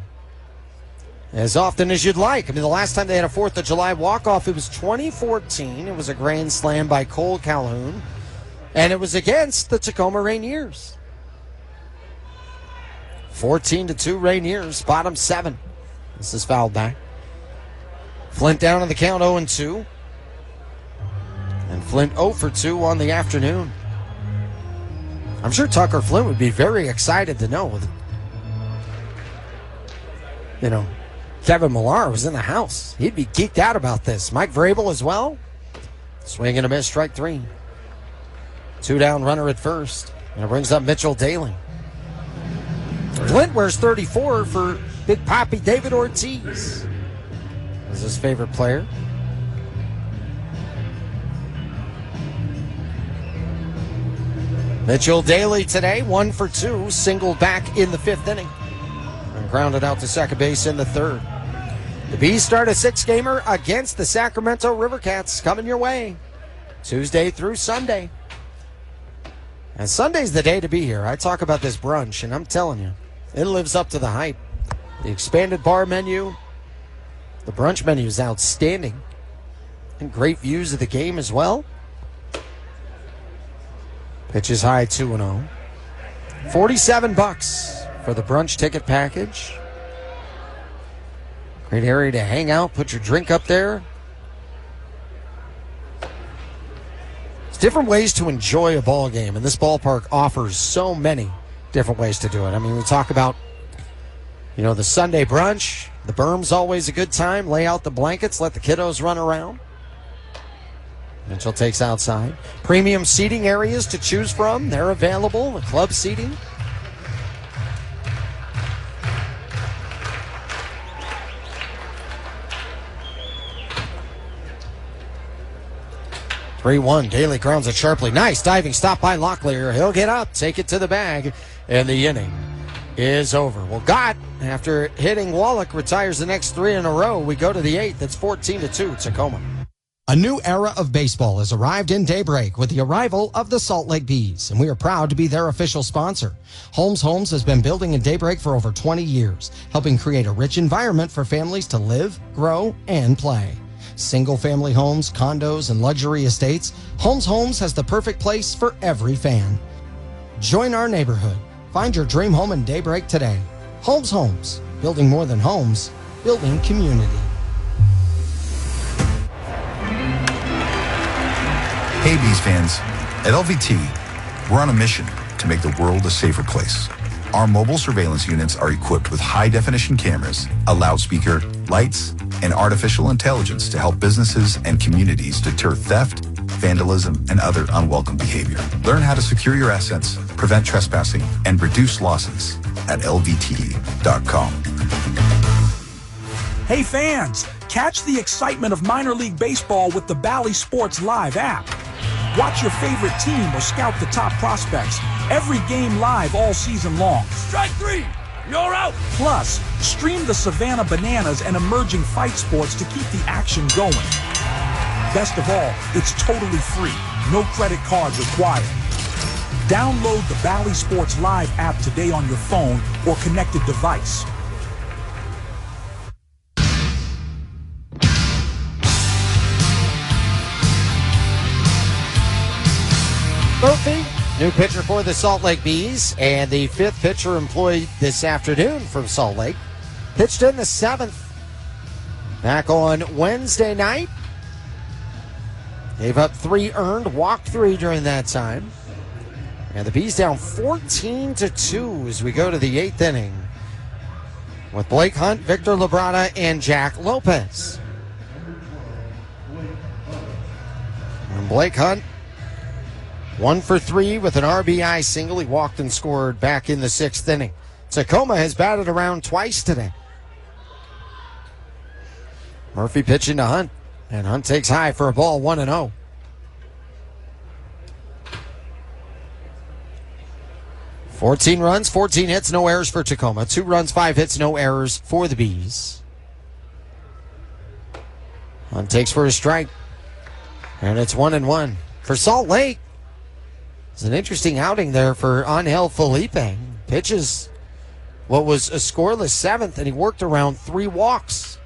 as often as you'd like. I mean, the last time they had a 4th of July walk-off, it was 2014. It was a grand slam by Cole Calhoun, and it was against the Tacoma Rainiers. 14-2 Rainiers, bottom 7. This is fouled back. Flint down on the count, 0-2. And Flint 0 for 2 on the afternoon. I'm sure Tucker Flint would be very excited to know that, Kevin Millar was in the house. He'd be geeked out about this. Mike Vrabel as well. Swing and a miss, strike 3. 2 down, runner at first. And it brings up Mitchell Daly. Flint wears 34 for Big Papi David Ortiz. Is his favorite player. Mitchell Daly today, 1 for 2, singled back in the 5th inning. And grounded out to second base in the 3rd. The Bees start a 6-gamer against the Sacramento River Cats, coming your way Tuesday through Sunday. And Sunday's the day to be here. I talk about this brunch, and I'm telling you, it lives up to the hype. The expanded bar menu, the brunch menu is outstanding. And great views of the game as well. Pitch is high, 2-0. $47 for the brunch ticket package. Great area to hang out, put your drink up there. It's different ways to enjoy a ball game, and this ballpark offers so many different ways to do it. I mean, we talk about, the Sunday brunch. The berm's always a good time. Lay out the blankets, let the kiddos run around. Mitchell takes outside. Premium seating areas to choose from. They're available. The club seating. (3-1). Daly grounds it sharply. Nice diving stop by Locklear. He'll get up, take it to the bag, and the inning is over. Well, Gott, after hitting Wallach, retires the next 3 in a row. We go to the 8th. It's 14-2 Tacoma. A new era of baseball has arrived in Daybreak with the arrival of the Salt Lake Bees, and we are proud to be their official sponsor. Holmes Homes has been building in Daybreak for over 20 years, helping create a rich environment for families to live, grow, and play. Single-family homes, condos, and luxury estates, Holmes Homes has the perfect place for every fan. Join our neighborhood. Find your dream home in Daybreak today. Holmes Homes, building more than homes, building community. Hey, Bees fans. At LVT, we're on a mission to make the world a safer place. Our mobile surveillance units are equipped with high-definition cameras, a loudspeaker, lights, and artificial intelligence to help businesses and communities deter theft, vandalism, and other unwelcome behavior. Learn how to secure your assets, prevent trespassing, and reduce losses at lvt.com. Hey fans, catch the excitement of minor league baseball with the Bally Sports Live app. Watch your favorite team or scout the top prospects. Every game live all season long. Strike three! You're out! Plus, stream the Savannah Bananas and emerging fight sports to keep the action going. Best of all, it's totally free. No credit cards required. Download the Bally Sports Live app today on your phone or connected device. Murphy, new pitcher for the Salt Lake Bees, and the fifth pitcher employed this afternoon from Salt Lake. Pitched in the seventh back on Wednesday night. Gave up 3 earned, walked 3 during that time. And the Bees down 14-2 as we go to the 8th inning with Blake Hunt, Victor Labrada, and Jack Lopez. And Blake Hunt, 1 for 3 with an RBI single. He walked and scored back in the 6th inning. Tacoma has batted around twice today. Murphy pitching to Hunt, and Hunt takes high for a ball, 1-0. "14 runs, 14 hits, no errors for Tacoma. 2 runs, 5 hits, no errors for the Bees. Hunt takes for a strike, and it's 1-1. For Salt Lake, it's an interesting outing there for Angel Felipe. Pitches what was a scoreless 7th, and he worked around 3 walks.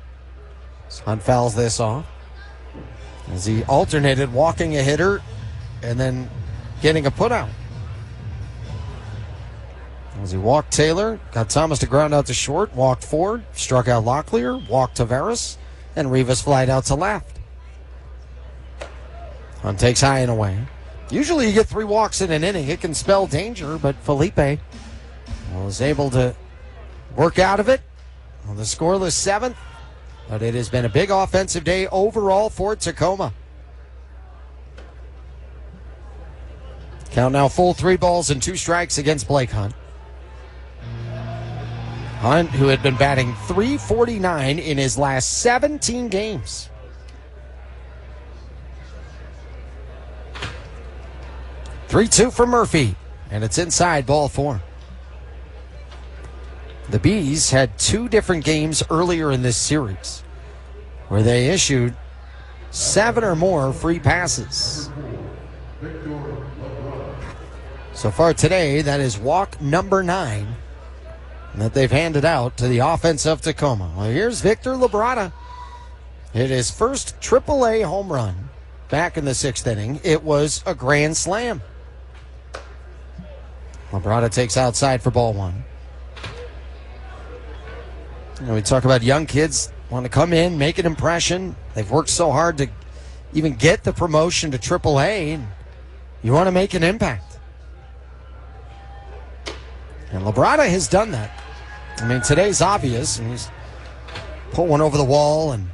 Hunt fouls this off as he alternated walking a hitter and then getting a putout. As he walked Taylor, got Thomas to ground out to short, walked Ford, struck out Locklear, walked Tavares, and Rivas flied out to left. Hunt takes high and away. Usually you get 3 walks in an inning. It can spell danger, but Felipe was able to work out of it on the scoreless 7th. But it has been a big offensive day overall for Tacoma. Count now full 3 balls and 2 strikes against Blake Hunt. Hunt, who had been batting .349 in his last 17 games. "3-2 for Murphy, and it's inside, ball 4. The Bees had 2 different games earlier in this series where they issued 7 or more free passes. So far today, that is walk number 9 that they've handed out to the offense of Tacoma. Well, here's Victor Labrada. Hit his first AAA home run back in the 6th inning. It was a grand slam. Labrada takes outside for ball 1. You know, we talk about young kids want to come in, make an impression. They've worked so hard to even get the promotion to AAA, and you want to make an impact. And Labrada has done that. I mean, today's obvious, and he's put one over the wall and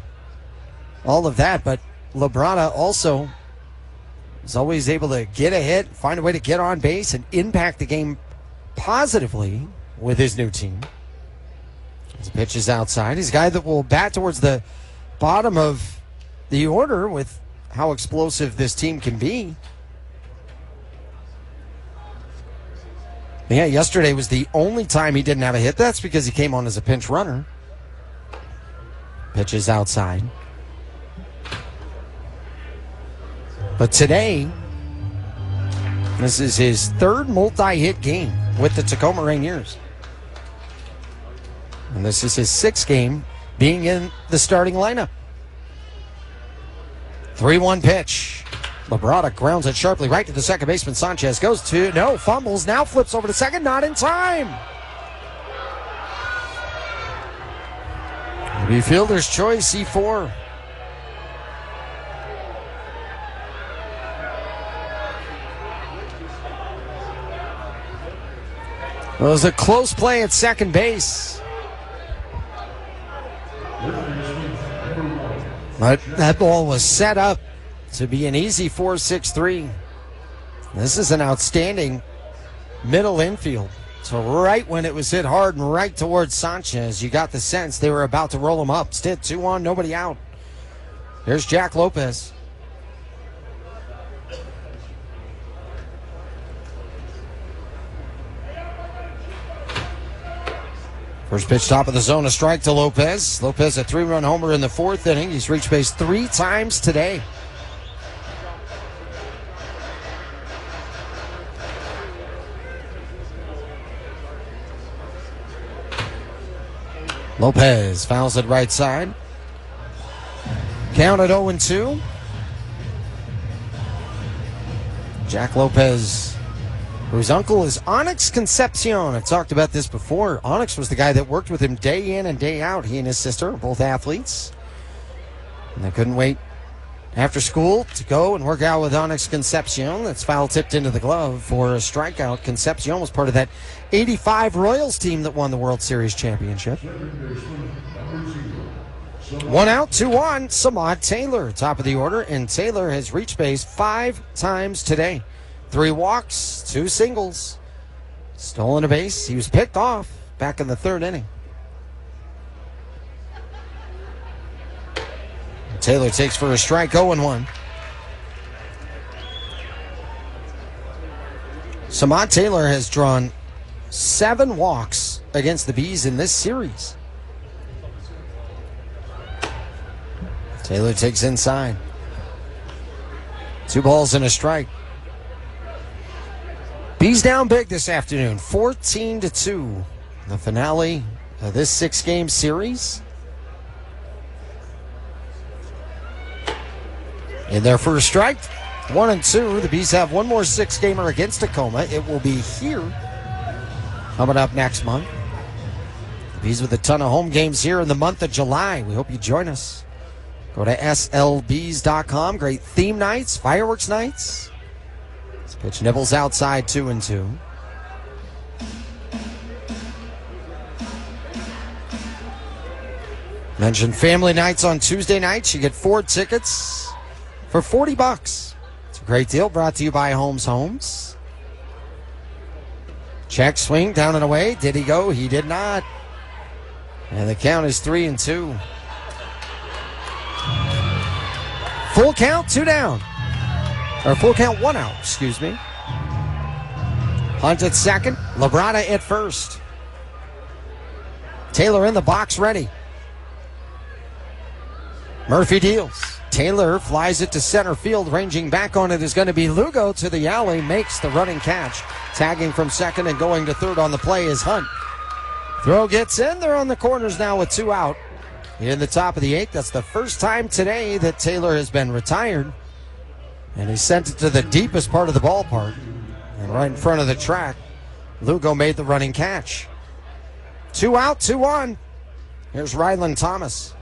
all of that, but Labrada also is always able to get a hit, find a way to get on base, and impact the game positively with his new team. His pitch is outside. He's a guy that will bat towards the bottom of the order with how explosive this team can be. Yeah, yesterday was the only time he didn't have a hit. That's because he came on as a pinch runner. Pitch is outside. But today, this is his 3rd multi-hit game with the Tacoma Rainiers. And this is his 6th game being in the starting lineup. 3-1 pitch. Labrada grounds it sharply right to the second baseman. Sanchez goes to, no, fumbles, now flips over to second, not in time. It'll be fielder's choice, C4. It was a close play at second base. But that ball was set up to be an easy 4-6-3. This is an outstanding middle infield. So right when it was hit hard and right towards Sanchez, you got the sense they were about to roll him up. Instead, 2-on, nobody out. Here's Jack Lopez. First pitch, top of the zone, a strike to Lopez. Lopez, a 3-run homer in the 4th inning. He's reached base 3 times today. Lopez fouls it right side. Count at 0-2. Jack Lopez, whose uncle is Onyx Concepcion. I've talked about this before. Onyx was the guy that worked with him day in and day out. He and his sister are both athletes. And they couldn't wait after school to go and work out with Onyx Concepcion. That's foul tipped into the glove for a strikeout. Concepcion was part of that 85 Royals team that won the World Series championship. 1 out, 2-on, Samad Taylor, top of the order. And Taylor has reached base 5 times today. 3 walks, 2 singles. Stolen a base. He was picked off back in the 3rd inning. Taylor takes for a strike, 0-1. Samad Taylor has drawn 7 walks against the Bees in this series. Taylor takes inside. 2 balls and a strike. Bees down big this afternoon, 14-2. The finale of this 6-game series. In their first strike, 1-2. The Bees have one more 6-gamer against Tacoma. It will be here coming up next month. The Bees with a ton of home games here in the month of July. We hope you join us. Go to slbees.com. Great theme nights, fireworks nights. This pitch nibbles outside, 2-2. Mentioned family nights on Tuesday nights. You get 4 tickets for $40. It's a great deal, brought to you by Holmes Homes. Check swing down and away. Did he go? He did not. And the count is 3-2. Full count, 2 down. Or full count, 1 out, excuse me. Hunt at second. Labrada at first. Taylor in the box, ready. Murphy deals. Taylor flies it to center field. Ranging back on it is going to be Lugo to the alley. Makes the running catch. Tagging from second and going to third on the play is Hunt. Throw gets in. They're on the corners now with 2 out. In the top of the 8th. That's the first time today that Taylor has been retired. And he sent it to the deepest part of the ballpark. And right in front of the track, Lugo made the running catch. 2 out, 2 on. Here's Ryland Thomas.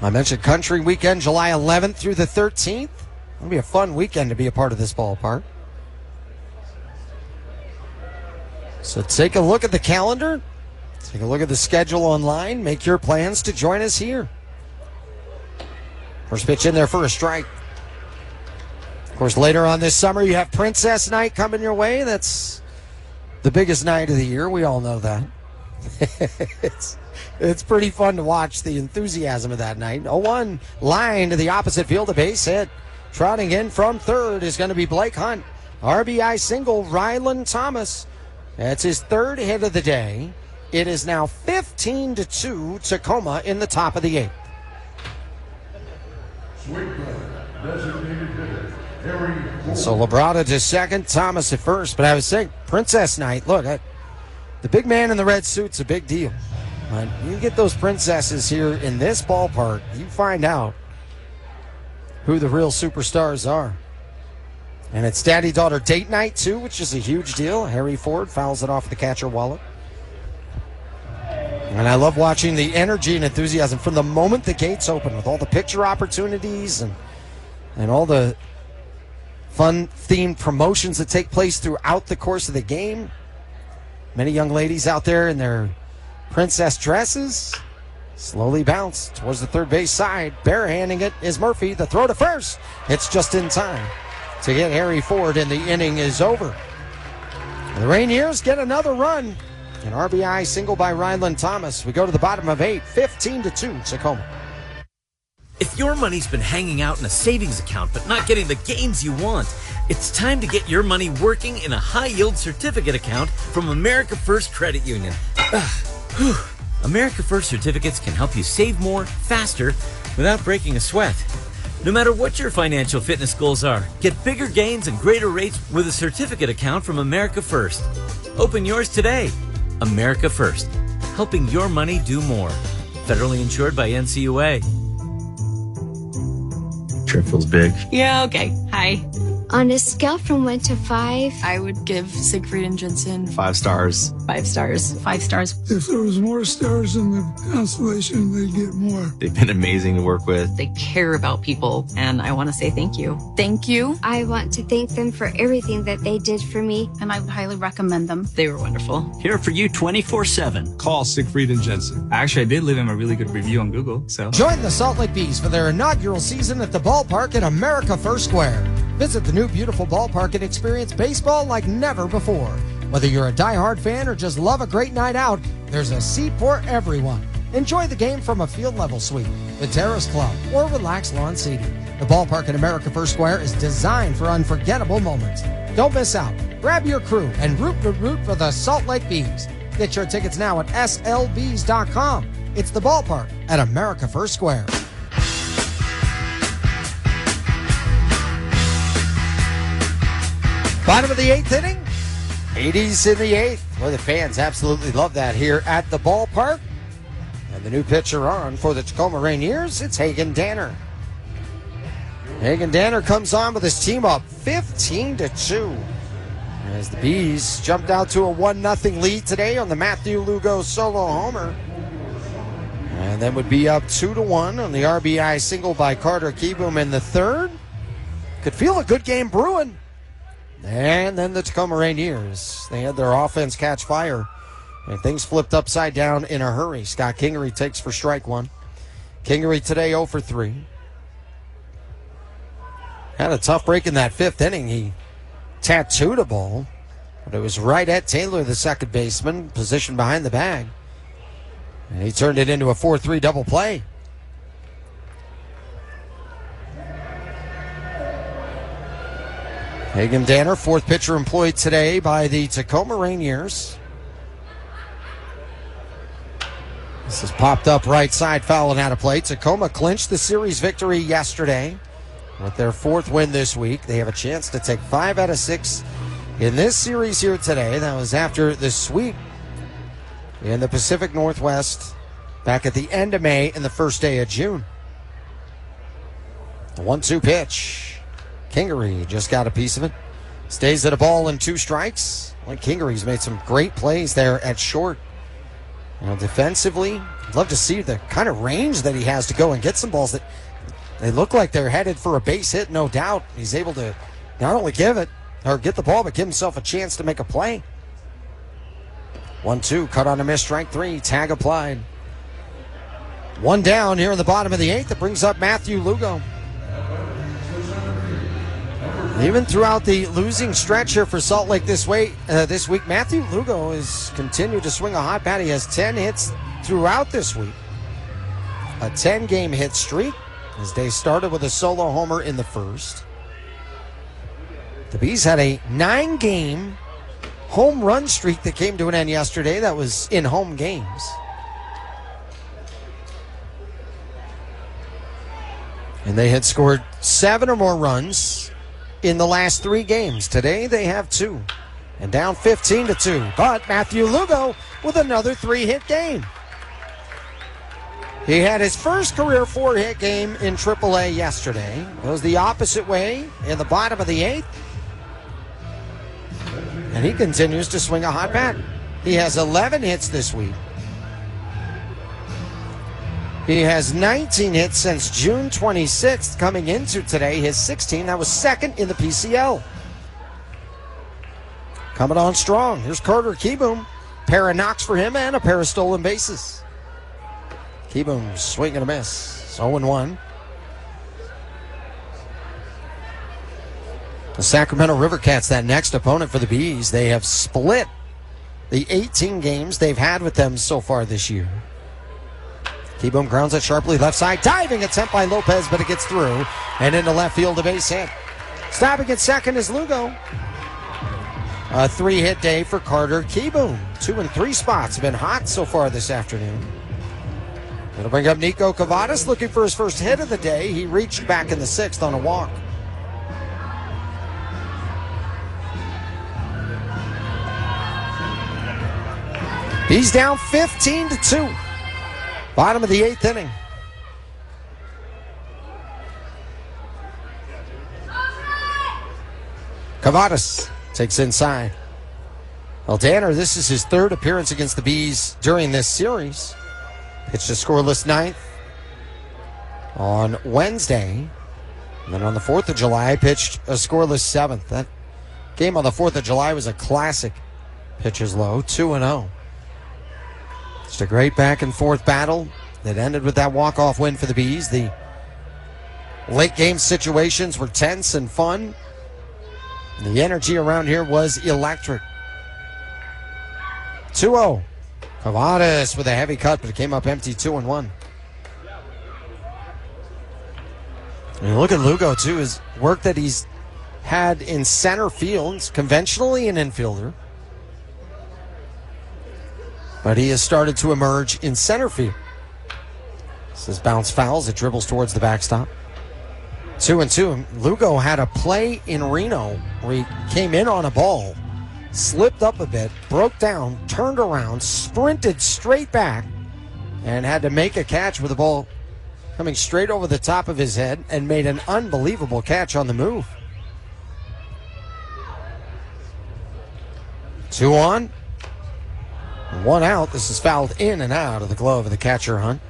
I mentioned Country Weekend, July 11th through the 13th. It'll be a fun weekend to be a part of this ballpark. So take a look at the calendar. Take a look at the schedule online. Make your plans to join us here. First pitch in there for a strike. Of course, later on this summer, you have Princess Night coming your way. That's the biggest night of the year. We all know that. It's pretty fun to watch the enthusiasm of that night. 0-1 line to the opposite field, a base hit. Trotting in from third is going to be Blake Hunt. RBI single, Ryland Thomas. That's his 3rd hit of the day. It is now 15-2, Tacoma in the top of the 8th. So Labrada to second, Thomas at first. But I was saying, Princess Night, look, the big man in the red suit's a big deal. But you get those princesses here in this ballpark, you find out who the real superstars are. And it's daddy-daughter date night, too, which is a huge deal. Harry Ford fouls it off the catcher wallet. And I love watching the energy and enthusiasm from the moment the gates open with all the picture opportunities and all the fun-themed promotions that take place throughout the course of the game. Many young ladies out there in their princess dresses slowly bounce towards the third base side. Barehanding it is Murphy. The throw to first. It's just in time to get Harry Ford, and the inning is over. The Rainiers get another run. An RBI single by Ryland Thomas. We go to the bottom of 8, 15-2, Tacoma. If your money's been hanging out in a savings account but not getting the gains you want, it's time to get your money working in a high-yield certificate account from America First Credit Union. America First certificates can help you save more, faster, without breaking a sweat. No matter what your financial fitness goals are, get bigger gains and greater rates with a certificate account from America First. Open yours today. America First, helping your money do more. Federally insured by NCUA. Trip feels big. Yeah, okay. Hi. On a scale from 1 to 5, I would give Siegfried and Jensen 5 stars. 5 stars. 5 stars. If there was more stars in the constellation, they'd get more. They've been amazing to work with. They care about people, and I want to say thank you. Thank you. I want to thank them for everything that they did for me. And I would highly recommend them. They were wonderful. Here for you 24/7. Call Siegfried and Jensen. Actually, I did leave him a really good review on Google, so. Join the Salt Lake Bees for their inaugural season at the ballpark at America First Square. Visit the new beautiful ballpark and experience baseball like never before. Whether you're a diehard fan or just love a great night out, there's a seat for everyone. Enjoy the game from a field level suite, the Terrace Club, or relaxed lawn seating. The ballpark at America First Square is designed for unforgettable moments. Don't miss out. Grab your crew and root for the Salt Lake Bees. Get your tickets now at slbees.com. It's the ballpark at America First Square. Bottom of the 8th inning. 80s in the 8th. Well, the fans absolutely love that here at the ballpark. And the new pitcher on for the Tacoma Rainiers, it's Hagen Danner. Hagen Danner comes on with his team up 15-2. As the Bees jumped out to a 1-0 lead today on the Matthew Lugo solo homer. And then would be up 2-1 on the RBI single by Carter Kieboom in the third. Could feel a good game brewing. And then the Tacoma Rainiers, they had their offense catch fire. And things flipped upside down in a hurry. Scott Kingery takes for strike one. Kingery today 0 for 3. Had a tough break in that 5th inning. He tattooed a ball, but it was right at Taylor, the second baseman, positioned behind the bag. And he turned it into a 4-3 double play. Hagen Danner, 4th pitcher employed today by the Tacoma Rainiers. This is popped up right side, foul and out of play. Tacoma clinched the series victory yesterday with their 4th win this week. They have a chance to take 5 out of 6 in this series here today. That was after the sweep in the Pacific Northwest back at the end of May and the first day of June. The 1-2 pitch. Kingery just got a piece of it. Stays at a ball and 2 strikes. Like Kingery's made some great plays there at short. You know, defensively, I'd love to see the kind of range that he has to go and get some balls that they look like they're headed for a base hit, no doubt. He's able to not only give it or get the ball, but give himself a chance to make a play. 1-2, cut on a miss, strike 3, tag applied. 1 down here in the bottom of the 8th. That brings up Matthew Lugo. Even throughout the losing stretch here for Salt Lake this week, Matthew Lugo has continued to swing a hot bat. He has 10 hits throughout this week. A 10-game hit streak. His day started with a solo homer in the first. The Bees had a 9-game home run streak that came to an end yesterday. That was in home games. And they had scored 7 or more runs in the last 3 games. Today they have 2 and down 15-2. But Matthew Lugo with another 3-hit game. He had his first career 4-hit game in AAA yesterday. Goes the opposite way in the bottom of the 8th. And he continues to swing a hot bat. He has 11 hits this week. He has 19 hits since June 26th. Coming into today, his 16. That was second in the PCL. Coming on strong. Here's Carter Kieboom. Pair of knocks for him and a pair of stolen bases. Kieboom swing and a miss. 0-1. The Sacramento River Cats, that next opponent for the Bees, they have split the 18 games they've had with them so far this year. Keyboom grounds it sharply left side. Diving attempt by Lopez, but it gets through. And into left field, a base hit. Stopping at second is Lugo. A 3-hit day for Carter Keyboom. 2 and 3 spots have been hot so far this afternoon. It'll bring up Nico Cavadas looking for his first hit of the day. He reached back in the 6th on a walk. He's down 15-2. Bottom of the 8th inning. Cavadas takes inside. Well, Danner, this is his 3rd appearance against the Bees during this series. Pitched a scoreless 9th on Wednesday. And then on the 4th of July, pitched a scoreless 7th. That game on the 4th of July was a classic. Pitches low, 2-0. Just a great back and forth battle that ended with that walk-off win for the Bees. The late game situations were tense and fun. The energy around here was electric. 2-0. Cavadas with a heavy cut, but it came up empty, 2-1. And you look at Lugo, too, his work that he's had in center field, conventionally an infielder. But he has started to emerge in center field. This is bounce fouls. It dribbles towards the backstop. 2-2. Lugo had a play in Reno where he came in on a ball, slipped up a bit, broke down, turned around, sprinted straight back, and had to make a catch with the ball coming straight over the top of his head, and made an unbelievable catch on the move. 2 on. 1 out. This is fouled in and out of the glove of the catcher, Hunt.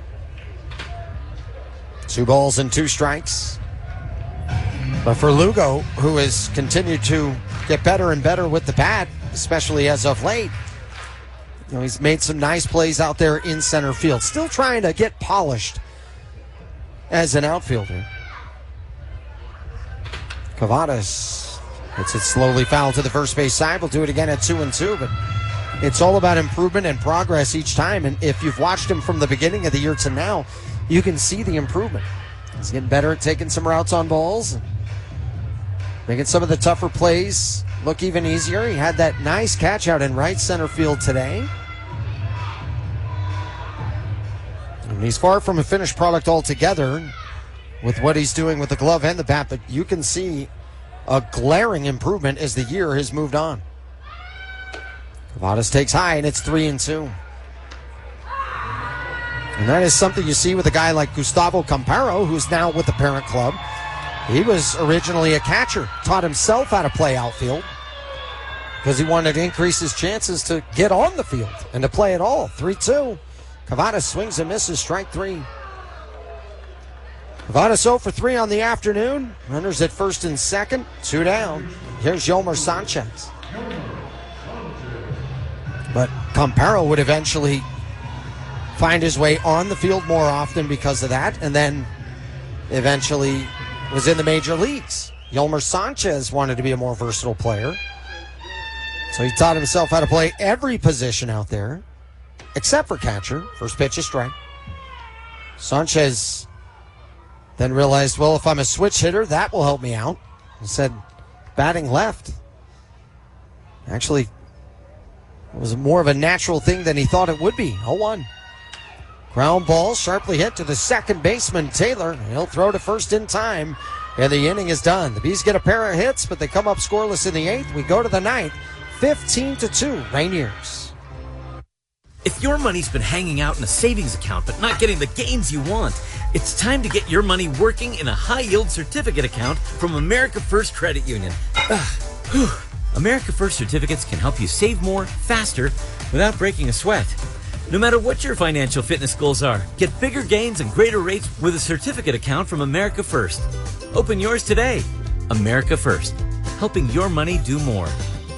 2 balls and 2 strikes. But for Lugo, who has continued to get better and better with the bat, especially as of late, you know, he's made some nice plays out there in center field. Still trying to get polished as an outfielder. Cavadas hits it slowly foul to the first base side. We'll do it again at 2-2, but it's all about improvement and progress each time. And if you've watched him from the beginning of the year to now, you can see the improvement. He's getting better at taking some routes on balls, and making some of the tougher plays look even easier. He had that nice catch out in right center field today. And he's far from a finished product altogether with what he's doing with the glove and the bat, but you can see a glaring improvement as the year has moved on. Cavadas takes high, and it's 3-2. And that is something you see with a guy like Gustavo Camparo, who's now with the parent club. He was originally a catcher, taught himself how to play outfield because he wanted to increase his chances to get on the field and to play at all. 3-2. Cavadas swings and misses, strike 3. Cavadas 0 for 3 on the afternoon. Runners at first and second, 2 down. Here's Yolmer Sanchez. But Camparo would eventually find his way on the field more often because of that, and then eventually was in the major leagues. Yolmer Sanchez wanted to be a more versatile player, so he taught himself how to play every position out there, except for catcher. First pitch is strike. Sanchez then realized, well, if I'm a switch hitter, that will help me out. He said, batting left. Actually, it was more of a natural thing than he thought it would be. 0-1. Ground ball sharply hit to the second baseman, Taylor. He'll throw to first in time, and the inning is done. The Bees get a pair of hits, but they come up scoreless in the 8th. We go to the 9th, 15-2, Rainiers. If your money's been hanging out in a savings account but not getting the gains you want, it's time to get your money working in a high-yield certificate account from America First Credit Union. America First certificates can help you save more, faster, without breaking a sweat. No matter what your financial fitness goals are, get bigger gains and greater rates with a certificate account from America First. Open yours today. America First, helping your money do more.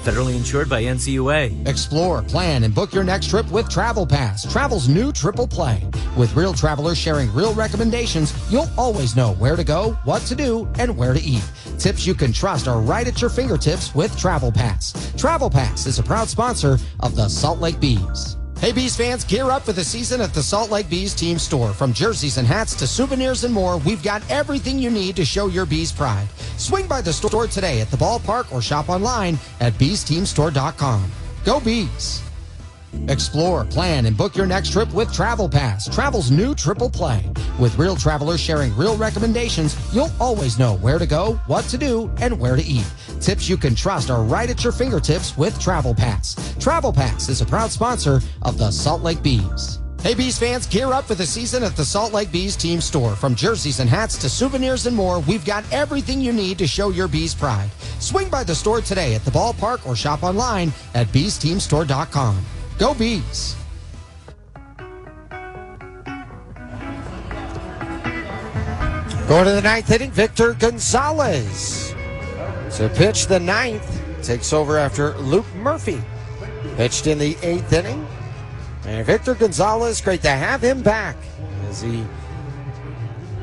Federally insured by NCUA. Explore, plan, and book your next trip with Travel Pass, travel's new triple play. With real travelers sharing real recommendations, you'll always know where to go, what to do, and where to eat. Tips you can trust are right at your fingertips with Travel Pass. Travel Pass is a proud sponsor of the Salt Lake Bees. Hey, Bees fans, gear up for the season at the Salt Lake Bees team store. From jerseys and hats to souvenirs and more, we've got everything you need to show your Bees pride. Swing by the store today at the ballpark or shop online at beesteamstore.com. Go Bees! Explore, plan, and book your next trip with Travel Pass, travel's new triple play. With real travelers sharing real recommendations, you'll always know where to go, what to do, and where to eat. Tips you can trust are right at your fingertips with Travel Pass. Travel Pass is a proud sponsor of the Salt Lake Bees. Hey, Bees fans, gear up for the season at the Salt Lake Bees team store. From jerseys and hats to souvenirs and more, we've got everything you need to show your Bees pride. Swing by the store today at the ballpark or shop online at beesteamstore.com. Go Bees! Going to the ninth inning, Victor Gonzalez. So pitch the ninth, takes over after Luke Murphy pitched in the eighth inning. And Victor Gonzalez, great to have him back as he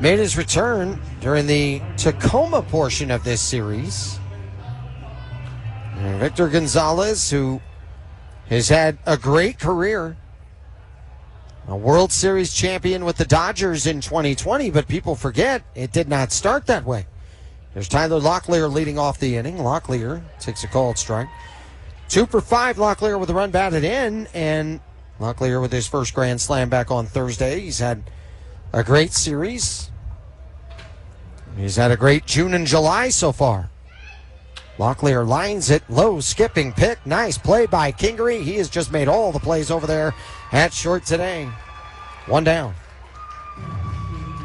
made his return during the Tacoma portion of this series. And Victor Gonzalez, who has had a great career, a World Series champion with the Dodgers in 2020, but people forget it did not start that way. There's Tyler Locklear leading off the inning. Locklear takes a called strike. 2 for 5, Locklear with a run batted in, and Locklear with his first grand slam back on Thursday. He's had a great series. He's had a great June and July so far. Locklear lines it, low skipping pick. Nice play by Kingery. He has just made all the plays over there at short today. 1 down.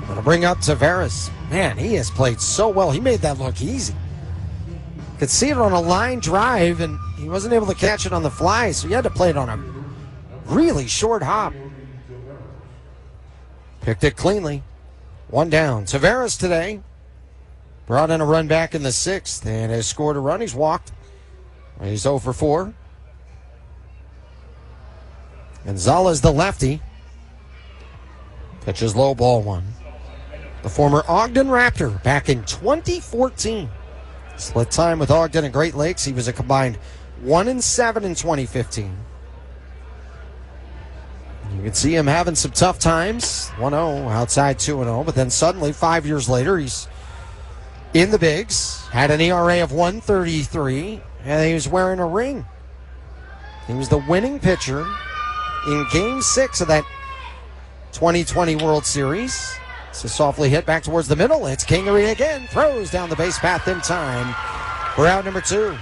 Going to bring up Tavares. Man, he has played so well. He made that look easy. Could see it on a line drive, and he wasn't able to catch it on the fly, so he had to play it on a really short hop. Picked it cleanly. 1 down. Tavares today brought in a run back in the 6th and has scored a run. He's walked. He's 0 for 4. Gonzalez, the lefty. Pitches low, ball 1. The former Ogden Raptor back in 2014. Split time with Ogden and Great Lakes. He was a combined 1-7 in 2015. You can see him having some tough times. 1-0, outside 2-0. But then suddenly, 5 years later, he's in the bigs. Had an ERA of 1.33, and he was wearing a ring. He was the winning pitcher in Game 6 of that 2020 World Series. So softly hit back towards the middle. It's Kingery again. Throws down the base path in time for out number 2.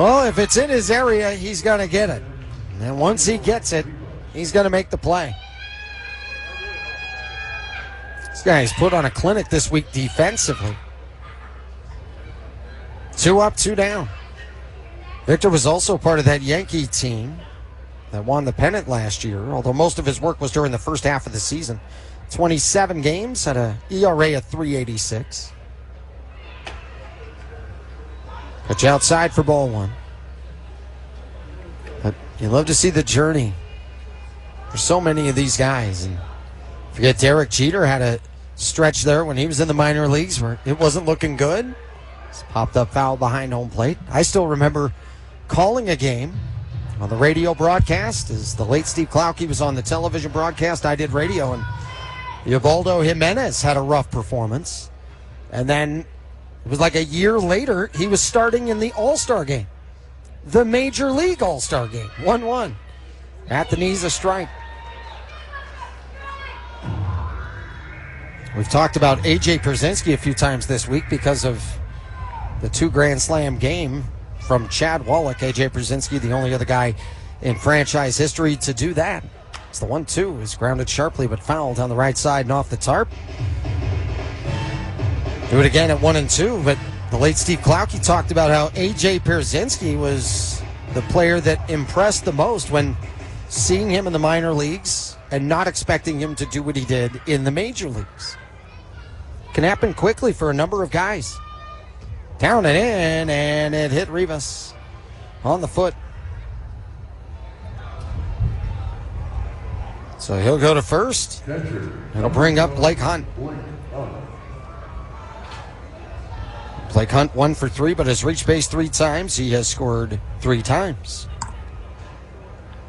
Well, if it's in his area, he's going to get it. And once he gets it, he's going to make the play. This guy's put on a clinic this week defensively. 2 up, 2 down. Victor was also part of that Yankee team that won the pennant last year, although most of his work was during the first half of the season. 27 games, had an ERA of 3.86. Pitch outside for ball 1. But you love to see the journey for so many of these guys. And forget Derek Jeter had a stretch there when he was in the minor leagues where it wasn't looking good. Just popped up foul behind home plate. I still remember calling a game on the radio broadcast as the late Steve Klauke was on the television broadcast. I did radio, and Ubaldo Jimenez had a rough performance. And then it was like a year later, he was starting in the All-Star game. The Major League All-Star game. 1-1. At the knees, a strike. We've talked about A.J. Pierzynski a few times this week because of the 2 Grand Slam game from Chad Wallach. A.J. Pierzynski, the only other guy in franchise history to do that. It's the 1-2. He's grounded sharply but fouled on the right side and off the tarp. Do it again at 1-2, but the late Steve Klauke talked about how A.J. Pierzynski was the player that impressed the most when seeing him in the minor leagues and not expecting him to do what he did in the major leagues. Can happen quickly for a number of guys. Down and in, and it hit Rivas on the foot. So he'll go to first. It'll bring up Blake Hunt. Blake Hunt 1 for 3, but has reached base 3 times. He has scored 3 times.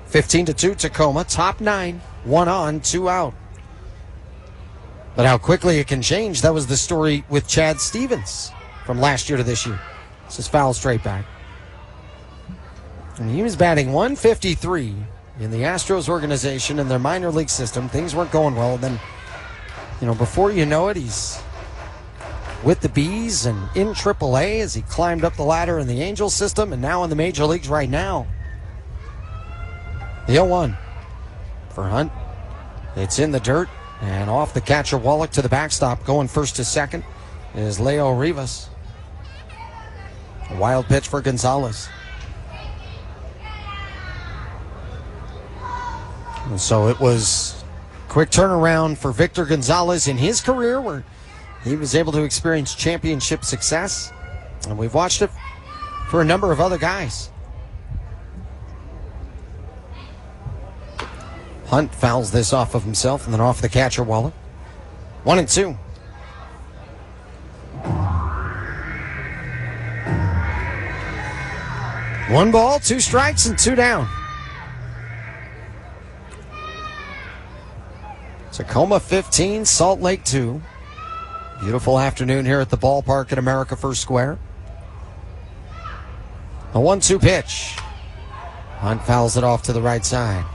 15-2 Tacoma, top 9, 1 on, 2 out. But how quickly it can change, that was the story with Chad Stevens from last year to this year. This is foul straight back. And he was batting 153 in the Astros organization in their minor league system. Things weren't going well. And then, before you know it, he's with the Bees and in AAA as he climbed up the ladder in the Angels system and now in the major leagues right now. The 0-1 for Hunt. It's in the dirt and off the catcher Wallach to the backstop. Going first to second is Leo Rivas. A wild pitch for Gonzalez. And so it was quick turnaround for Victor Gonzalez in his career where he was able to experience championship success. And we've watched it for a number of other guys. Hunt fouls this off of himself and then off the catcher Wallach. 1-2. One ball, 2 strikes, and 2 down. Tacoma 15, Salt Lake 2. Beautiful afternoon here at the ballpark at America First Square. A 1-2 pitch. Hunt fouls it off to the right side.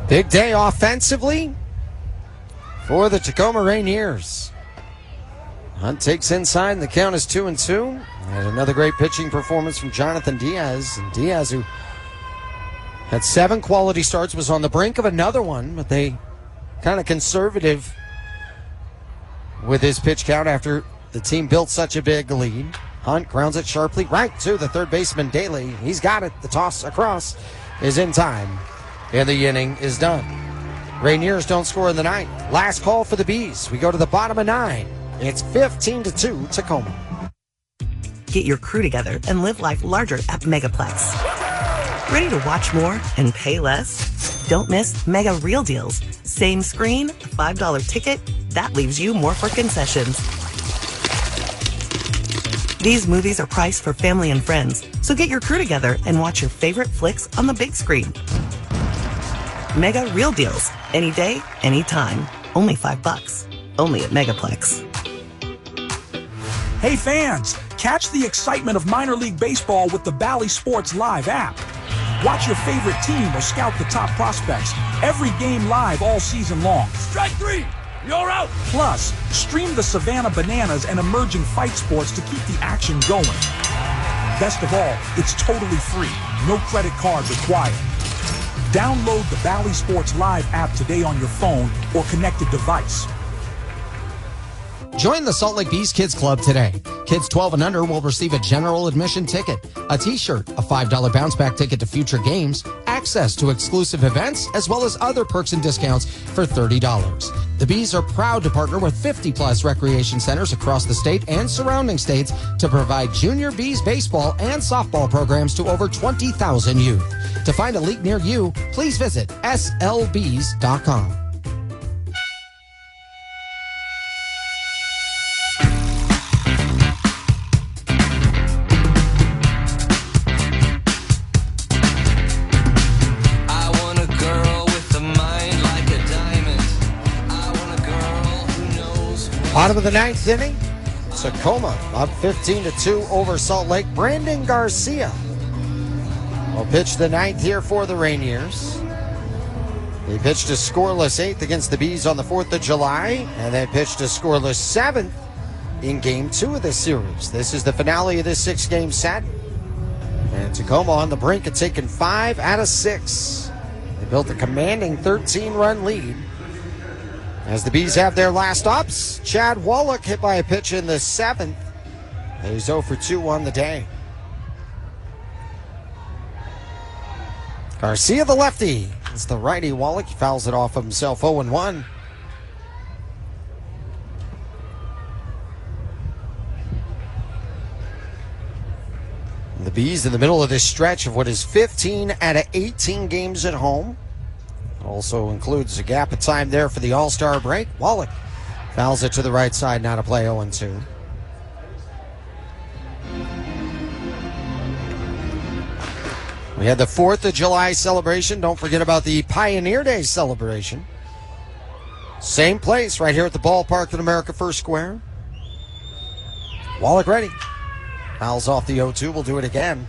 Big day offensively for the Tacoma Rainiers. Hunt takes inside, and the count is 2-2. And another great pitching performance from Jonathan Diaz. And Diaz, who had 7 quality starts, was on the brink of another one, but they kind of conservative with his pitch count after the team built such a big lead. Hunt grounds it sharply right to the third baseman, Daly. He's got it. The toss across is in time, and the inning is done. Rainiers don't score in the ninth. Last call for the Bees. We go to the bottom of 9. It's 15-2 Tacoma. Get your crew together and live life larger at Megaplex. Ready to watch more and pay less? Don't miss Mega Real Deals. Same screen, $5 ticket. That leaves you more for concessions. These movies are priced for family and friends, so get your crew together and watch your favorite flicks on the big screen. Mega Real Deals. Any day, anytime. Only $5. Only at Megaplex. Hey fans, catch the excitement of minor league baseball with the Bally Sports Live app. Watch your favorite team or scout the top prospects. Every game live all season long. Strike 3! You're out! Plus, stream the Savannah Bananas and emerging fight sports to keep the action going. Best of all, it's totally free. No credit card required. Download the Bally Sports Live app today on your phone or connected device. Join the Salt Lake Bees Kids Club today. Kids 12 and under will receive a general admission ticket, a t-shirt, a $5 bounce back ticket to future games, access to exclusive events, as well as other perks and discounts for $30. The Bees are proud to partner with 50-plus recreation centers across the state and surrounding states to provide junior Bees baseball and softball programs to over 20,000 youth. To find a league near you, please visit slbees.com. Bottom of the 9th inning, Tacoma up 15-2 over Salt Lake. Brandon Garcia will pitch the 9th here for the Rainiers. He pitched a scoreless 8th against the Bees on the 4th of July, and then pitched a scoreless 7th in Game 2 of this series. This is the finale of this 6-game set, and Tacoma on the brink of taking 5 out of 6. They built a commanding 13-run lead. As the Bees have their last ups, Chad Wallach hit by a pitch in the 7th. He's 0 for 2 on the day. Garcia, the lefty. It's the righty. Wallach fouls it off of himself, 0-1. The Bees in the middle of this stretch of what is 15 out of 18 games at home. Also includes a gap of time there for the All-Star break. Wallach fouls it to the right side, now to play 0-2. We had the 4th of July celebration. Don't forget about the Pioneer Day celebration. Same place right here at the ballpark at America First Square. Wallach ready. Fouls off the 0-2. We'll do it again.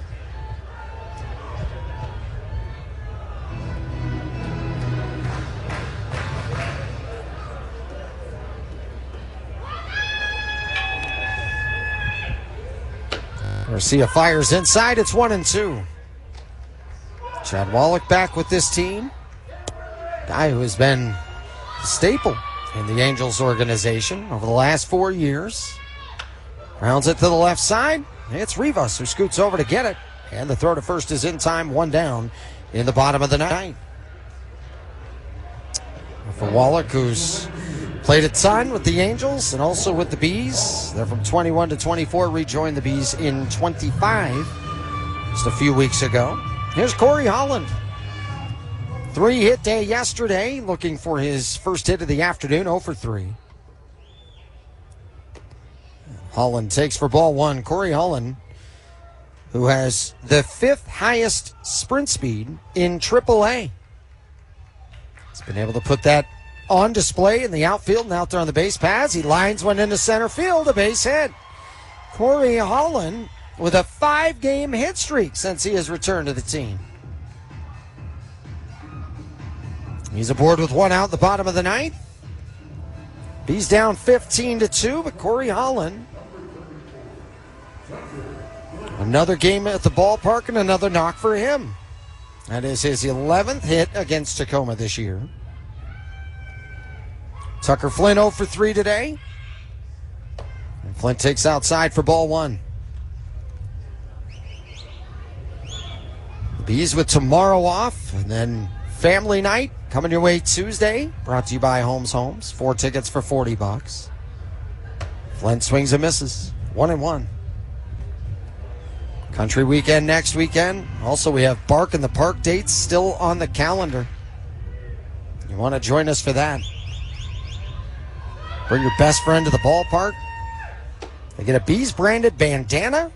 Garcia fires inside. It's 1-2. Chad Wallach back with this team. Guy who has been a staple in the Angels organization over the last 4 years. Rounds it to the left side. It's Rivas who scoots over to get it. And the throw to first is in time, 1 down in the bottom of the 9th. For Wallach, who's played a ton with the Angels and also with the Bees. They're from 21 to 24, rejoined the Bees in 25 just a few weeks ago. Here's Corey Holland. 3-hit day yesterday, looking for his first hit of the afternoon, 0 for 3. Holland takes for ball 1. Corey Holland, who has the 5th highest sprint speed in AAA. He's been able to put that on display in the outfield and out there on the base paths. He lines one into center field, a base hit. Corey Holland with a 5-game hit streak since he has returned to the team. He's aboard with 1 out the bottom of the 9th. He's down 15-2, but Corey Holland, another game at the ballpark and another knock for him. That is his 11th hit against Tacoma this year. Tucker Flynn 0 for 3 today. And Flynn takes outside for ball 1. The Bees with tomorrow off, and then family night coming your way Tuesday. Brought to you by Holmes Homes. 4 tickets for $40. Flynn swings and misses. 1-1. Country weekend next weekend. Also, we have Bark in the Park dates still on the calendar. You want to join us for that? Bring your best friend to the ballpark. They get a Bees branded bandana.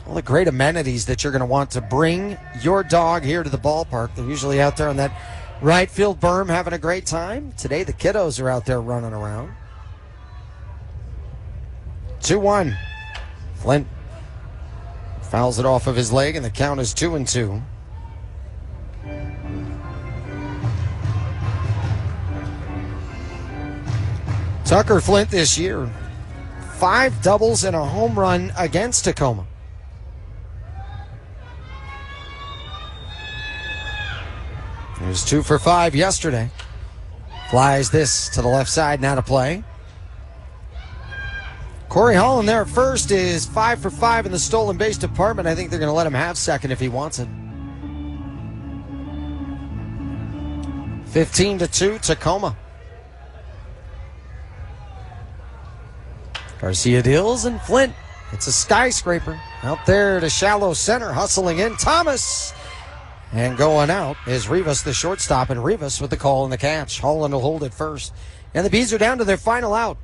All the great amenities that you're going to want to bring your dog here to the ballpark. They're usually out there on that right field berm having a great time. Today the kiddos are out there running around. 2-1. Flint fouls it off of his leg, and the count is 2-2. Tucker Flint this year, 5 doubles and a home run against Tacoma. He was 2 for 5 yesterday. Flies this to the left side, now to play. Corey Holland there at first is 5 for 5 in the stolen base department. I think they're going to let him have second if he wants it. 15-2 Tacoma. Garcia deals, and Flint, it's a skyscraper out there to shallow center, hustling in. Thomas, and going out is Rivas, the shortstop, and Rivas with the call and the catch. Holland will hold it first, and the Bees are down to their final out.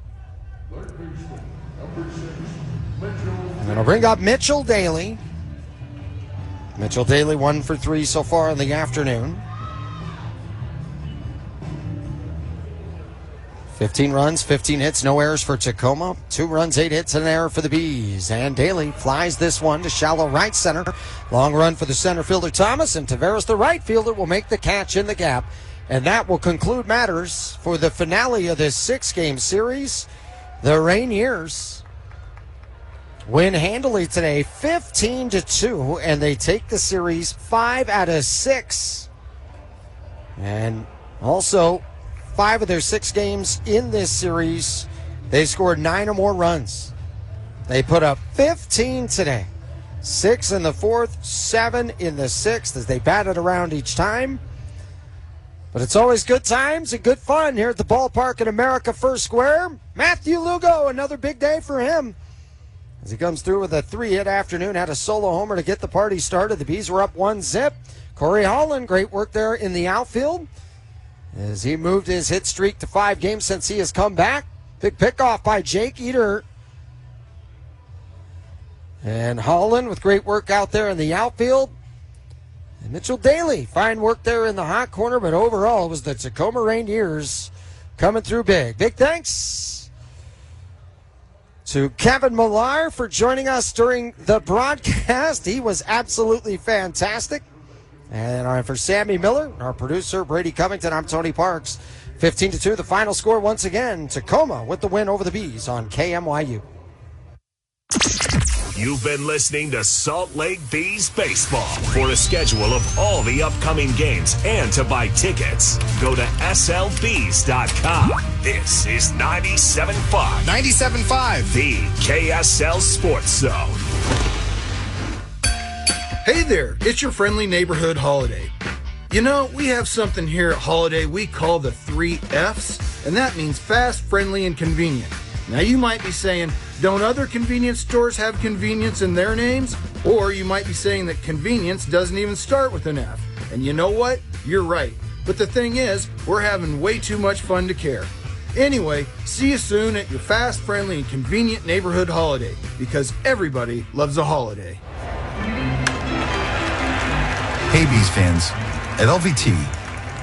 I'm going to bring up Mitchell Daly. Mitchell Daly 1 for 3 so far in the afternoon. 15 runs, 15 hits, no errors for Tacoma. 2 runs, 8 hits, and an error for the Bees. And Daly flies this one to shallow right center. Long run for the center fielder Thomas, and Taveras, the right fielder, will make the catch in the gap. And that will conclude matters for the finale of this 6-game series. The Rainiers win handily today, 15-2, and they take the series 5 out of 6. And also, 5 of their 6 games in this series, they scored 9 or more runs. They put up 15 today. 6 in the fourth, 7 in the sixth as they batted around each time. But it's always good times and good fun here at the ballpark at America First Square. Matthew Lugo, another big day for him as he comes through with a 3-hit afternoon, had a solo homer to get the party started. The Bees were up 1-0. Corey Holland, great work there in the outfield as he moved his hit streak to 5 games since he has come back. Big pickoff by Jake Eder. And Holland with great work out there in the outfield. And Mitchell Daly, fine work there in the hot corner, but overall it was the Tacoma Rainiers coming through big. Big thanks to Kevin Millar for joining us during the broadcast. He was absolutely fantastic. And for Sammy Miller, our producer, Brady Covington, I'm Tony Parks. 15-2, the final score once again. Tacoma with the win over the Bees on KMYU. You've been listening to Salt Lake Bees Baseball. For a schedule of all the upcoming games and to buy tickets, go to slbees.com. This is 97.5. 97.5. The KSL Sports Zone. Hey there, it's your friendly neighborhood Holiday. You know, we have something here at Holiday we call the 3 Fs, and that means fast, friendly, and convenient. Now you might be saying, don't other convenience stores have convenience in their names? Or you might be saying that convenience doesn't even start with an F. And you know what? You're right. But the thing is, we're having way too much fun to care. Anyway, see you soon at your fast, friendly, and convenient neighborhood Holiday, because everybody loves a holiday. Hey, Bees fans. At LVT,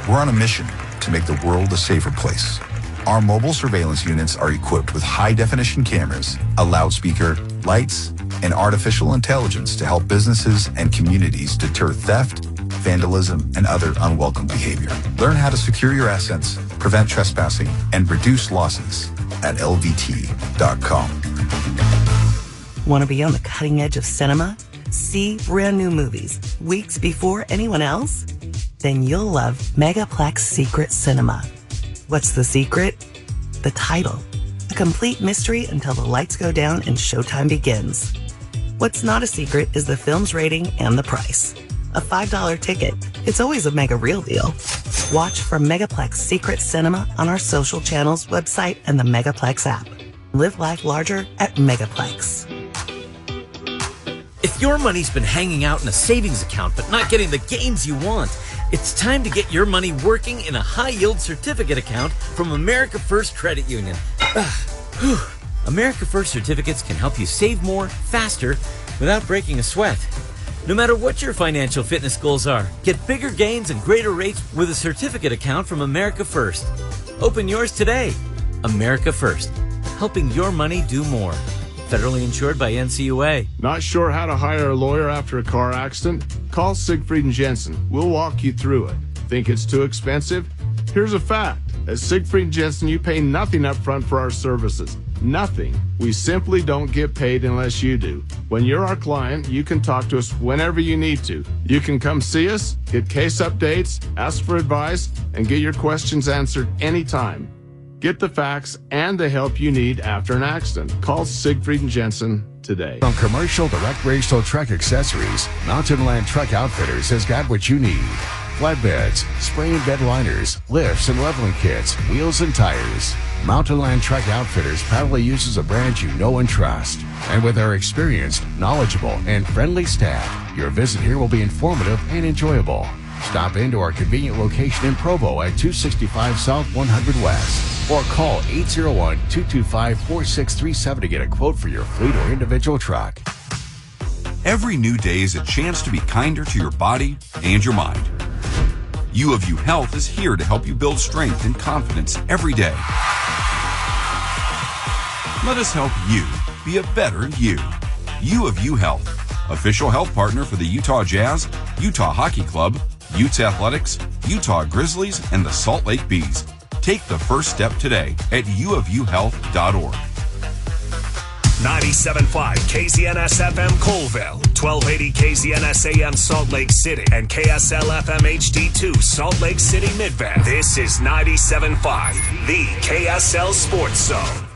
we're on a mission to make the world a safer place. Our mobile surveillance units are equipped with high-definition cameras, a loudspeaker, lights, and artificial intelligence to help businesses and communities deter theft, vandalism, and other unwelcome behavior. Learn how to secure your assets, prevent trespassing, and reduce losses at lvt.com. Want to be on the cutting edge of cinema? See brand new movies weeks before anyone else? Then you'll love Megaplex Secret Cinema. What's the secret? The title. A complete mystery until the lights go down and showtime begins. What's not a secret is the film's rating and the price. A $5 ticket. It's always a mega real deal. Watch for Megaplex Secret Cinema on our social channels, website, and the Megaplex app. Live life larger at Megaplex. If your money's been hanging out in a savings account but not getting the gains you want, it's time to get your money working in a high-yield certificate account from America First Credit Union. America First certificates can help you save more, faster, without breaking a sweat. No matter what your financial fitness goals are, get bigger gains and greater rates with a certificate account from America First. Open yours today. America First, helping your money do more. Federally insured by NCUA. Not sure how to hire a lawyer after a car accident? Call Siegfried and Jensen. We'll walk you through it. Think it's too expensive? Here's a fact. At Siegfried and Jensen, you pay nothing up front for our services. Nothing. We simply don't get paid unless you do. When you're our client, you can talk to us whenever you need to. You can come see us, get case updates, ask for advice, and get your questions answered anytime. Get the facts and the help you need after an accident. Call Siegfried and Jensen today. From commercial to recreational truck accessories, Mountain Land Truck Outfitters has got what you need. Flatbeds, spray and bed liners, lifts and leveling kits, wheels and tires. Mountain Land Truck Outfitters proudly uses a brand you know and trust. And with our experienced, knowledgeable, and friendly staff, your visit here will be informative and enjoyable. Stop into our convenient location in Provo at 265 South 100 West. Or call 801-225-4637 to get a quote for your fleet or individual truck. Every new day is a chance to be kinder to your body and your mind. U of U Health is here to help you build strength and confidence every day. Let us help you be a better you. U of U Health, official health partner for the Utah Jazz, Utah Hockey Club, Utes Athletics, Utah Grizzlies, and the Salt Lake Bees. Take the first step today at uofuhealth.org. 97.5 KZNS-FM Colville, 1280 KZNS-AM Salt Lake City, and KSL-FM HD2 Salt Lake City Midvale. This is 97.5, the KSL Sports Zone.